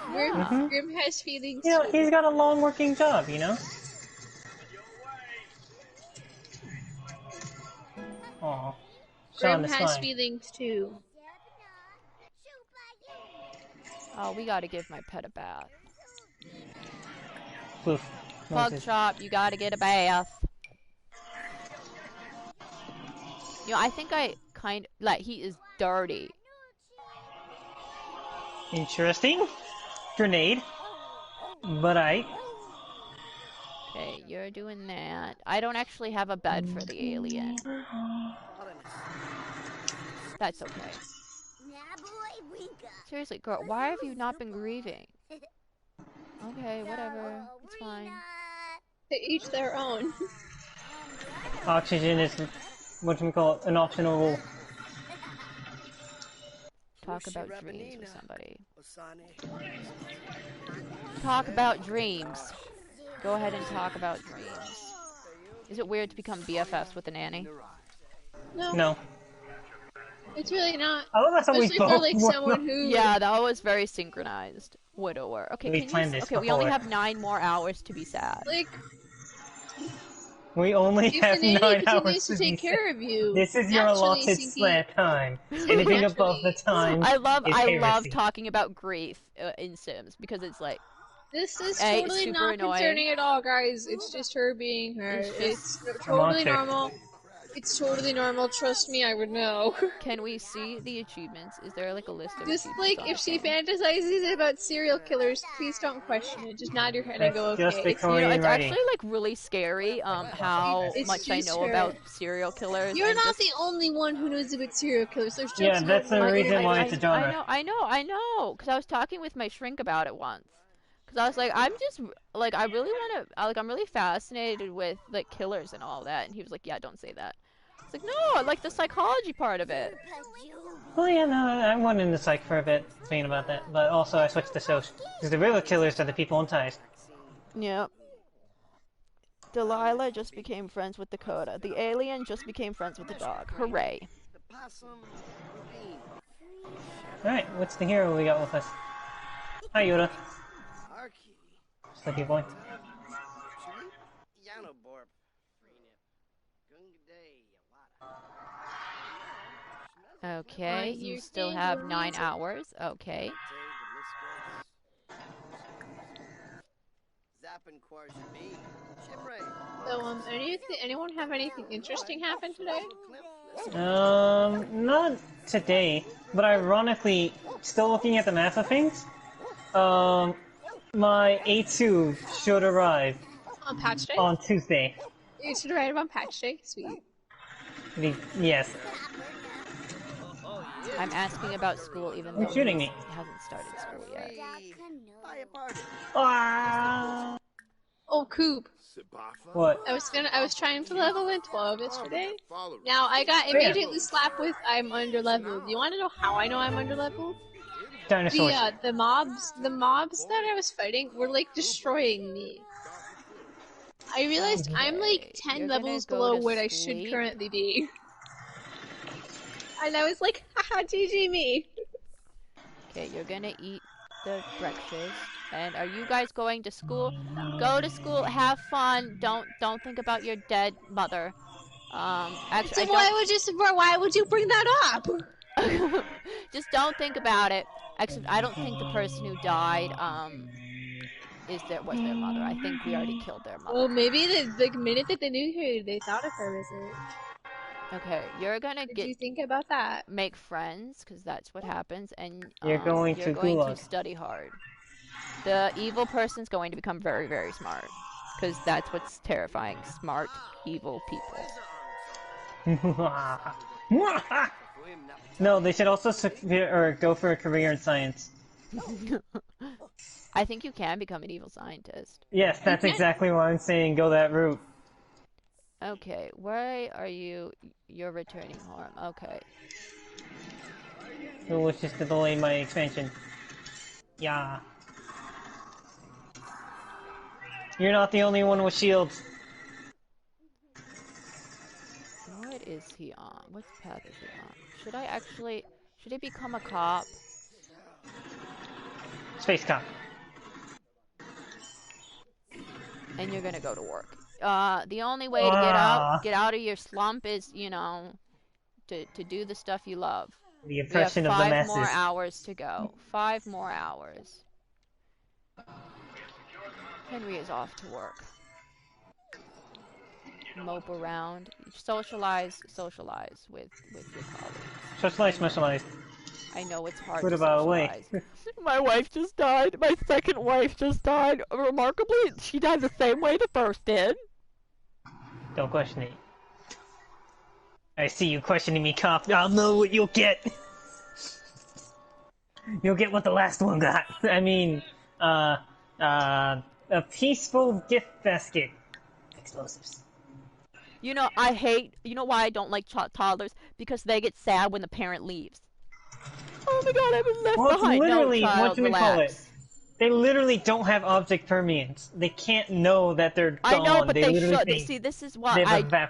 Grim has feelings. You know, he's got a long working job, you know? Aw. Grim has feelings too. Oh, we gotta give my pet a bath. Poof. Pug shop, you gotta get a bath. You know, I think he is dirty. Interesting. Grenade. But Okay, you're doing that. I don't actually have a bed for the alien. That's okay. Seriously, girl, why have you not been grieving? Okay, whatever. It's fine. To each their own. oxygen is, an optional rule. Talk about dreams with somebody. Talk about dreams. Go ahead and talk about dreams. Is it weird to become BFFs with a nanny? No. It's really not. I love that we Especially for like someone who. Yeah, that was very synchronized. Widower. Okay, we only have 9 more hours to be sad. Like. We only have 9 hours to take care of you. This is your allotted slant time. Anything above the time. I love talking about grief in Sims because it's like. This is totally not concerning at all, guys. It's just her being her. It's totally normal. It's totally normal. Trust me, I would know. Can we see the achievements? Is there like a list of just like if she fantasizes about serial killers, please don't question it. Just nod your head and go okay. It's actually like really scary. How much I know about serial killers. You're not the only one who knows about serial killers. There's just that's the reason why it's a genre. I know. Because I was talking with my shrink about it once. Because I was like, I'm really fascinated with like killers and all that, and he was like, yeah, don't say that. It's like, no, I like the psychology part of it. Well, yeah, no, I went into psych for a bit, thinking about that, but also I switched to social, because the real killers are the people in ties. Yep. Delilah just became friends with Dakota. The alien just became friends with the dog. Hooray. Alright, what's the hero we got with us? Hi, Yoda. Sleepy boy. Okay, you still have 9 hours. Okay. So, anyone have anything interesting happen today? Not today, but ironically, still looking at the math of things, my A2 should arrive on patch day? On Tuesday. It should arrive on patch day? Sweet. Yes. I'm asking about school even though he hasn't started school yet. Ah! Oh, Coop. What? I was trying to level in 12 yesterday. Now, I got immediately slapped with I'm underleveled. You want to know how I know I'm underleveled? Dinosaurs. The mobs that I was fighting were like destroying me. I realized I'm like 10 levels below what I should currently be. And I was like, haha, GG me. Okay, you're gonna eat the breakfast. And are you guys going to school? Go to school, have fun. Don't think about your dead mother. Actually, So why would you bring that up? just don't think about it. Actually, I don't think the person who died, was their mother. I think we already killed their mother. Well, maybe the minute that they knew her, they thought of her as it. Okay, you're gonna Did you think about that? make friends, because that's what happens, and you're going to study hard. The evil person's going to become very, very smart, because that's what's terrifying. Smart, evil people. No, they should also go for a career in science. I think you can become an evil scientist. Yes, that's exactly why I'm saying go that route. Okay, where are you? You're returning home. Okay. It was just to delay my expansion. Yeah. You're not the only one with shields. What is he on? What path is he on? Should I become a cop? Space cop. And you're gonna go to work. The only way to get out of your slump is, to do the stuff you love. The oppression of the masses. 5 more hours to go. 5 more hours. Henry is off to work. Mope around. Socialize with your colleagues. Socialize. I know it's hard What to about socialize. My wife just died. My second wife just died. Remarkably, she died the same way the first did. Don't question it. I see you questioning me, cop. I'll know what you'll get. You'll get what the last one got. I mean, a peaceful gift basket. Explosives. You know why I don't like toddlers? Because they get sad when the parent leaves. Oh my god, I've been left behind. Literally, no, child, relax. They literally don't have object permanence. They can't know that they're gone. I know, but they should. See, this is why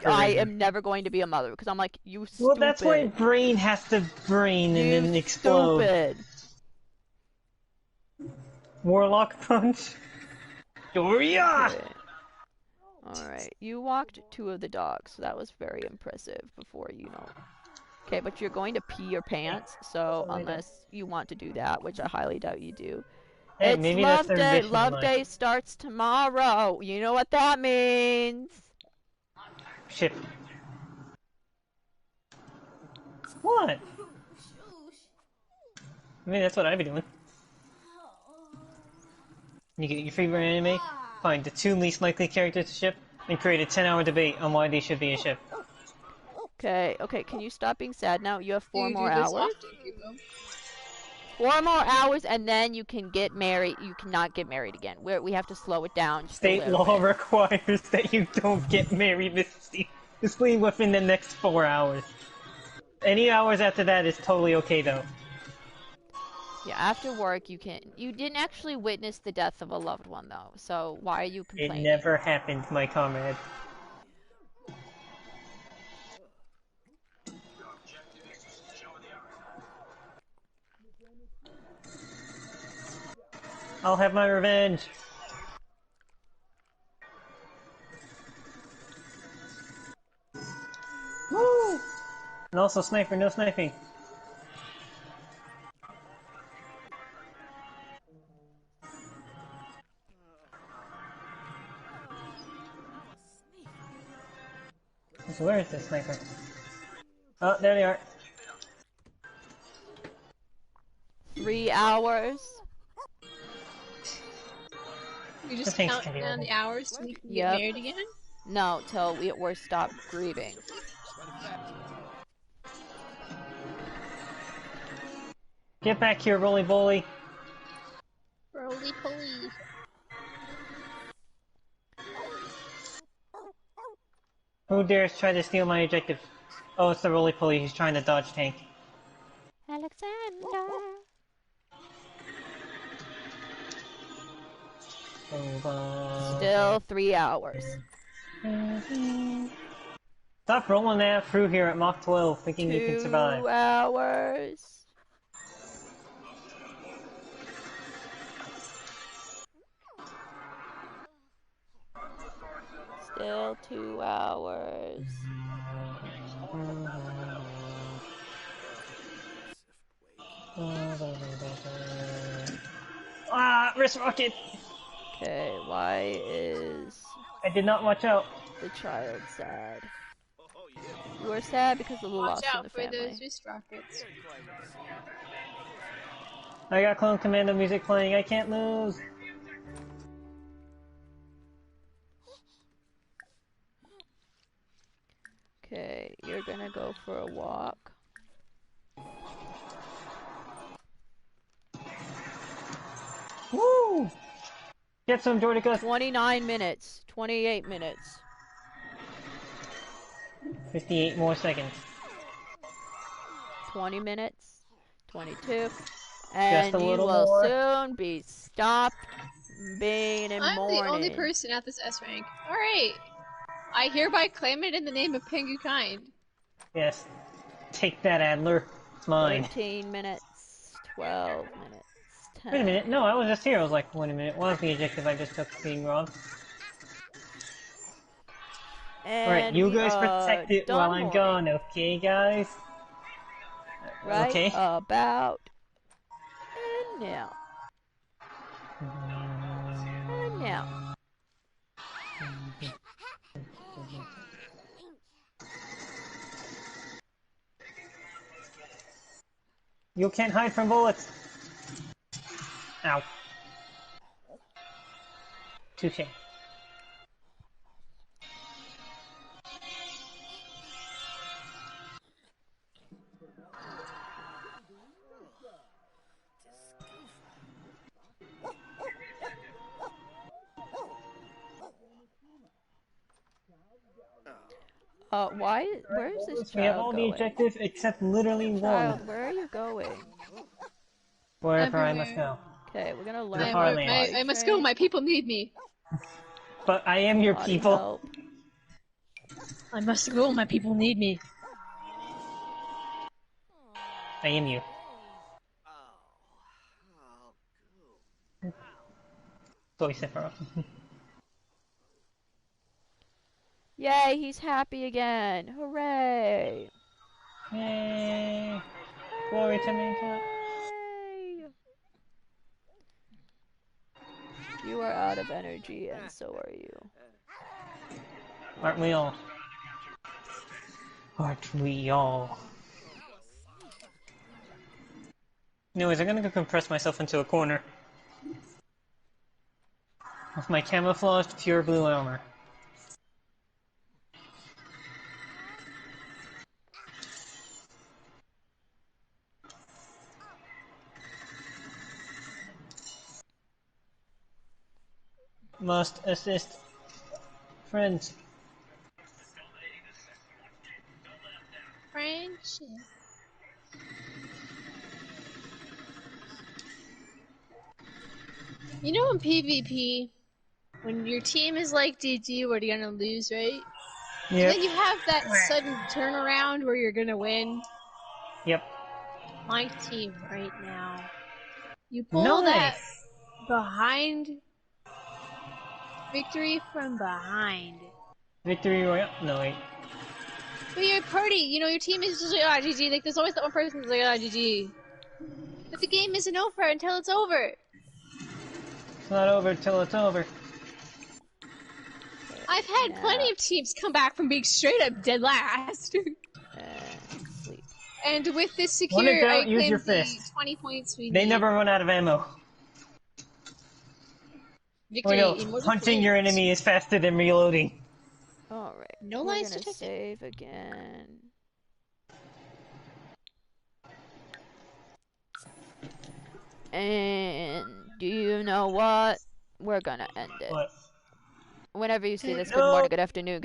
I am never going to be a mother, because I'm like, you stupid. Well, that's why brain has to brain and then explode. Stupid. Warlock punch. Doria! Okay. Alright, you walked 2 of the dogs, so that was very impressive before, Okay, but you're going to pee your pants, so unless you want to do that, which I highly doubt you do. Hey, it's maybe Love that's Day. Love Day starts tomorrow. You know what that means. Shit. What? I mean, that's what I'd be doing. You get your favorite anime, find the 2 least likely characters to ship, and create a 10-hour debate on why they should be a ship. Okay, can you stop being sad now? You have 4 more hours. 4 more hours, and then you can get married. You cannot get married again. We have to slow it down. State law requires that you don't get married, Just leave within the next 4 hours. Any hours after that is totally okay, though. Yeah, after work you can. You didn't actually witness the death of a loved one, though. So why are you complaining? It never happened, my comrade. I'll have my revenge. Woo! And also sniper, no sniping. So where is this sniper? Oh, there they are. 3 hours. You're just counting down the hours so we can get married again? No, till we're stopped grieving. Get back here, roly-poly. Roly-poly. Who dares try to steal my objective? Oh, it's the roly-poly who's trying to dodge tank. Alexander. Still 3 hours. Stop rolling that through here at Mach 12, thinking you can survive. 2 hours. Still 2 hours. Ah, wrist rocket! Okay, why is I did not watch out. the child sad? You are sad because of the loss Watch in out the for family. those wrist rockets. I got Clone Commando music playing, I can't lose! Okay, you're gonna go for a walk. Woo! Get some Jordica! 29 minutes. 28 minutes. 58 more seconds. 20 minutes. 22. And Just a you little will more. soon be stopped being in I'm mourning. the only person at this S rank. Alright. I hereby claim it in the name of Pengu Kind. Yes. Take that, Adler. It's mine. 13 minutes. 12 minutes. 10. Wait a minute, no, I was just here. I was like, wait a minute, what was the objective I just took being wrong? Alright, you guys protect it while I'm gone, okay, guys? Right okay. about and now. And now. You can't hide from bullets! Ow. Touché. Where is this child We have all going? the objectives except literally Child, one. where are you going? Wherever I must go. Okay, we're gonna learn I must go, my people need me. But I am your Body people. help. I must go, my people need me. I am you. Soy Sephiroth. Yay, he's happy again. Hooray. Yay! Glory to mankind. Yay. You are out of energy, and so are you. Aren't we all? Aren't we all? Anyways, I'm gonna go compress myself into a corner. With my camouflaged pure blue armor. Must assist friends. Friendship. You know in PvP, when your team is like DG where you're gonna lose, right? Yep. And then you have that sudden turnaround where you're gonna win. Yep. My team right now. You pull that behind victory from behind. Victory Royale? No, wait. But your party, you know, your team is just like, ah, GG. Like, there's always that one person who's like, ah, GG. But the game isn't over until it's over. It's not over till it's over. I've had plenty of teams come back from being straight up dead last. Sleep. And with this secure, When in doubt, I use your claim the fist. 20 points we They need. never run out of ammo. Victory in more punching your enemy is faster than reloading. Alright. No we're lies gonna detected. save again. And do you know what? We're gonna end it. What? Whenever you see this, good morning, good afternoon.